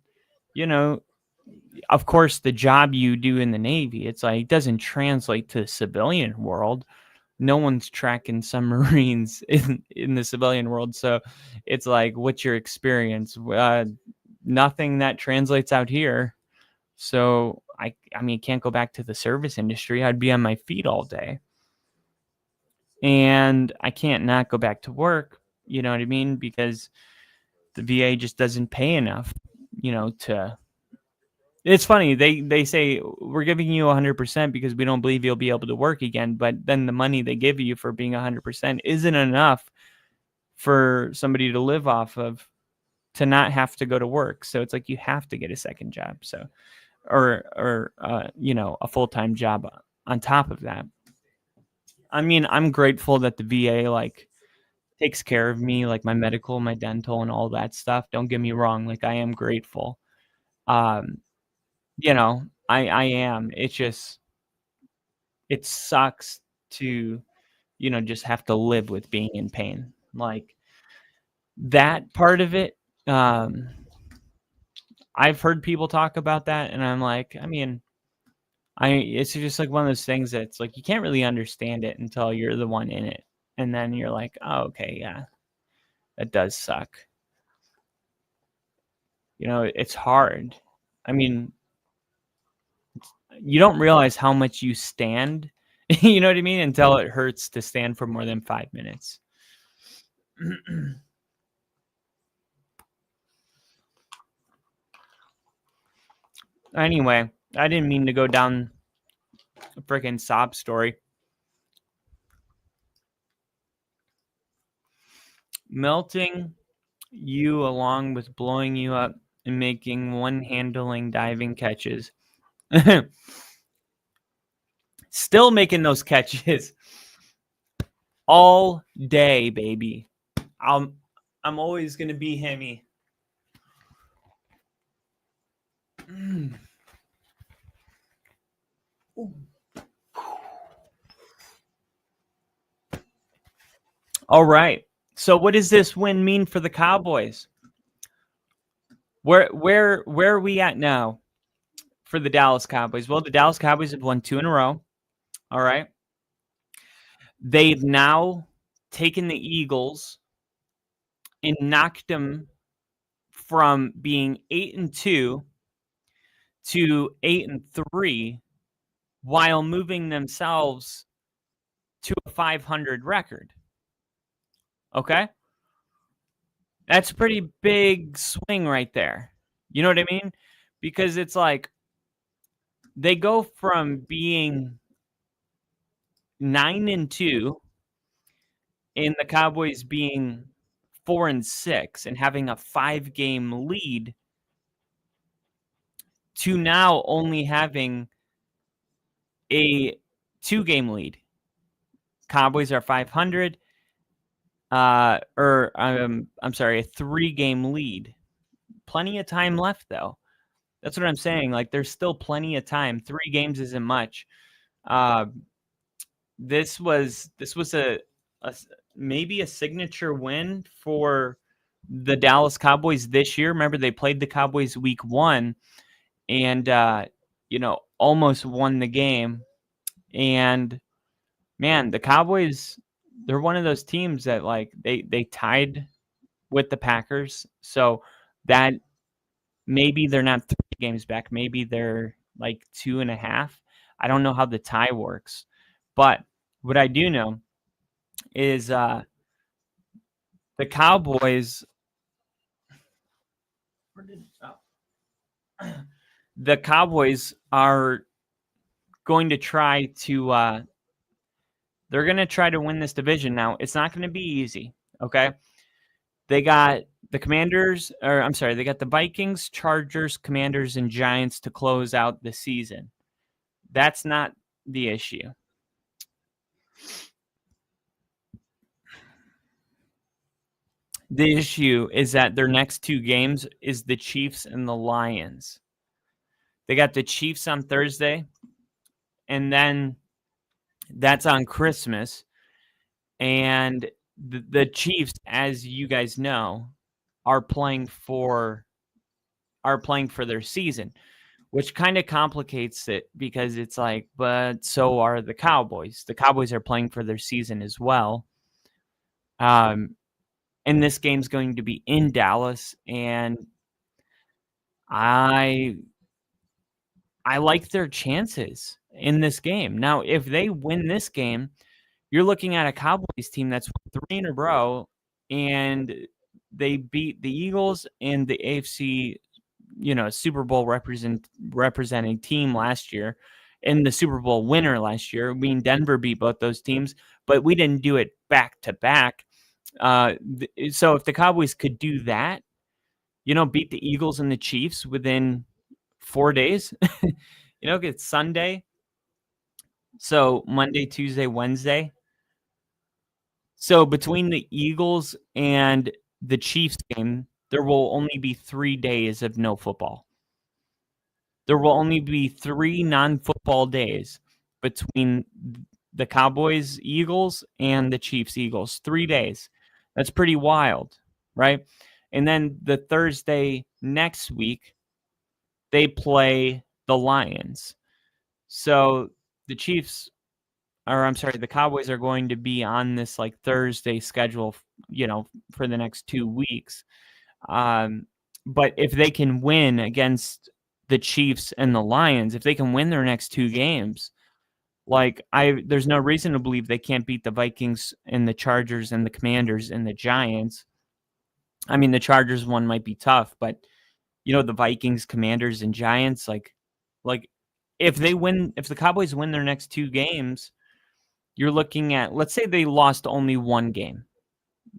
Speaker 2: of course, the job you do in the Navy, it's like, it doesn't translate to the civilian world. No one's tracking submarines in the civilian world. So it's like, what's your experience? Nothing that translates out here. So I mean, can't go back to the service industry. I'd be on my feet all day. And I can't not go back to work. You know what I mean? Because the VA just doesn't pay enough, to. It's funny. They say we're giving you 100% because we don't believe you'll be able to work again. But then the money they give you for being 100% isn't enough for somebody to live off of, to not have to go to work. So it's like you have to get a second job. So, or a full-time job on top of that. I mean, I'm grateful that the VA like takes care of me, like my medical, my dental, and all that stuff. Don't get me wrong. Like, I am grateful. I am. It's just, it sucks to, just have to live with being in pain. Like that part of it. I've heard people talk about that, and I'm like, I mean, it's just like one of those things that's like, you can't really understand it until you're the one in it. And then you're like, oh, okay, yeah, that does suck. It's hard. I mean, you don't realize how much you stand, you know what I mean, until it hurts to stand for more than 5 minutes. Anyway, I didn't mean to go down a freaking sob story. Melting you along with blowing you up and making one-handling diving catches. Still making those catches all day, baby. I'm always gonna be Hemi. All right. So what does this win mean for the Cowboys? Where are we at now for the Dallas Cowboys? Well, the Dallas Cowboys have won 2 in a row. All right. They've now taken the Eagles and knocked them from being 8-2 to 8-3 while moving themselves to a 500 record. Okay? That's a pretty big swing right there. You know what I mean? Because it's like they go from being 9-2 and the Cowboys being 4-6 and having a 5-game lead to now only having a 2-game lead. Cowboys are 500. I'm sorry, a 3-game lead. Plenty of time left, though. That's what I'm saying. Like, there's still plenty of time. 3 games isn't much. This was maybe a signature win for the Dallas Cowboys this year. Remember, they played the Cowboys week 1 and almost won the game. And man, the Cowboys, they're one of those teams that like they tied with the Packers. So that maybe they're not 3 games back. Maybe they're like 2.5. I don't know how the tie works. But what I do know is the Cowboys the Cowboys are going to try to they're going to try to win this division. Now, it's not going to be easy, okay? They got the they got the Vikings, Chargers, Commanders, and Giants to close out the season. That's not the issue. The issue is that their next 2 games is the Chiefs and the Lions. They got the Chiefs on Thursday, and then that's on Christmas. And the Chiefs, as you guys know, are playing for their season, which kind of complicates it because it's like, but so are the Cowboys. The Cowboys are playing for their season as well. And this game's going to be in Dallas, and I like their chances in this game. Now, if they win this game, you're looking at a Cowboys team that's 3 in a row, and they beat the Eagles and the AFC, Super Bowl representing team last year, and the Super Bowl winner last year. I mean, Denver beat both those teams, but we didn't do it back to back. So if the Cowboys could do that, beat the Eagles and the Chiefs within 4 days, get Sunday. So Monday, Tuesday, Wednesday. So between the Eagles and the Chiefs game, there will only be 3 days of no football. There will only be 3 non-football days between the Cowboys, Eagles, and the Chiefs, Eagles. 3 days. That's pretty wild, right? And then the Thursday next week, they play the Lions. So the the Cowboys are going to be on this like Thursday schedule, for the next 2 weeks. But if they can win against the Chiefs and the Lions, if they can win their next 2 games, there's no reason to believe they can't beat the Vikings and the Chargers and the Commanders and the Giants. I mean, the Chargers one might be tough, but the Vikings, Commanders, and Giants, if the Cowboys win their next 2 games, you're looking at, let's say they lost only 1 game,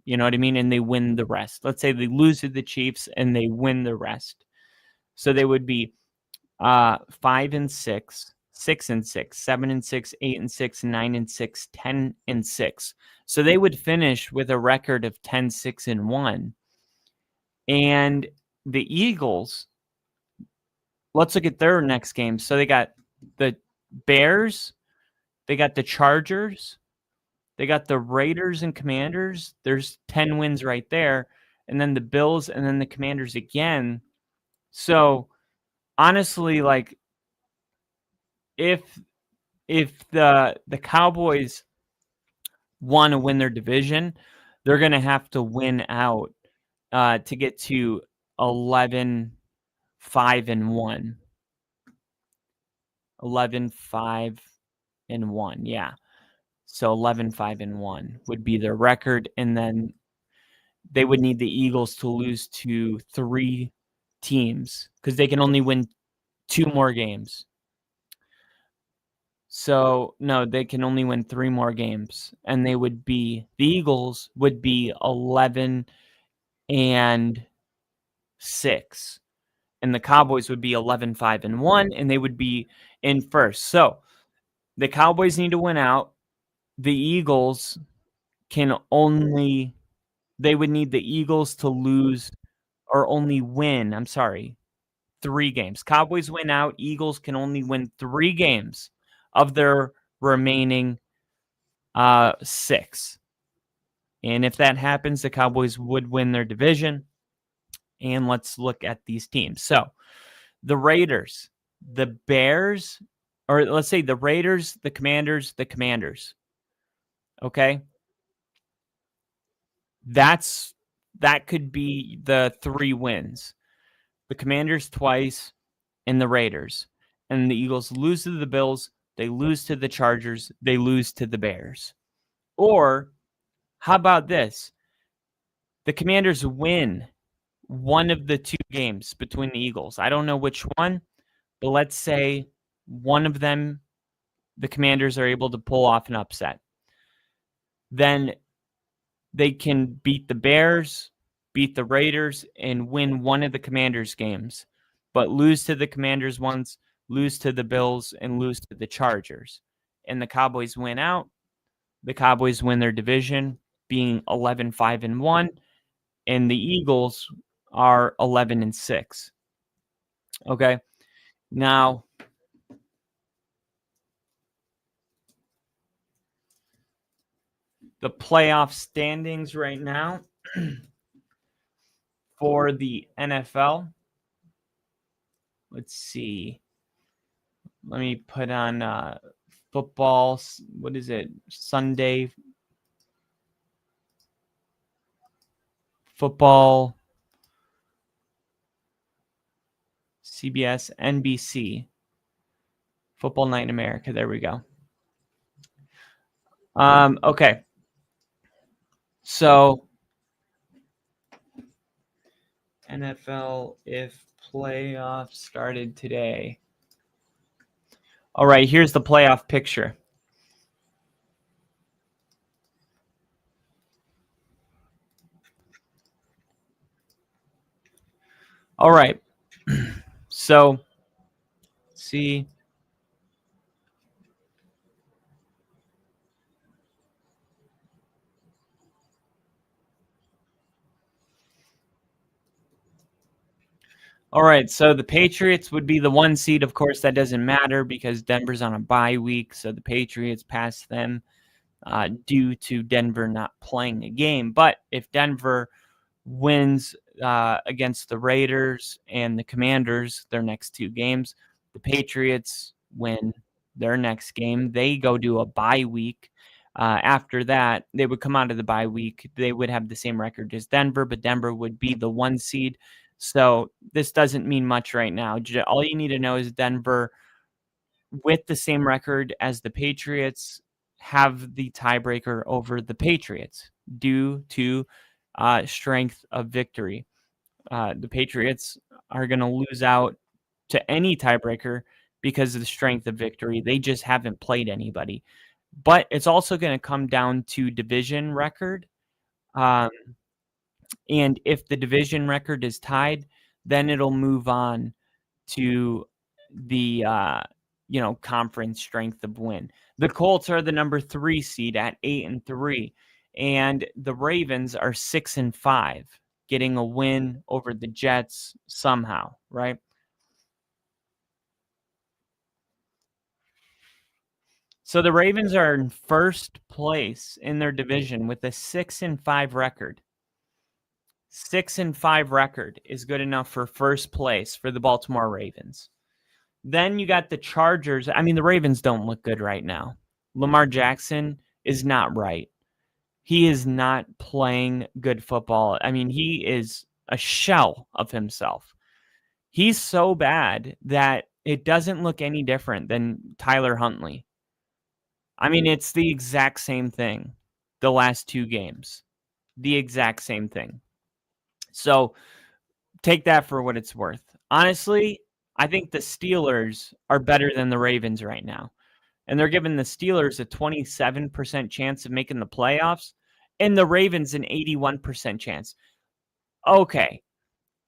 Speaker 2: you know what I mean? And they win the rest. Let's say they lose to the Chiefs and they win the rest. So they would be 5-6, 6-6, 7-6, 8-6, 9-6, 10-6. So they would finish with a record of 10-6-1. And the Eagles, let's look at their next game. So they got the Bears, they got the Chargers, they got the Raiders and Commanders. There's 10 wins right there. And then the Bills and then the Commanders again. So honestly, if the Cowboys want to win their division, they're going to have to win out to get to 11-5-1. 11-5-1, yeah. So 11-5-1 would be their record, and then they would need the Eagles to lose to 3 teams because they can only win 2 more games. So no, they can only win 3 more games, and the Eagles would be 11-6, and the Cowboys would be 11-5-1, and they would be in first. So the Cowboys need to win out. The Eagles can only they would need the Eagles to lose or only win. 3 games. Cowboys win out. Eagles can only win 3 games of their remaining 6. And if that happens, the Cowboys would win their division. And let's look at these teams. So the Raiders, the Bears, or let's say the Raiders, the Commanders, the Commanders. Okay. That could be the 3 wins. The Commanders twice and the Raiders. And the Eagles lose to the Bills, they lose to the Chargers, they lose to the Bears. Or how about this? The Commanders win one of the 2 games between the Eagles. I don't know which one, but let's say one of them, the Commanders are able to pull off an upset. Then they can beat the Bears, beat the Raiders, and win one of the Commanders' games, but lose to the Commanders once, lose to the Bills, and lose to the Chargers. And the Cowboys win out. The Cowboys win their division, being 11-5-1, and the Eagles are 11-6. Okay. Now, the playoff standings right now for the NFL. Let's see. Let me put on football. What is it? Sunday football. CBS, NBC. Football Night in America. There we go. Okay. So NFL if playoffs started today. All right, here's the playoff picture. All right. So, see. All right, so the Patriots would be the 1 seed. Of course, that doesn't matter because Denver's on a bye week, so the Patriots pass them due to Denver not playing a game. But if Denver wins against the Raiders and the Commanders, their next 2 games, the Patriots win their next game. They go to a bye week. After that, they would come out of the bye week. They would have the same record as Denver, but Denver would be the 1 seed. So this doesn't mean much right now. All you need to know is Denver, with the same record as the Patriots, have the tiebreaker over the Patriots due to strength of victory. The Patriots are going to lose out to any tiebreaker because of the strength of victory. They just haven't played anybody. But it's also going to come down to division record. And if the division record is tied, then it'll move on to the conference strength of win. The Colts are the number 3 seed at 8-3, and the Ravens are 6-5, getting a win over the Jets somehow, right? So the Ravens are in first place in their division with a 6-5 record. 6-5 record is good enough for first place for the Baltimore Ravens. Then you got the Chargers. I mean, the Ravens don't look good right now. Lamar Jackson is not right. He is not playing good football. I mean, he is a shell of himself. He's so bad that it doesn't look any different than Tyler Huntley. I mean, it's the exact same thing the last 2 games. The exact same thing. So take that for what it's worth. Honestly, I think the Steelers are better than the Ravens right now. And they're giving the Steelers a 27% chance of making the playoffs and the Ravens an 81% chance. Okay.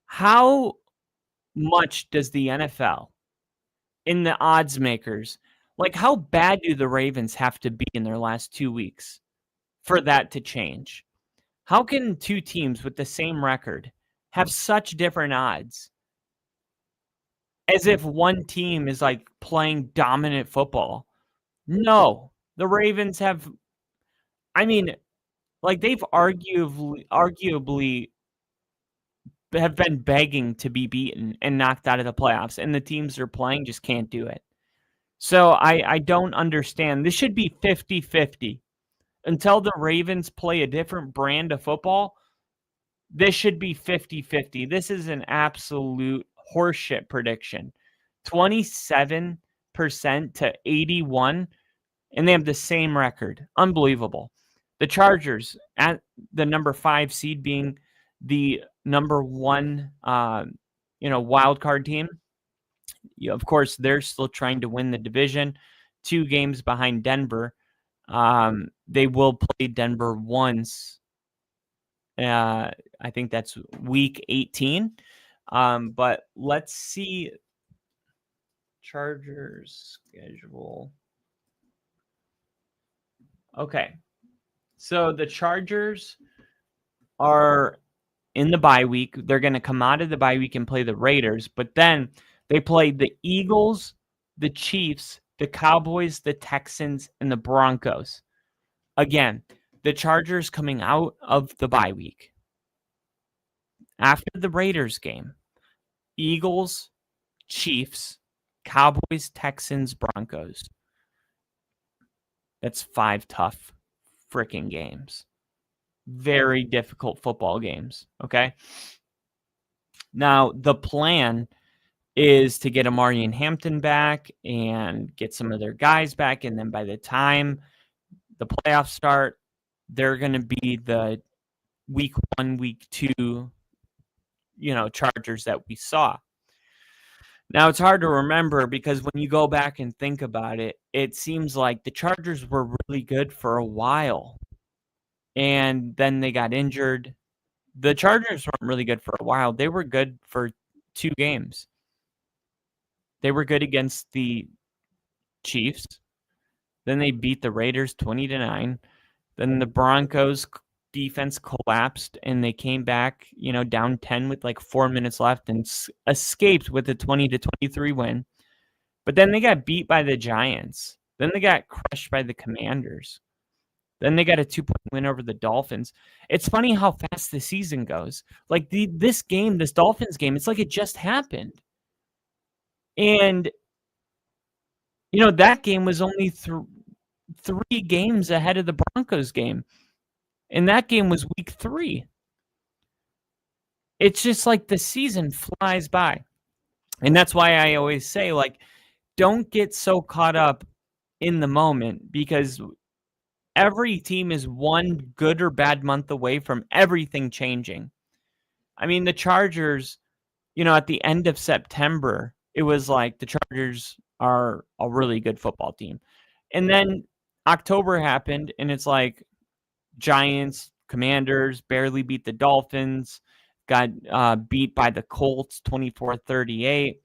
Speaker 2: How much does the NFL in the odds makers, like how bad do the Ravens have to be in their last 2 weeks for that to change? How can two teams with the same record have such different odds? As if one team is like playing dominant football. No, the Ravens have, I mean, like they've arguably have been begging to be beaten and knocked out of the playoffs, and the teams they're playing just can't do it. So I don't understand. This should be 50-50. Until the Ravens play a different brand of football, this should be 50-50. This is an absolute horseshit prediction. 27% to 81, and they have the same record. Unbelievable. The Chargers at the number 5 seed being the number 1 wild card team. Of course, they're still trying to win the division, 2 games behind Denver. They will play Denver once. I think that's week 18. But let's see Chargers schedule. Okay. So the Chargers are in the bye week. They're going to come out of the bye week and play the Raiders, but then they play the Eagles, the Chiefs, the Cowboys, the Texans, and the Broncos. Again, the Chargers coming out of the bye week. After the Raiders game, Eagles, Chiefs, Cowboys, Texans, Broncos. That's 5 tough freaking games. Very difficult football games, okay? Now, the plan is to get Amari and Hampton back and get some of their guys back, and then by the time the playoffs start, they're going to be the week 1, week 2, Chargers that we saw. Now, it's hard to remember because when you go back and think about it, it seems like the Chargers were really good for a while, and then they got injured. The Chargers weren't really good for a while. They were good for 2 games. They were good against the Chiefs. Then they beat the Raiders 20-9. Then the Broncos defense collapsed and they came back, down 10 with like 4 minutes left and escaped with a 20-23 win. But then they got beat by the Giants. Then they got crushed by the Commanders. Then they got a 2-point win over the Dolphins. It's funny how fast the season goes. Like this Dolphins game, it's like it just happened. And, that game was only 3 games ahead of the Broncos game. And that game was week 3. It's just like the season flies by. And that's why I always say, like, don't get so caught up in the moment because every team is one good or bad month away from everything changing. I mean, the Chargers, at the end of September, it was like the Chargers are a really good football team. And then October happened, and it's like Giants, Commanders barely beat the Dolphins, got beat by the Colts 24-38.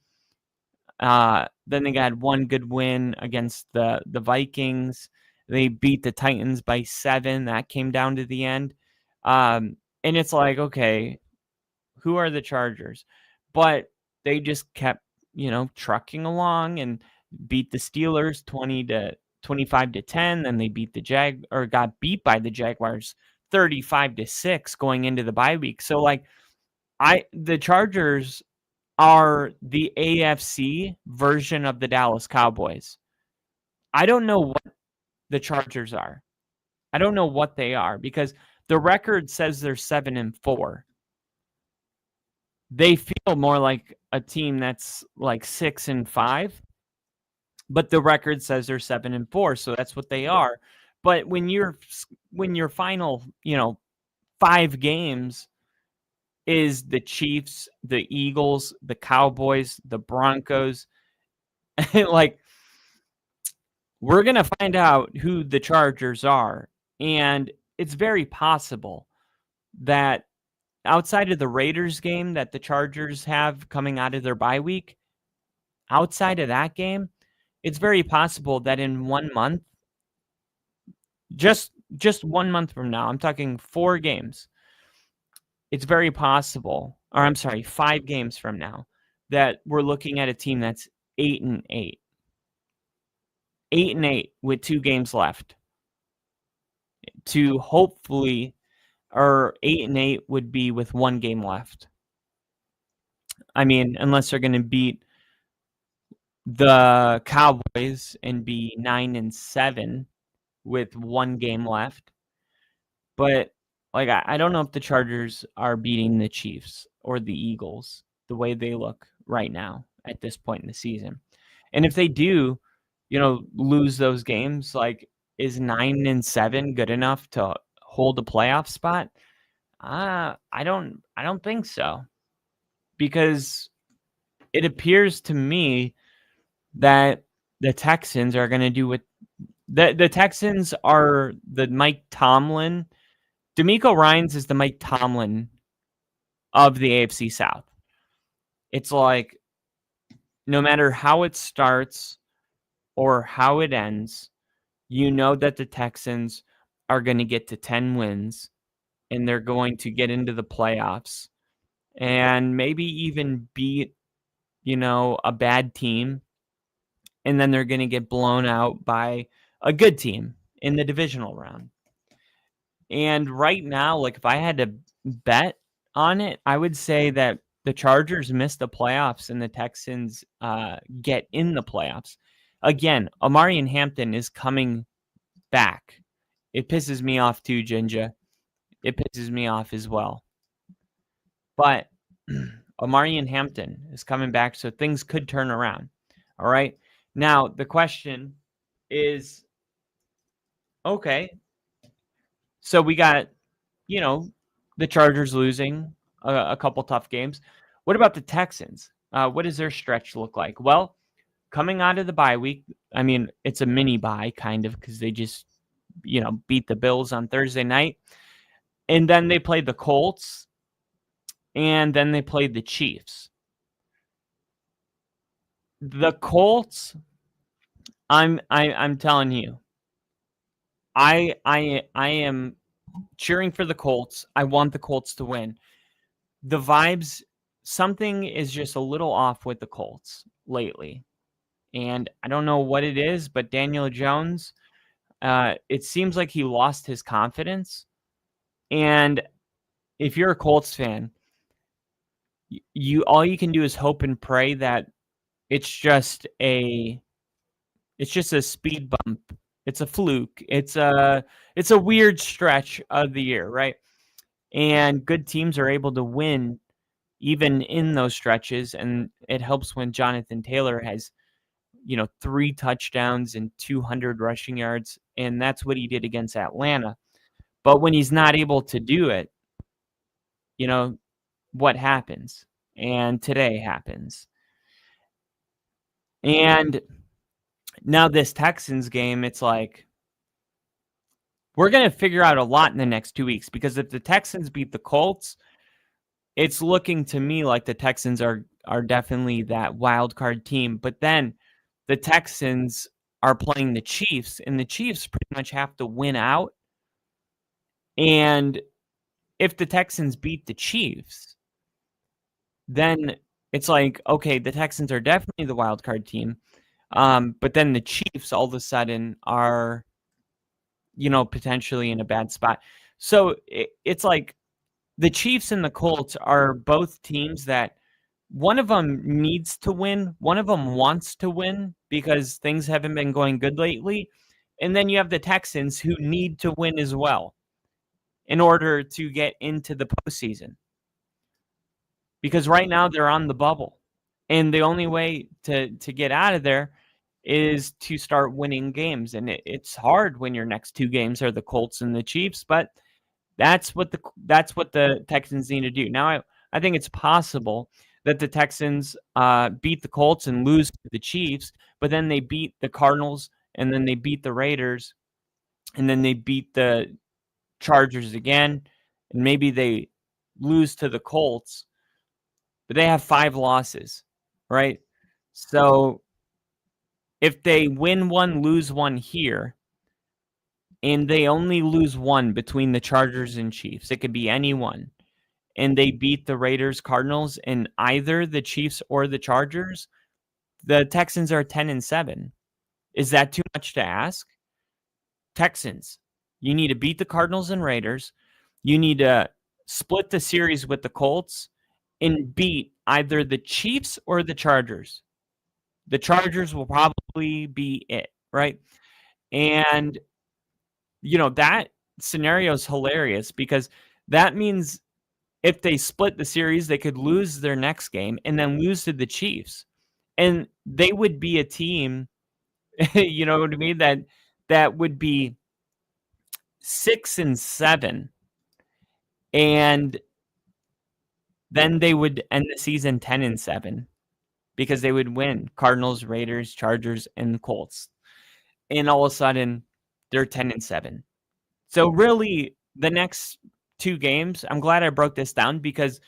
Speaker 2: Then they got one good win against the Vikings. They beat the Titans by 7. That came down to the end. And it's like, okay, who are the Chargers? But they just kept, trucking along and beat the Steelers 25-10. Then they beat got beat by the Jaguars 35-6 going into the bye week. So like the Chargers are the AFC version of the Dallas Cowboys. I don't know what the Chargers are. I don't know what they are because the record says they're 7-4. They feel more like a team that's like 6-5, but the record says they're 7-4, so that's what they are. But when your final, 5 games is the Chiefs, the Eagles, the Cowboys, the Broncos, like we're going to find out who the Chargers are. And it's very possible that outside of the Raiders game that the Chargers have coming out of their bye week, outside of that game, it's very possible that in 1 month, just 1 month from now, I'm talking 4 games, it's very possible, or I'm sorry, 5 games from now, that we're looking at a team that's 8-8. 8-8 with 2 games left. To hopefully, or 8-8 would be with 1 game left. I mean, unless they're going to beat the Cowboys and be 9-7 with 1 game left. But like, I don't know if the Chargers are beating the Chiefs or the Eagles the way they look right now at this point in the season. And if they do, lose those games, like, is 9-7 good enough to hold a playoff spot? I don't think so. Because it appears to me that the Texans are going to do what the Texans are the Mike Tomlin. DeMeco Ryans is the Mike Tomlin of the AFC South. It's like, no matter how it starts or how it ends, that the Texans are going to get to 10 wins and they're going to get into the playoffs and maybe even beat, a bad team. And then they're going to get blown out by a good team in the divisional round. And right now, like, if I had to bet on it, I would say that the Chargers miss the playoffs and the Texans get in the playoffs. Again, Omarion Hampton is coming back. It pisses me off too, Jinja. It pisses me off as well. But Omarion Hampton is coming back, so things could turn around. All right. Now, the question is, okay, so we got, the Chargers losing a couple tough games. What about the Texans? What does their stretch look like? Well, coming out of the bye week, I mean, it's a mini bye kind of because they just, beat the Bills on Thursday night. And then they played the Colts. And then they played the Chiefs. The Colts, I'm telling you, I am cheering for the Colts. I want the Colts to win. The vibes, something is just a little off with the Colts lately. And I don't know what it is, but Daniel Jones, it seems like he lost his confidence. And if you're a Colts fan, all you can do is hope and pray that it's just a speed bump. It's a fluke. It's a weird stretch of the year, right? And good teams are able to win even in those stretches, and it helps when Jonathan Taylor has 3 touchdowns and 200 rushing yards, and that's what he did against Atlanta. But when he's not able to do it, what happens? And today happens. And now this Texans game, it's like, we're going to figure out a lot in the next 2 weeks, because if the Texans beat the Colts, it's looking to me like the Texans are definitely that wild card team. But then the Texans are playing the Chiefs, and the Chiefs pretty much have to win out. And if the Texans beat the Chiefs, then it's like, okay, the Texans are definitely the wild card team. But then the Chiefs all of a sudden are, potentially in a bad spot. So it's like the Chiefs and the Colts are both teams that one of them needs to win. One of them wants to win because things haven't been going good lately. And then you have the Texans who need to win as well in order to get into the postseason. Because right now they're on the bubble. And the only way to get out of there is to start winning games. And it's hard when your next 2 games are the Colts and the Chiefs, but that's what the Texans need to do. Now, I think it's possible that the Texans beat the Colts and lose to the Chiefs, but then they beat the Cardinals, and then they beat the Raiders, and then they beat the Chargers again, and maybe they lose to the Colts, but they have 5 losses, right? So if they win 1, lose 1 here, and they only lose 1 between the Chargers and Chiefs, it could be any one, and they beat the Raiders, Cardinals, and either the Chiefs or the Chargers, the Texans are 10-7. Is that too much to ask? Texans, you need to beat the Cardinals and Raiders. You need to split the series with the Colts and beat either the Chiefs or the Chargers. The Chargers will probably be it, right? And, that scenario is hilarious because that means if they split the series, they could lose their next game and then lose to the Chiefs. And they would be a team, you know what I mean, that would be 6-7. And then they would end the season 10-7 because they would win Cardinals, Raiders, Chargers, and Colts. And all of a sudden, they're 10-7. So really, the next 2 games, I'm glad I broke this down because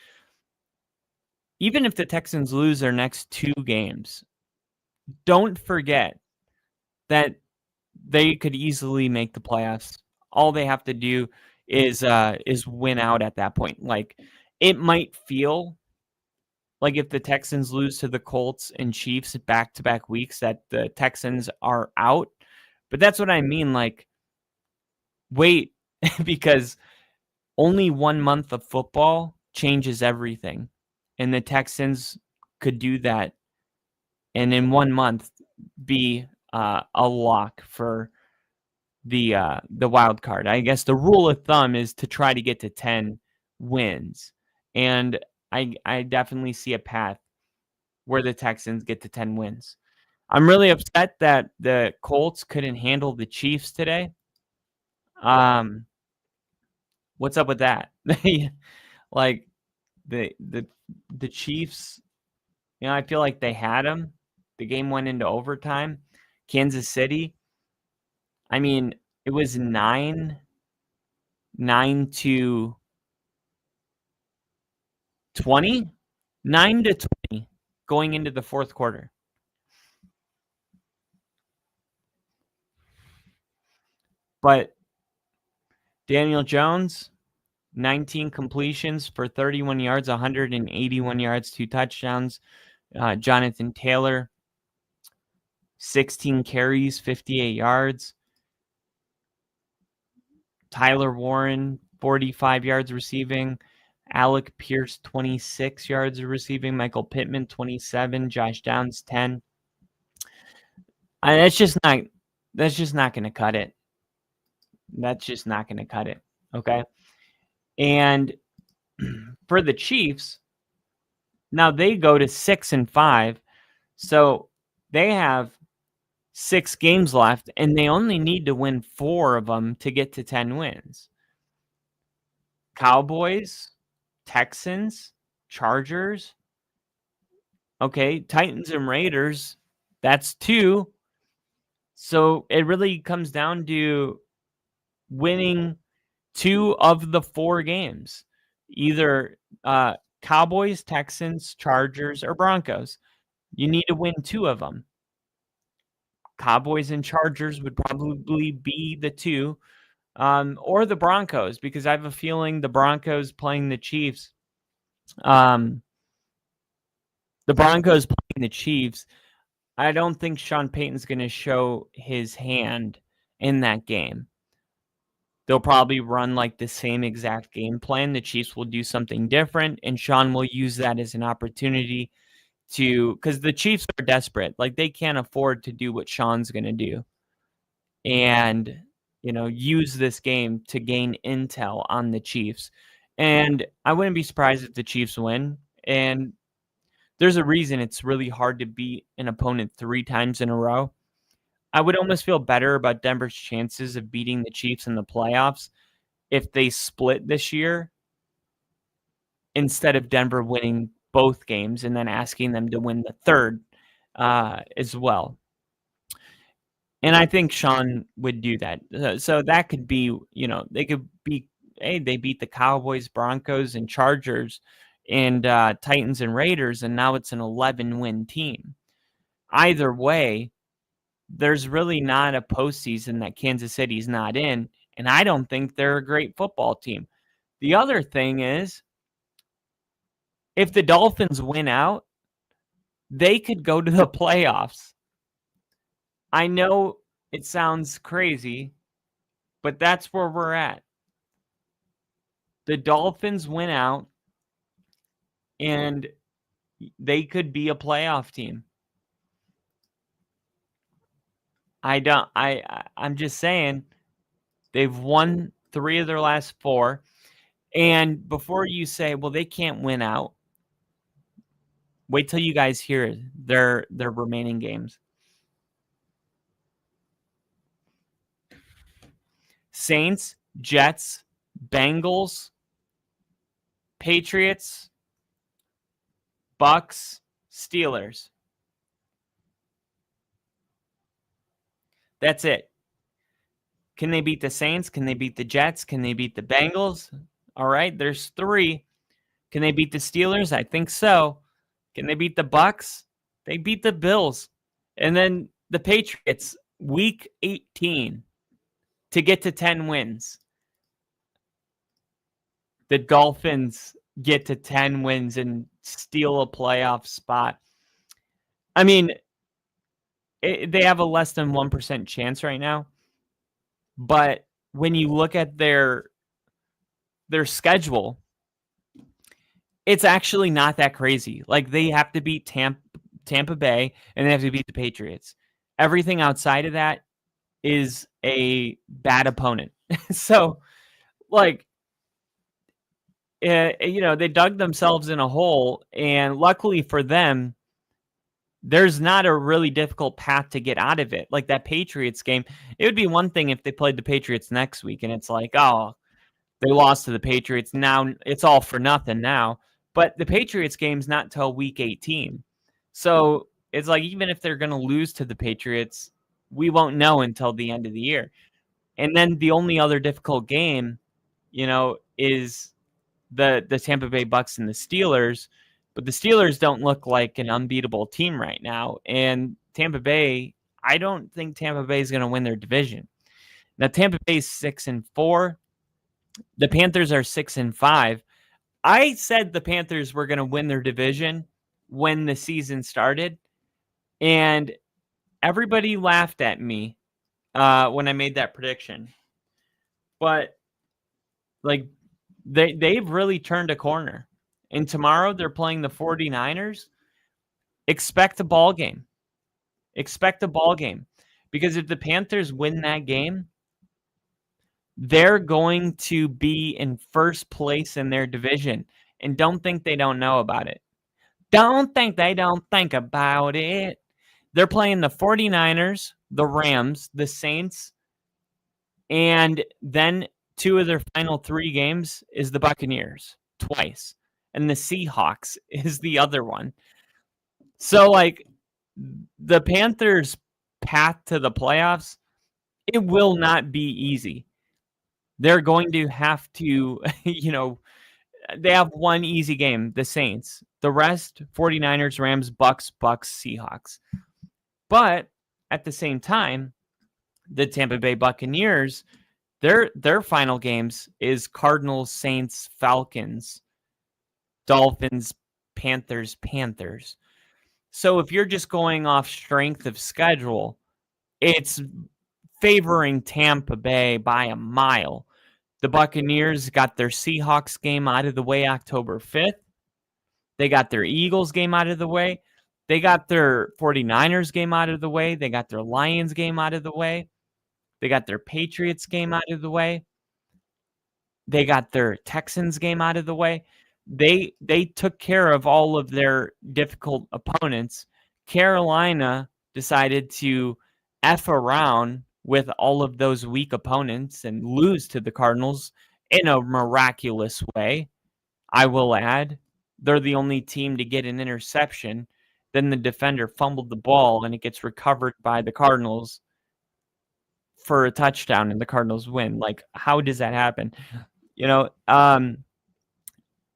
Speaker 2: even if the Texans lose their next 2 games, don't forget that they could easily make the playoffs. All they have to do is win out at that point. Like, it might feel like if the Texans lose to the Colts and Chiefs back-to-back weeks that the Texans are out. But that's what I mean. Like, wait, because only 1 month of football changes everything. And the Texans could do that and in 1 month be a lock for the wild card. I guess the rule of thumb is to try to get to 10 wins. And I definitely see a path where the Texans get to 10 wins. I'm really upset that the Colts couldn't handle the Chiefs today. What's up with that? Like the Chiefs, I feel like they had them. The game went into overtime. Kansas City, I mean, it was 9-20 9-20 going into the fourth quarter. But Daniel Jones, 19 completions for 31 yards, 181 yards, 2 touchdowns. Jonathan Taylor, 16 carries, 58 yards. Tyler Warren, 45 yards receiving. Alec Pierce, 26 yards receiving. Michael Pittman, 27. Josh Downs, 10. That's just not going to cut it. That's just not going to cut it. Okay. And for the Chiefs, now they go to 6-5. So they have 6 games left, and they only need to win 4 of them to get to 10 wins. Cowboys, Texans, Chargers, okay, Titans and Raiders, that's 2. So it really comes down to winning 2 of the 4 games, either Cowboys, Texans, Chargers, or Broncos. You need to win 2 of them. Cowboys and Chargers would probably be the 2, or the Broncos, because I have a feeling the Broncos playing the Chiefs. The Broncos playing the Chiefs, I don't think Sean Payton's going to show his hand in that game. They'll probably run like the same exact game plan. The Chiefs will do something different, and Sean will use that as an opportunity because the Chiefs are desperate. Like, they can't afford to do what Sean's going to do and, use this game to gain intel on the Chiefs. And I wouldn't be surprised if the Chiefs win. And there's a reason it's really hard to beat an opponent 3 times in a row. I would almost feel better about Denver's chances of beating the Chiefs in the playoffs if they split this year instead of Denver winning both games and then asking them to win the third as well. And I think Sean would do that. So that could be, they could be, hey, they beat the Cowboys, Broncos, and Chargers and Titans and Raiders, and now it's an 11-win team. Either way, there's really not a postseason that Kansas City's not in, and I don't think they're a great football team. The other thing is if the Dolphins win out, they could go to the playoffs. I know it sounds crazy, but that's where we're at. The Dolphins win out, and they could be a playoff team. I'm just saying, they've won 3 of their last 4. And before you say, well, they can't win out, wait till you guys hear their remaining games. Saints, Jets, Bengals, Patriots, Bucks, Steelers. That's it. Can they beat the Saints? Can they beat the Jets? Can they beat the Bengals? All right, there's 3. Can they beat the Steelers? I think so. Can they beat the Bucks? They beat the Bills. And then the Patriots, week 18, to get to 10 wins. The Dolphins get to 10 wins and steal a playoff spot. I mean, they have a less than 1% chance right now. But when you look at their schedule, it's actually not that crazy. Like, they have to beat Tampa Bay, and they have to beat the Patriots. Everything outside of that is a bad opponent. So, like, they dug themselves in a hole, and luckily for them, there's not a really difficult path to get out of it. Like that Patriots game, it would be one thing if they played the Patriots next week, and it's like, oh, they lost to the Patriots. Now it's all for nothing now. But the Patriots game's not till week 18. So it's like, even if they're going to lose to the Patriots, we won't know until the end of the year. And then the only other difficult game, is the Tampa Bay Bucks and the Steelers. But the Steelers don't look like an unbeatable team right now. And Tampa Bay, I don't think Tampa Bay is going to win their division. Now, Tampa Bay is 6-4. The Panthers are 6-5. I said the Panthers were going to win their division when the season started, and everybody laughed at me when I made that prediction. But like, they've really turned a corner. And tomorrow they're playing the 49ers. Expect a ball game. Because if the Panthers win that game, they're going to be in first place in their division. And don't think they don't know about it. Don't think they don't think about it. They're playing the 49ers, the Rams, the Saints, and then 2 of their final 3 games is the Buccaneers twice. And the Seahawks is the other one. So, like, the Panthers' path to the playoffs, it will not be easy. They're going to have to, they have one easy game, the Saints. The rest, 49ers, Rams, Bucks, Seahawks. But at the same time, the Tampa Bay Buccaneers, their final games is Cardinals, Saints, Falcons, Dolphins, Panthers. So if you're just going off strength of schedule, it's favoring Tampa Bay by a mile. The Buccaneers got their Seahawks game out of the way October 5th. They got their Eagles game out of the way. They got their 49ers game out of the way. They got their Lions game out of the way. They got their Patriots game out of the way. They got their Texans game out of the way. They took care of all of their difficult opponents. Carolina decided to F around with all of those weak opponents and lose to the Cardinals in a miraculous way. I will add, they're the only team to get an interception. Then the defender fumbled the ball, and it gets recovered by the Cardinals for a touchdown, and the Cardinals win. Like, how does that happen?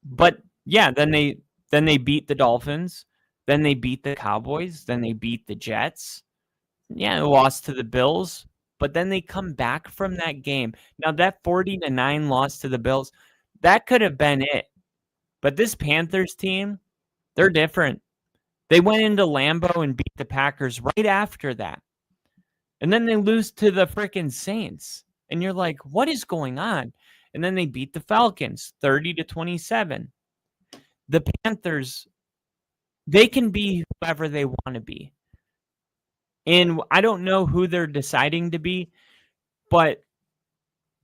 Speaker 2: But yeah, then they beat the Dolphins, then they beat the Cowboys, then they beat the Jets. Yeah, they lost to the Bills, but then they come back from that game. Now, that 40-9 loss to the Bills, that could have been it. But this Panthers team, they're different. They went into Lambeau and beat the Packers right after that. And then they lose to the freaking Saints. And you're like, what is going on? And then they beat the Falcons 30-27. The Panthers, they can be whoever they want to be. And I don't know who they're deciding to be, but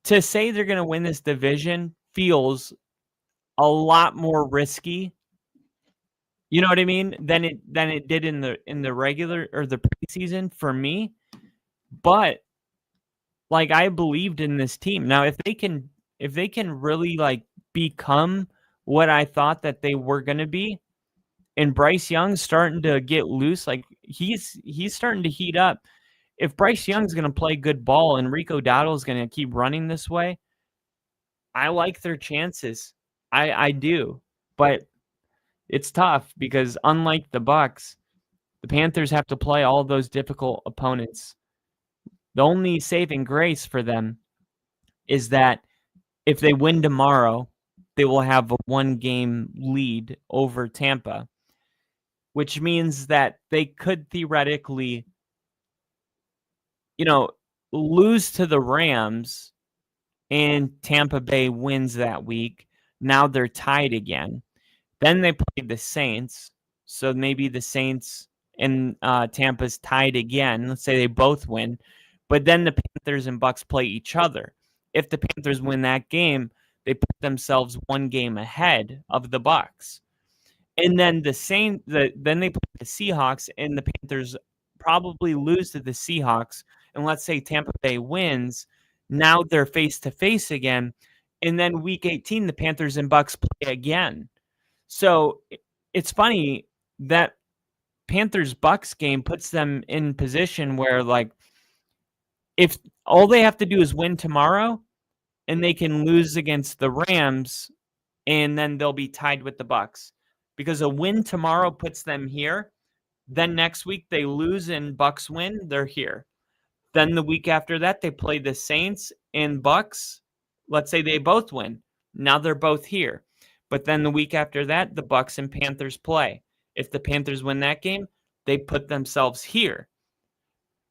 Speaker 2: to say they're going to win this division feels a lot more risky. You know what I mean? Than it did in the regular or the preseason for me. But like, I believed in this team. Now, if they can really like become what I thought that they were going to be, and Bryce Young's starting to get loose, like he's starting to heat up. If Bryce Young's going to play good ball and Rico Dowdle's going to keep running this way, I like their chances. I do. But it's tough because unlike the Bucs, the Panthers have to play all those difficult opponents. The only saving grace for them is that if they win tomorrow, they will have a 1-game lead over Tampa, which means that they could theoretically, lose to the Rams and Tampa Bay wins that week. Now they're tied again. Then they play the Saints. So maybe the Saints and Tampa's tied again. Let's say they both win. But then the Panthers and Bucs play each other. If the Panthers win that game, they put themselves 1 game ahead of the Bucs. And then then they play the Seahawks, and the Panthers probably lose to the Seahawks. And let's say Tampa Bay wins. Now they're face-to-face again. And then week 18, the Panthers and Bucs play again. So it's funny that Panthers-Bucs game puts them in position where, like, if all they have to do is win tomorrow and they can lose against the Rams, and then they'll be tied with the Bucs. Because a win tomorrow puts them here. Then next week they lose and Bucs win, they're here. Then the week after that, they play the Saints and Bucs. Let's say they both win. Now they're both here. But then the week after that, the Bucs and Panthers play. If the Panthers win that game, they put themselves here.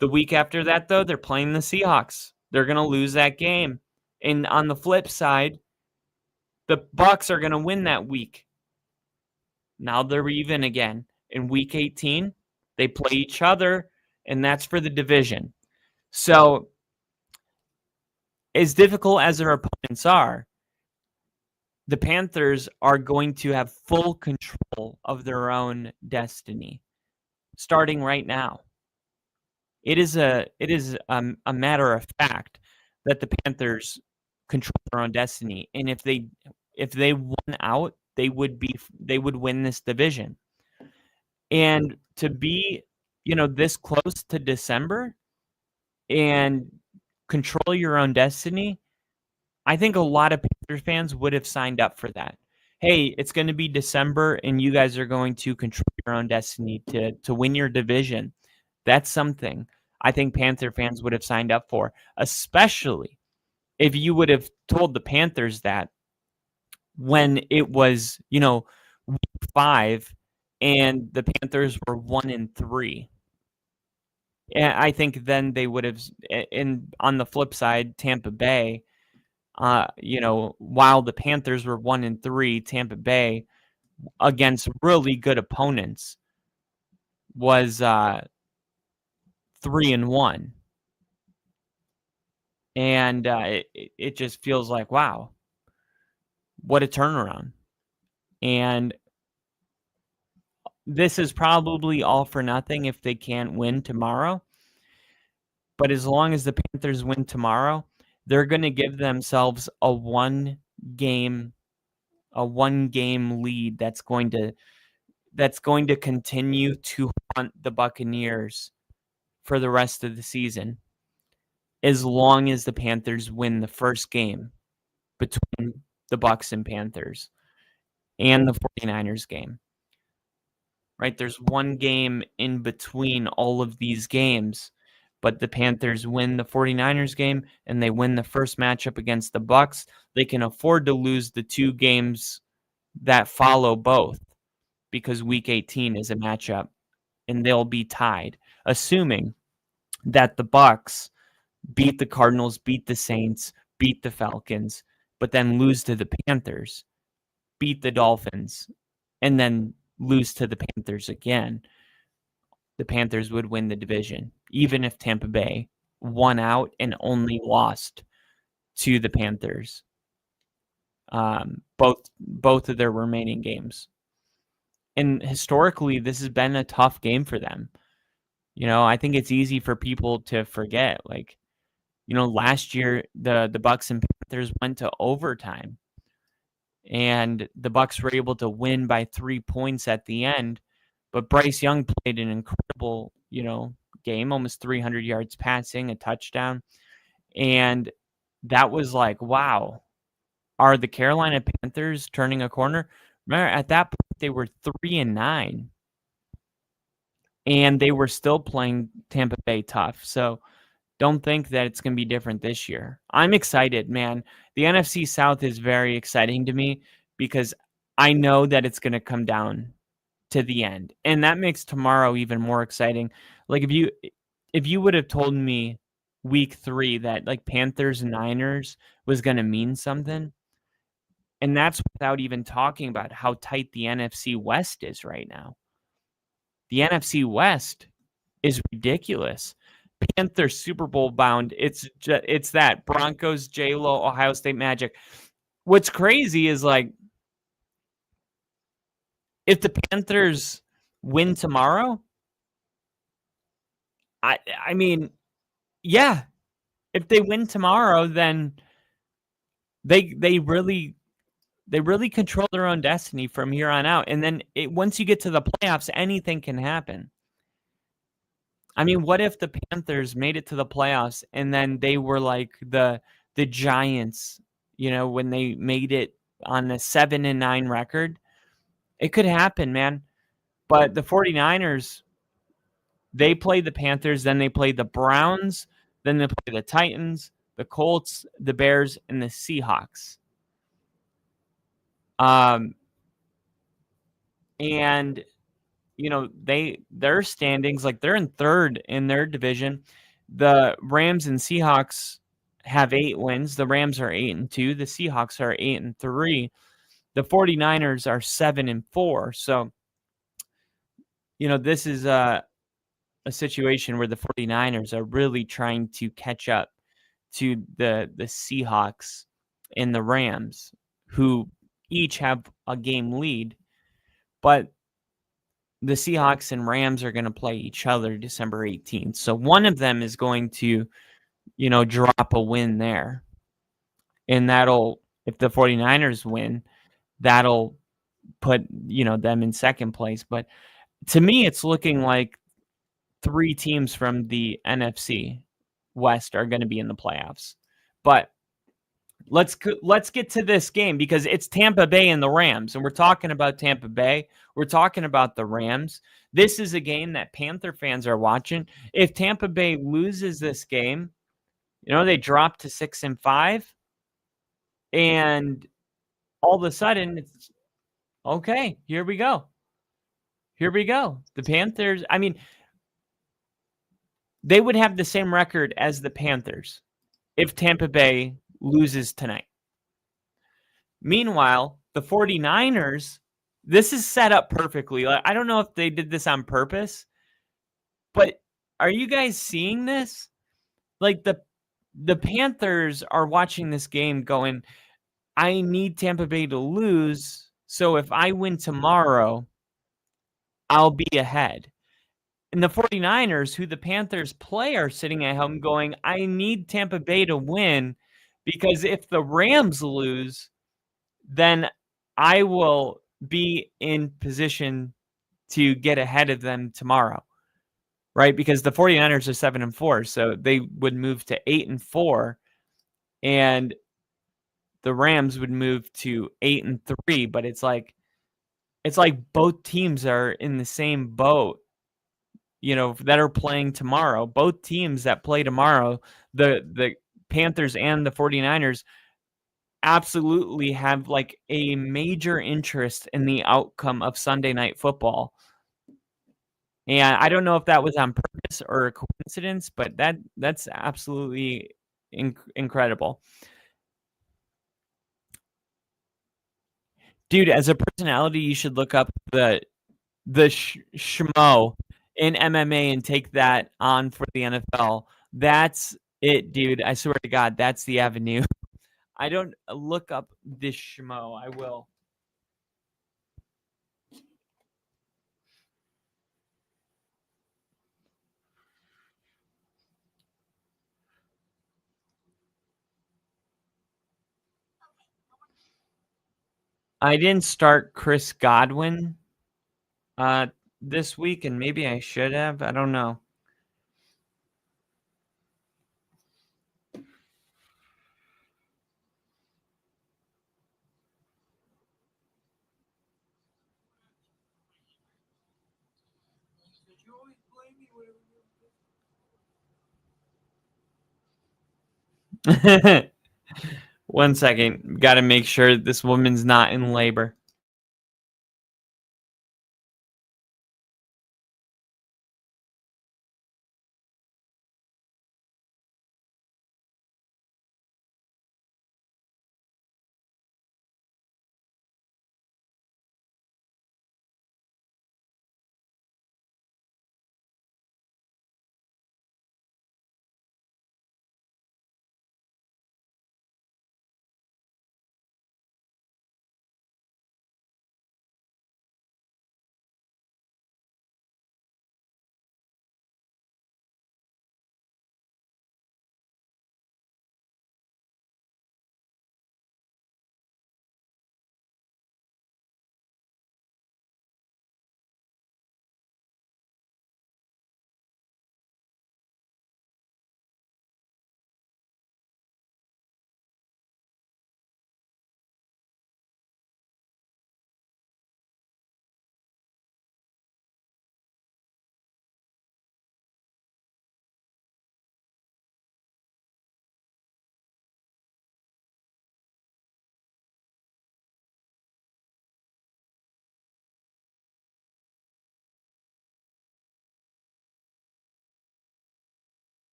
Speaker 2: The week after that, though, they're playing the Seahawks. They're going to lose that game. And on the flip side, the Bucs are going to win that week. Now they're even again. In week 18, they play each other, and that's for the division. So, as difficult as their opponents are, the Panthers are going to have full control of their own destiny, starting right now. It is a matter of fact that the Panthers control their own destiny, and if they won out, they would win this division. And to be, this close to December and control your own destiny, I think a lot of Panthers fans would have signed up for that. Hey, it's going to be December and you guys are going to control your own destiny to win your division. That's something I think Panther fans would have signed up for, especially if you would have told the Panthers that when it was, week 5 and the Panthers were 1-3. And I think then they would have, and on the flip side, Tampa Bay, while the Panthers were 1-3, Tampa Bay against really good opponents was 3-1. And it just feels like, wow, what a turnaround. And this is probably all for nothing if they can't win tomorrow. But as long as the Panthers win tomorrow, they're going to give themselves a 1-game lead that's going to continue to haunt the Buccaneers for the rest of the season, as long as the Panthers win the first game between the Bucs and Panthers and the 49ers game. Right? There's 1 game in between all of these games, but the Panthers win the 49ers game and they win the first matchup against the Bucs. They can afford to lose the 2 games that follow both, because week 18 is a matchup and they'll be tied, assuming that the Bucs beat the Cardinals, beat the Saints, beat the Falcons, but then lose to the Panthers, beat the Dolphins, and then lose to the Panthers again. The Panthers would win the division, even if Tampa Bay won out and only lost to the Panthers. Both of their remaining games. And historically, this has been a tough game for them. I think it's easy for people to forget. Like, last year the Bucs and Panthers went to overtime, and the Bucs were able to win by 3 points at the end. But Bryce Young played an incredible, game, almost 300 yards passing, a touchdown, and that was like, wow. Are the Carolina Panthers turning a corner? Remember, at that point, they were 3-9, and they were still playing Tampa Bay tough. So don't think that it's going to be different this year. I'm excited, man. The NFC South is very exciting to me because I know that it's going to come down to the end, and that makes tomorrow even more exciting. Like if you would have told me week 3 that like Panthers and Niners was going to mean something. And that's without even talking about how tight the NFC West is right now. The NFC West is ridiculous. Panthers Super Bowl bound. It's that Broncos, J-Lo, Ohio State magic. What's crazy is like if the Panthers win tomorrow, I mean, yeah, if they win tomorrow, then they really control their own destiny from here on out. And then once you get to the playoffs, anything can happen. I mean, what if the Panthers made it to the playoffs and then they were like the Giants, when they made it on a 7-9 record? It could happen, man. But the 49ers, they play the Panthers, then they play the Browns, then they play the Titans, the Colts, the Bears, and the Seahawks. And their standings, like they're in third in their division. The Rams and Seahawks have 8 wins. The Rams are 8-2. The Seahawks are 8-3. The 49ers are 7-4. So, this is a situation where the 49ers are really trying to catch up to the Seahawks and the Rams, who each have a game lead. But the Seahawks and Rams are going to play each other December 18th. So one of them is going to, drop a win there. And if the 49ers win, that'll put, them in second place. But to me, it's looking like 3 teams from the NFC West are going to be in the playoffs. But let's get to this game because it's Tampa Bay and the Rams, and we're talking about Tampa Bay. We're talking about the Rams. This is a game that Panther fans are watching. If Tampa Bay loses this game, they drop to 6-5, and all of a sudden it's okay. Here we go. The Panthers, I mean, they would have the same record as the Panthers if Tampa Bay loses tonight. Meanwhile, the 49ers, this is set up perfectly. Like, I don't know if they did this on purpose, but are you guys seeing this? Like the Panthers are watching this game going, I need Tampa Bay to lose, so if I win tomorrow, I'll be ahead. And the 49ers, who the Panthers play, are sitting at home going, I need Tampa Bay to win, because if the Rams lose, then I will be in position to get ahead of them tomorrow, right? Because the 49ers are 7-4, so they would move to 8-4, and the Rams would move to 8-3. But it's like both teams are in the same boat, that are playing tomorrow. Both teams that play tomorrow, the Panthers and the 49ers, absolutely have like a major interest in the outcome of Sunday Night Football. And I don't know if that was on purpose or a coincidence, but that's absolutely incredible. Dude, as a personality, you should look up the schmo in MMA and take that on for the NFL. That's it, dude. I swear to God, that's the avenue. I don't look up this schmo. I will. I didn't start Chris Godwin this week, and maybe I should have. I don't know. One second. Got to make sure this woman's not in labor.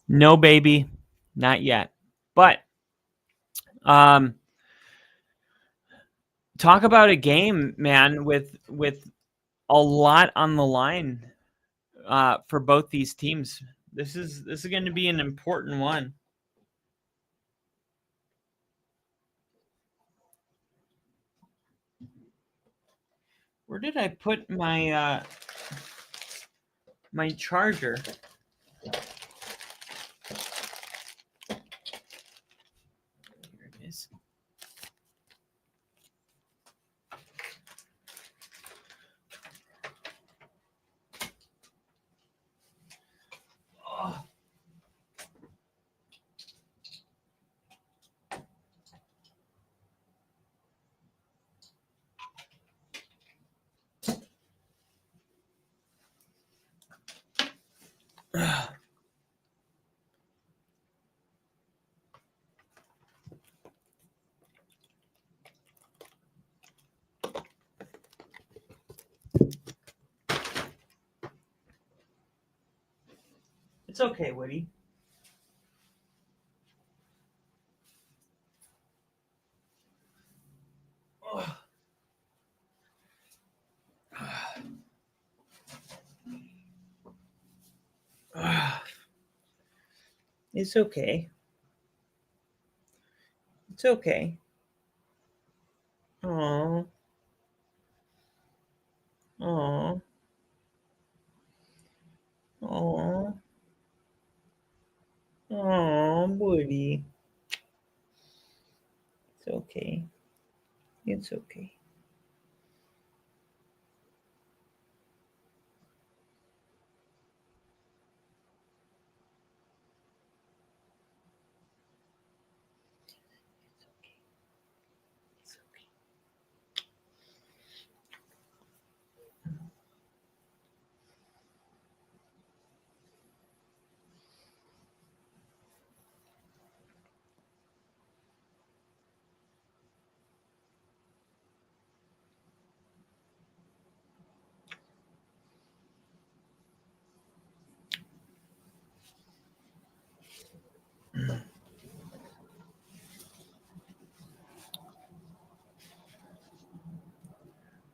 Speaker 2: No, baby, not yet. But talk about a game, man, with a lot on the line for both these teams. This is going to be an important one. Where did I put my my charger? Here it is. Oh. It's okay, Woody. It's okay. It's okay. Aw. Aw. Aw. Aw, buddy. It's okay. It's okay. It's okay.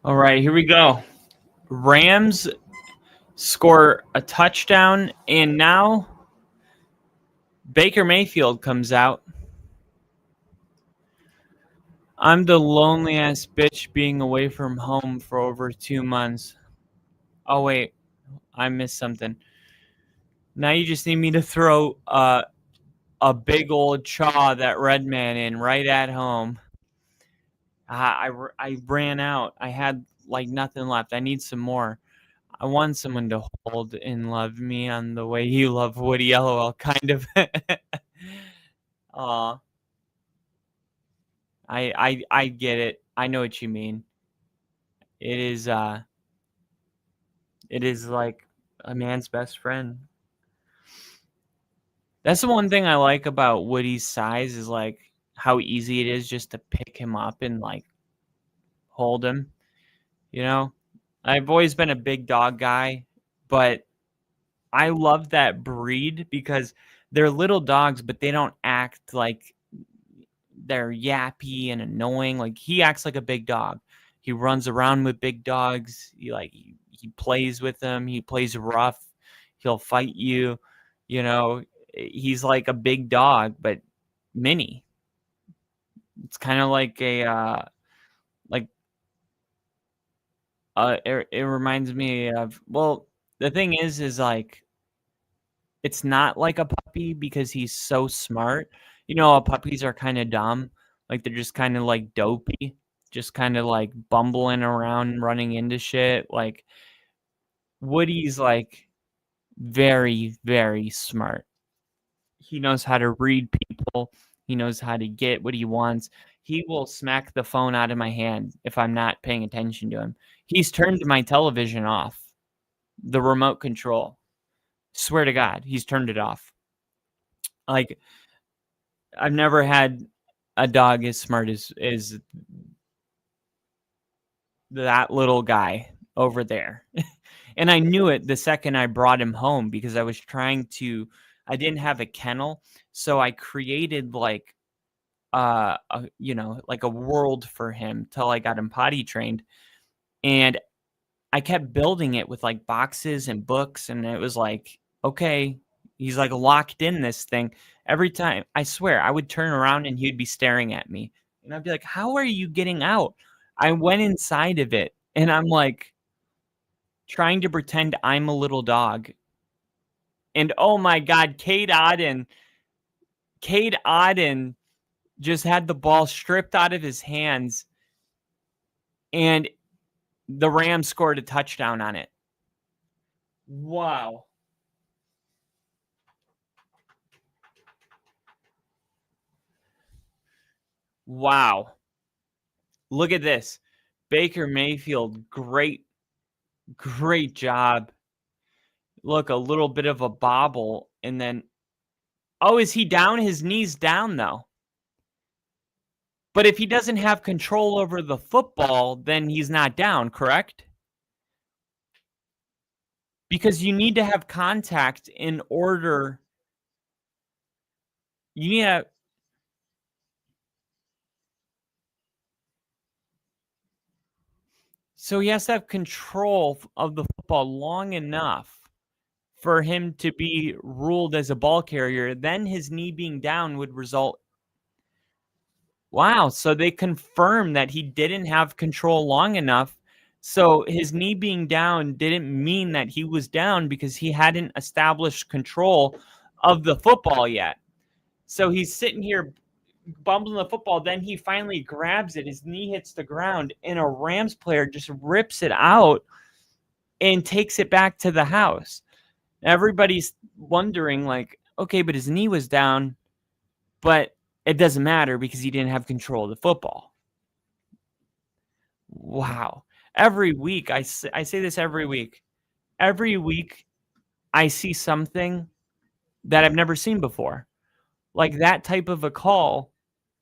Speaker 2: All right, here we go. Rams score a touchdown, and now Baker Mayfield comes out. I'm the lonely ass bitch being away from home for over 2 months. Oh wait, I missed something. Now you just need me to throw a big old chaw that red man in right at home. I ran out. I had like nothing left. I need some more. I want someone to hold and love me on the way you love Woody LOL, kind of. Aw. I get it. I know what you mean. It is like a man's best friend. That's the one thing I like about Woody's size is like how easy it is just to pick him up and like hold him. You know, I've always been a big dog guy, but I love that breed because they're little dogs, but they don't act like they're yappy and annoying. Like he acts like a big dog. He runs around with big dogs. He plays with them. He plays rough. He'll fight you. You know, he's like a big dog, but mini. It's kind of like like it reminds me of, well, the thing is like it's not like a puppy because he's so smart. You know, puppies are kind of dumb. Like they're just kind of like dopey, just kind of like bumbling around, running into shit. Like Woody's like very, very smart. He knows how to read people. He knows how to get what he wants. He will smack the phone out of my hand if I'm not paying attention to him. He's turned my television off, the remote control. Swear to God, he's turned it off. Like I've never had a dog as smart as that little guy over there. And I knew it the second I brought him home because I didn't have a kennel, so I created like like a world for him till I got him potty trained. And I kept building it with like boxes and books, and it was like, okay, he's like locked in this thing. Every time, I swear, I would turn around and he'd be staring at me. And I'd be like, how are you getting out? I went inside of it and I'm like trying to pretend I'm a little dog. And oh my God, Cade Auden just had the ball stripped out of his hands and the Rams scored a touchdown on it. Wow. Wow. Look at this. Baker Mayfield, great job. Look, a little bit of a bobble and then oh, is he down? His knee's down though. But if he doesn't have control over the football, then he's not down, correct? Because you need to have contact in order. You need to. So he has to have control of the football long enough for him to be ruled as a ball carrier, then his knee being down would result. Wow, so they confirmed that he didn't have control long enough. So his knee being down didn't mean that he was down because he hadn't established control of the football yet. So he's sitting here bumbling the football. Then he finally grabs it. His knee hits the ground, and a Rams player just rips it out and takes it back to the house. Everybody's wondering, like, okay, but his knee was down, but it doesn't matter because he didn't have control of the football. Wow. Every week, I say this every week. Every week, I see something that I've never seen before. Like that type of a call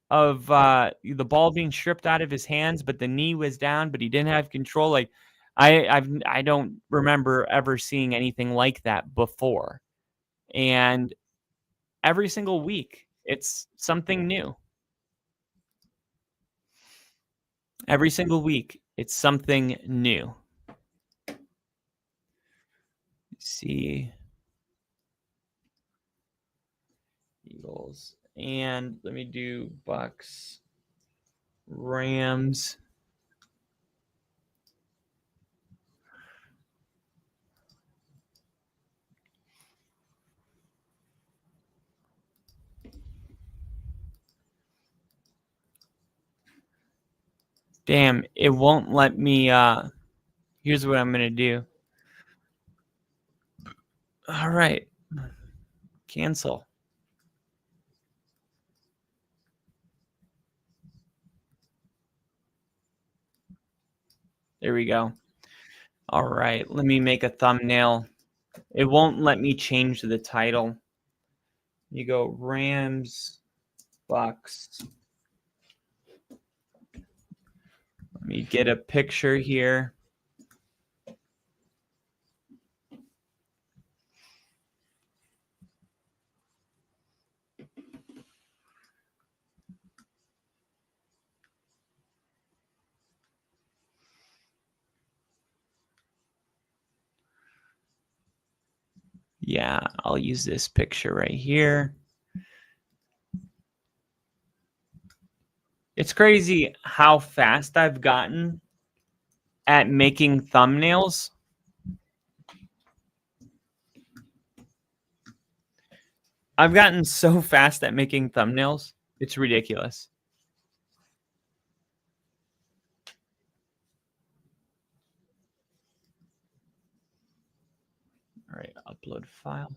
Speaker 2: of the ball being stripped out of his hands, but the knee was down, but he didn't have control. Like I don't remember ever seeing anything like that before. And every single week, it's something new. Every single week, it's something new. Let's see. Eagles. And let me do Bucks, Rams. Damn, it won't let me. Here's what I'm going to do. All right. Cancel. There we go. All right. Let me make a thumbnail. It won't let me change the title. You go Rams, Bucks. Let me get a picture here. Yeah, I'll use this picture right here. It's crazy how fast I've gotten at making thumbnails. I've gotten so fast at making thumbnails. It's ridiculous. All right, upload file.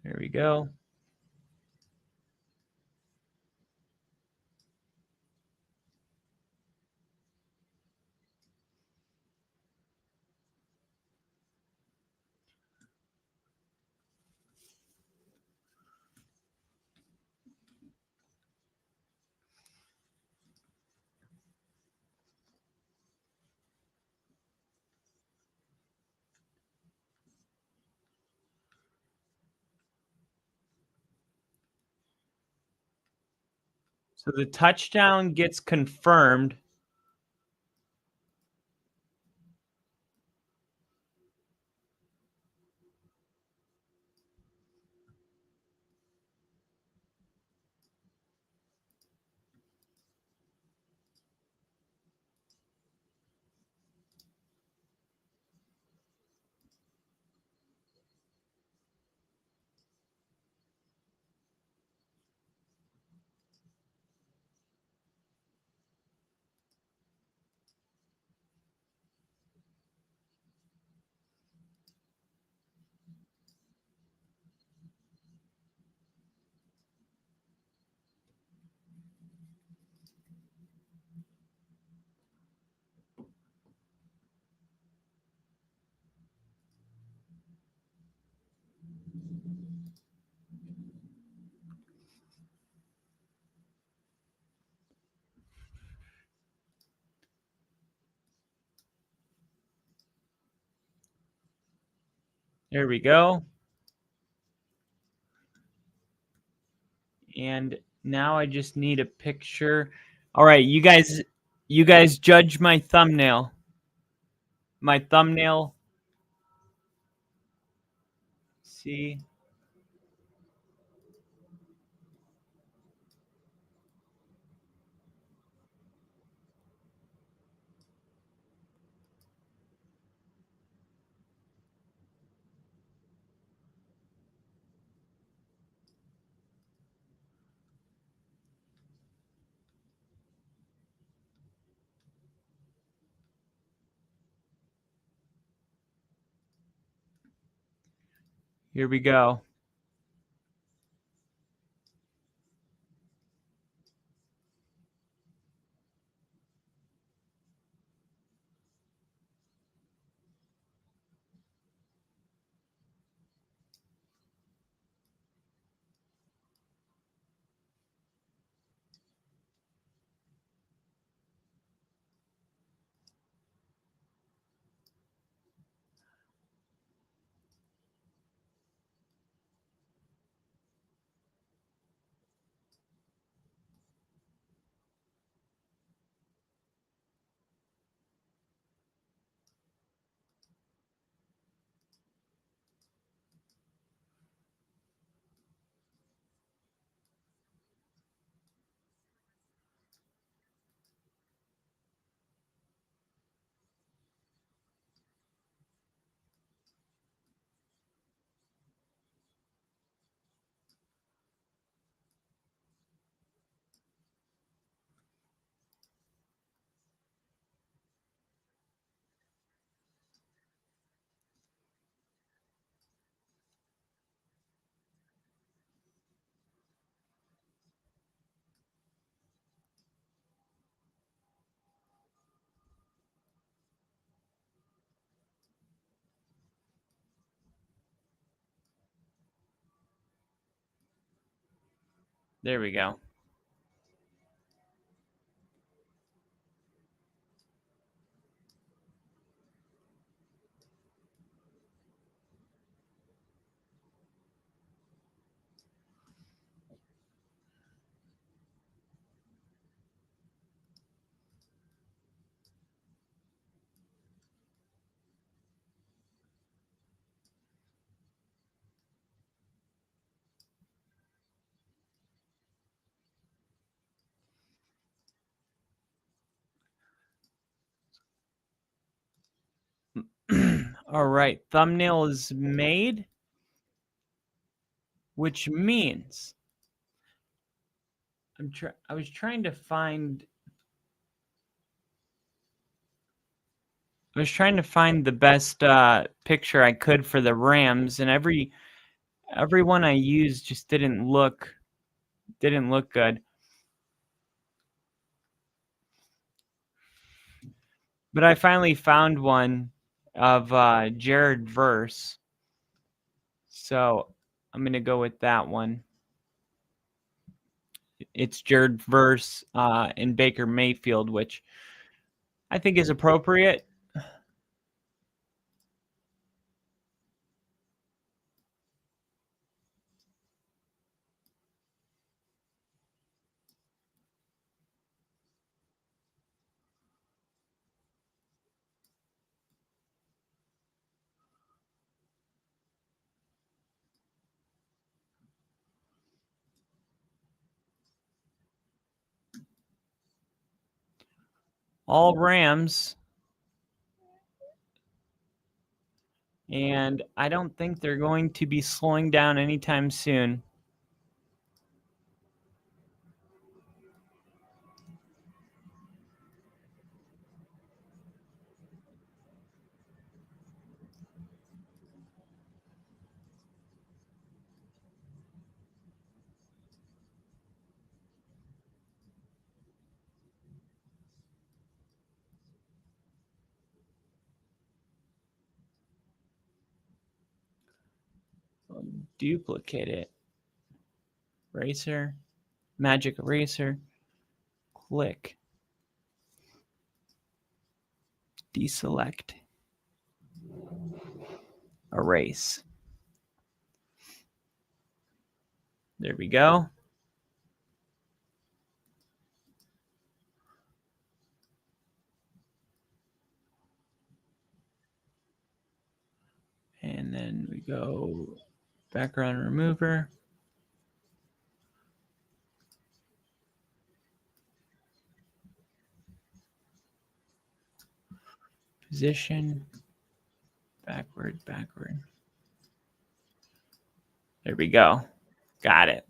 Speaker 2: There we go. So the touchdown gets confirmed. There we go. And Now I just need a picture. All right, you guys judge my thumbnail. My thumbnail. See? Here we go. There we go. All right, thumbnail is made, which means I was trying to find the best picture I could for the Rams, and every one I used just didn't look good. But I finally found one of Jared Verse, so I'm gonna go with that one. It's Jared Verse in Baker Mayfield, which I think is appropriate. All Rams, and I don't think they're going to be slowing down anytime soon. I'll duplicate it. Eraser, magic eraser, click, deselect, erase. There we go. And then we go background remover. Position. Backward. There we go. Got it.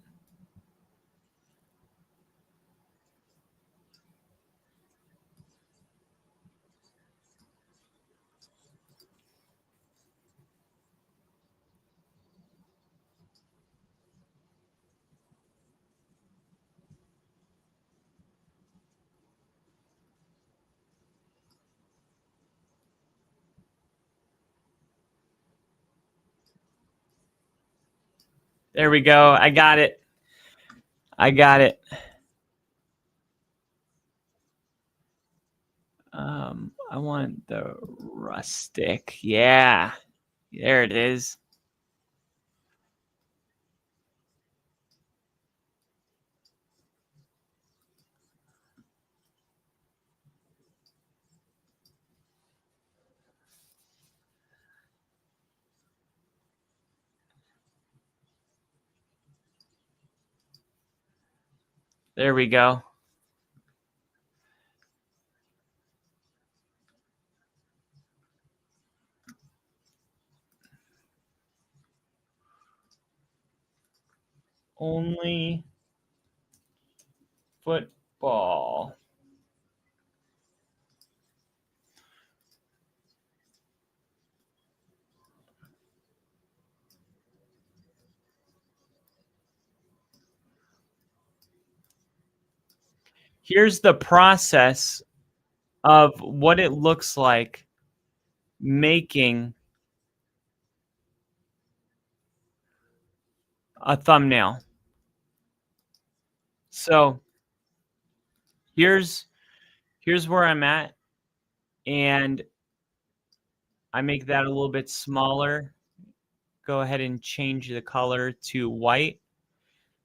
Speaker 2: There we go. I got it. I want the rustic. Yeah. There it is. There we go. Only football. Here's the process of what it looks like making a thumbnail. So here's where I'm at, and I make that a little bit smaller. Go ahead and change the color to white.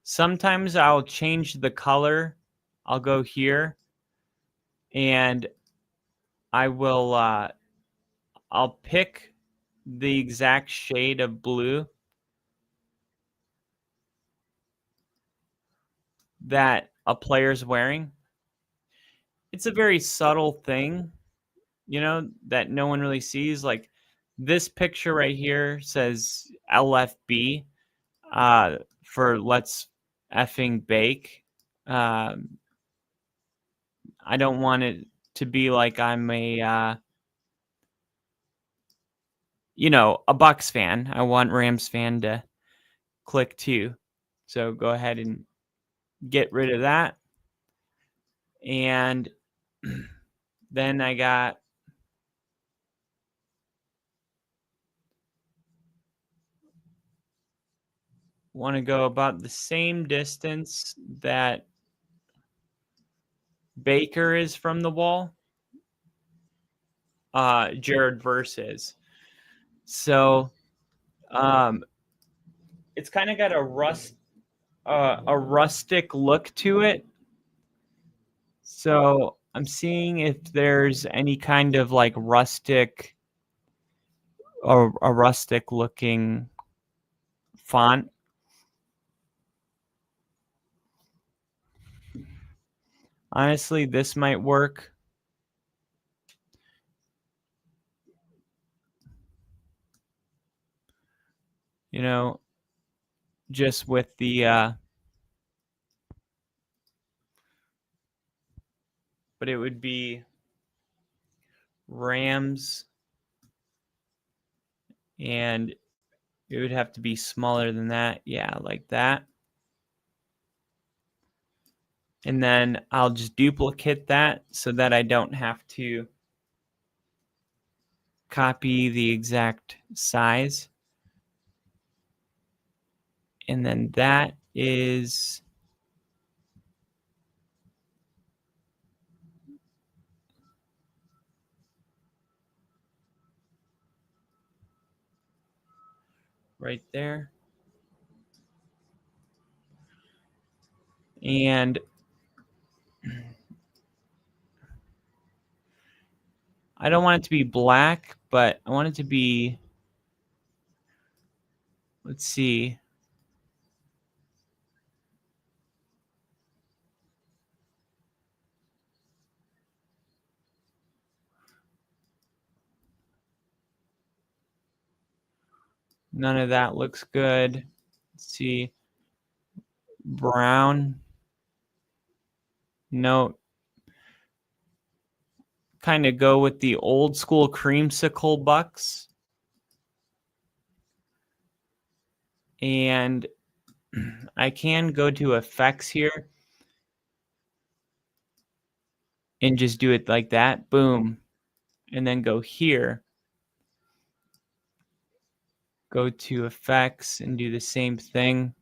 Speaker 2: Sometimes I'll change the color. I'll go here and I will I'll pick the exact shade of blue that a player's wearing. It's a very subtle thing, you know, that no one really sees. Like this picture right here says LFB for let's effing bake. I don't want it to be like I'm a a Bucks fan. I want Rams fan to click too. So go ahead and get rid of that. And then I want to go about the same distance that Baker is from the wall. Jared versus. So it's kind of got a rustic look to it. So I'm seeing if there's any kind of like rustic or a rustic looking font. Honestly, this might work. You know, just with the but it would be Rams, and it would have to be smaller than that. Yeah, like that. And then I'll just duplicate that so that I don't have to copy the exact size. And then that is right there. And I don't want it to be black, but I want it to be let's see. None of that looks good. Let's see. Brown. No. Kind of go with the old school creamsicle bucks. And I can go to effects here and just do it like that. Boom. And then go here. Go to effects and do the same thing.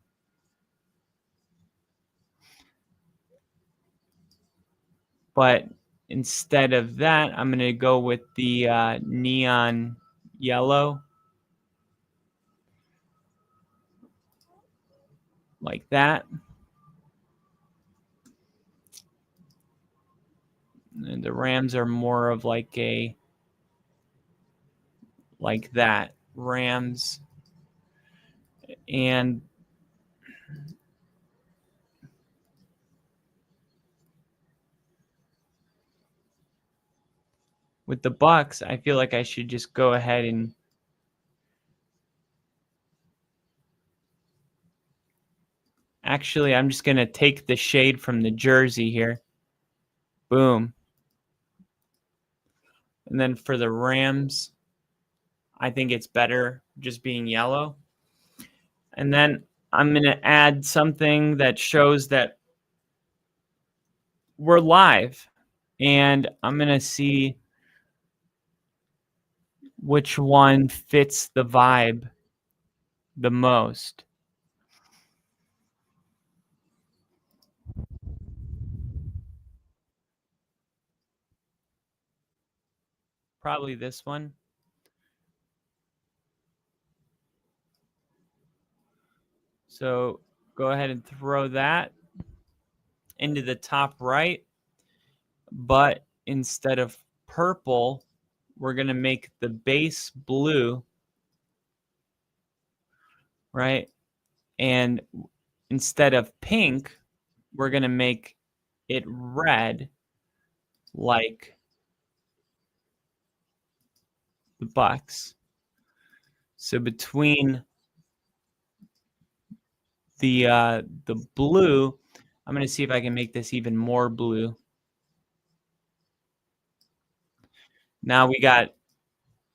Speaker 2: But instead of that, I'm going to go with the neon yellow. Like that. And the Rams are more of like that. Rams. And with the Bucks, I feel like I should just go ahead and actually, I'm just going to take the shade from the jersey here. Boom. And then for the Rams, I think it's better just being yellow. And then I'm going to add something that shows that we're live. And I'm going to see which one fits the vibe the most. Probably this one. So go ahead and throw that into the top right. But instead of purple, we're going to make the base blue, right? And instead of pink, we're going to make it red like the Bucks. So between the blue, I'm going to see if I can make this even more blue. Now we got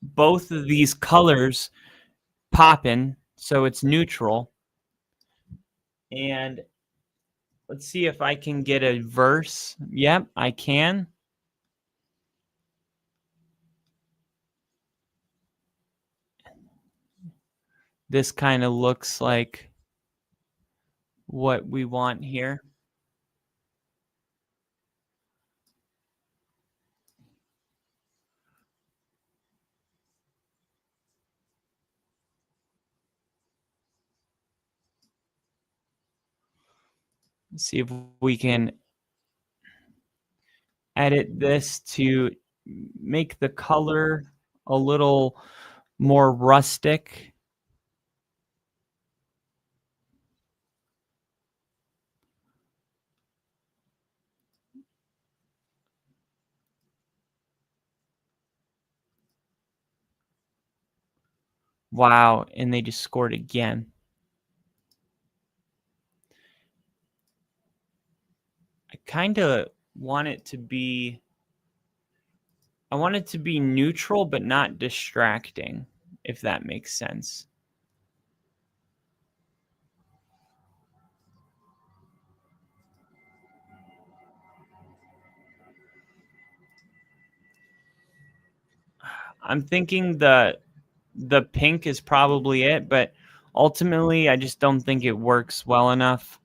Speaker 2: both of these colors popping, so it's neutral. And let's see if I can get a verse. Yep, I can. This kind of looks like what we want here. Let's see if we can edit this to make the color a little more rustic. Wow, and they just scored again. I kind of want it to be neutral but not distracting, if that makes sense. I'm thinking the pink is probably it, but ultimately I just don't think it works well enough.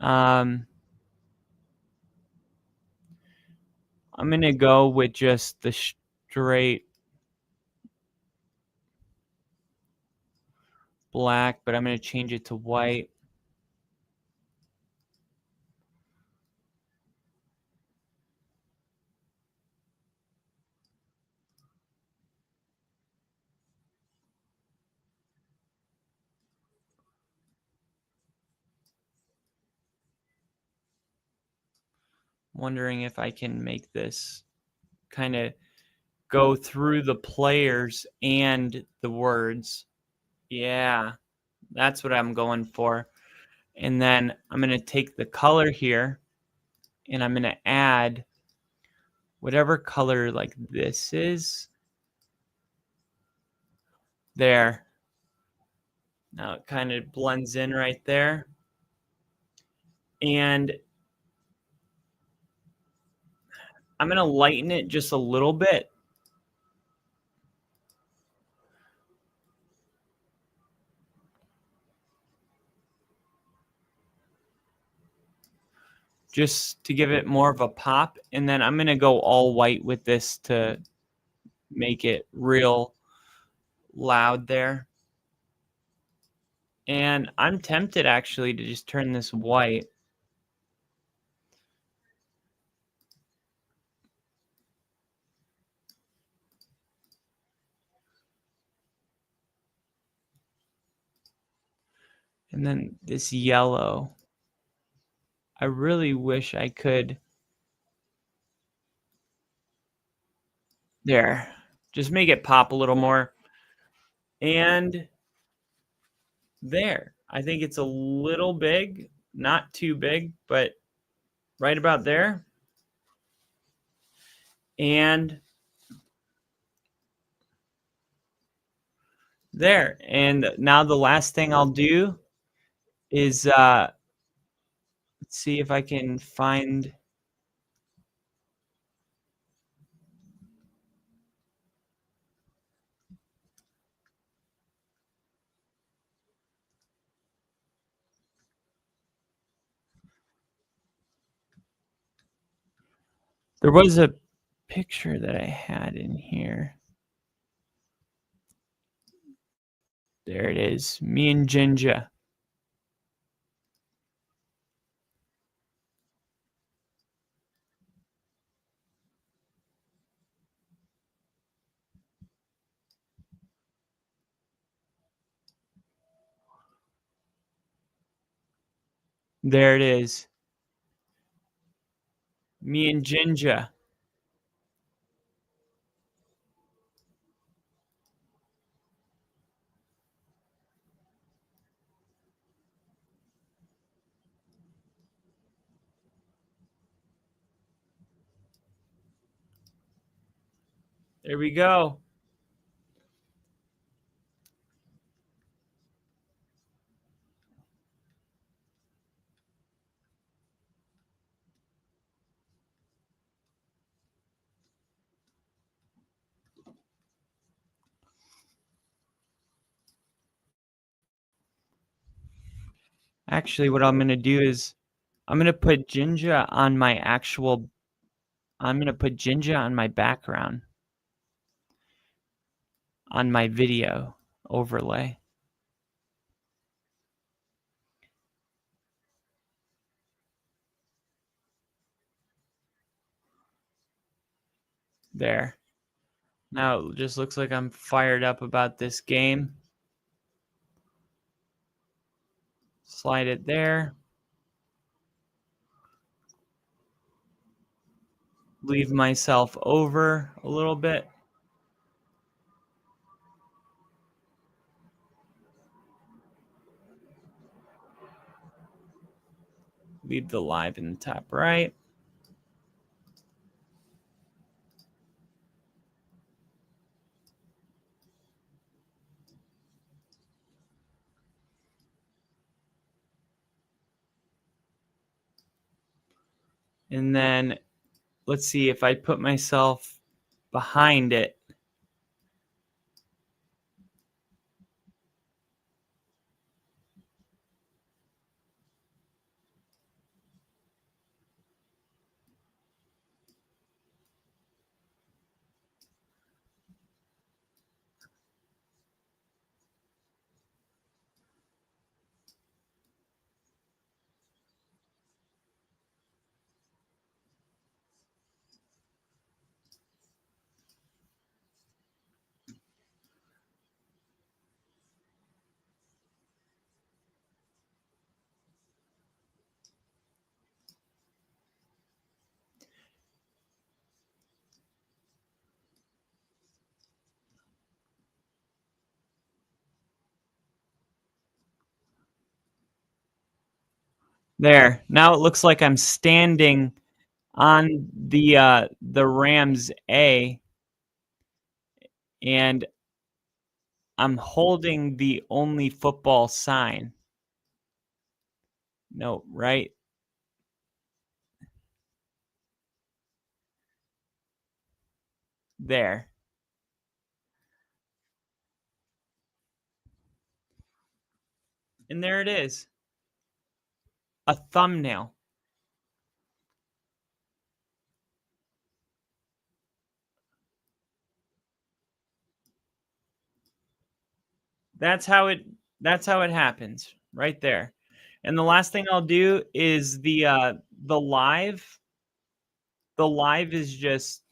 Speaker 2: I'm going to go with just the straight black, but I'm going to change it to white. wondering if I can make this kind of go through the players and the words. Yeah, that's what I'm going for. And then I'm going to take the color here and I'm going to add whatever color like this is. There. Now it kind of blends in right there. And I'm going to lighten it just a little bit. Just to give it more of a pop. And then I'm going to go all white with this to make it real loud there. And I'm tempted actually to just turn this white. And then this yellow. I really wish I could. There. Just make it pop a little more. And there. I think it's a little big. Not too big, but right about there. And there. And now the last thing I'll do is let's see if I can find. There was a picture that I had in here. There it is. Me and Ginger. There it is. Me and Ginger. There we go. Actually, what I'm going to do is I'm going to put Ginger on my background on my video overlay. There. Now it just looks like I'm fired up about this game. Slide it there. Leave myself over a little bit. Leave the live in the top right. And then let's see if I put myself behind it. There. Now it looks like I'm standing on the Rams A, and I'm holding the only football sign. No, right there. And there it is. A thumbnail. That's how it happens right there. And the last thing I'll do is the live. The live is just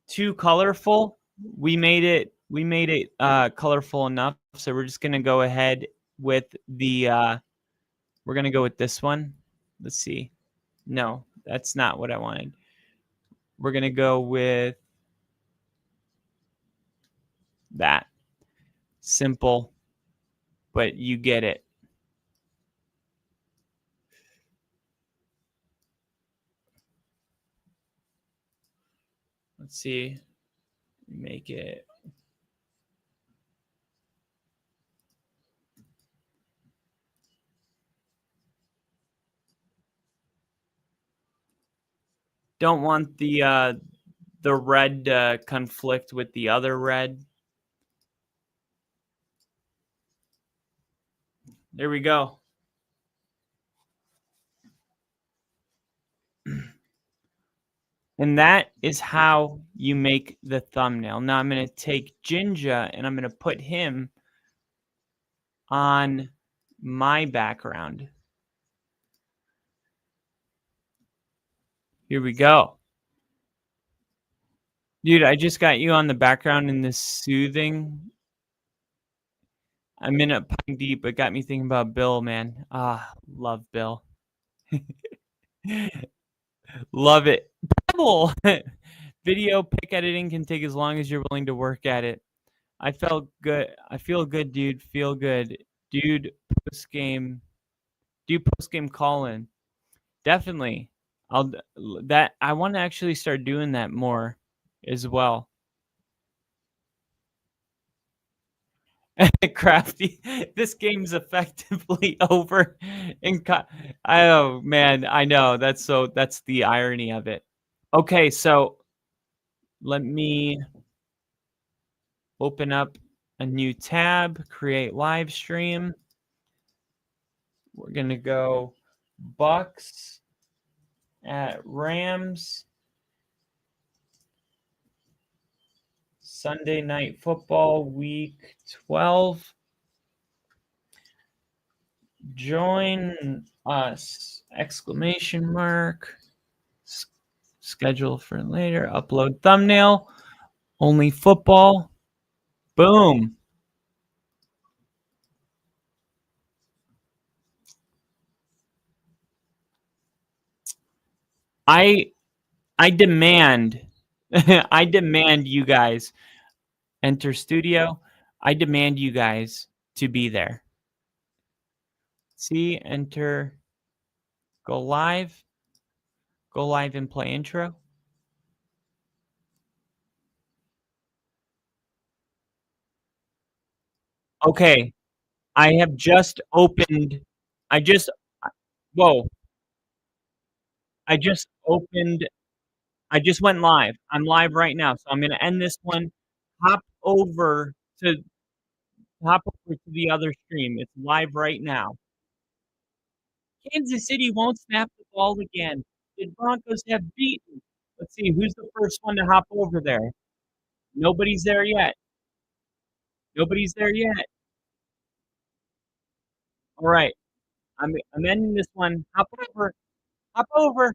Speaker 2: too colorful. We made it colorful enough, so we're just gonna go ahead with we're gonna go with this one. Let's see. No, that's not what I wanted. We're gonna go with that. Simple, but you get it. Let's see. Make it. Don't want the red to conflict with the other red. There we go. And that is how you make the thumbnail. Now I'm going to take Jinja and I'm going to put him on my background. Here we go. Dude, I just got you on the background in this soothing. I'm in a pine deep, but got me thinking about Bill, man. Love Bill. Love it. Pebble! Video pic editing can take as long as you're willing to work at it. I felt good. I feel good, dude. Feel good. Dude, post game call in. Definitely. I want to actually start doing that more as well. Crafty, this game's effectively over. Oh man, I know. That's the irony of it. Okay, so let me open up a new tab, create live stream. We're going to go Bucks at Rams. Sunday Night Football, Week 12. Join us! Exclamation mark. Schedule for later. Upload thumbnail. Only football. Boom. I demand I demand you guys enter studio. I demand you guys to be there. See, enter, go live and play intro. Okay, I have just opened. Whoa! I just opened. I just went live. I'm live right now, so I'm gonna end this one. Hop over to the other stream. It's live right now. Kansas City won't snap the ball again. The Broncos have beaten. Let's see who's the first one to hop over there. Nobody's there yet. Nobody's there yet. All right. I'm ending this one. Hop over. Hop over.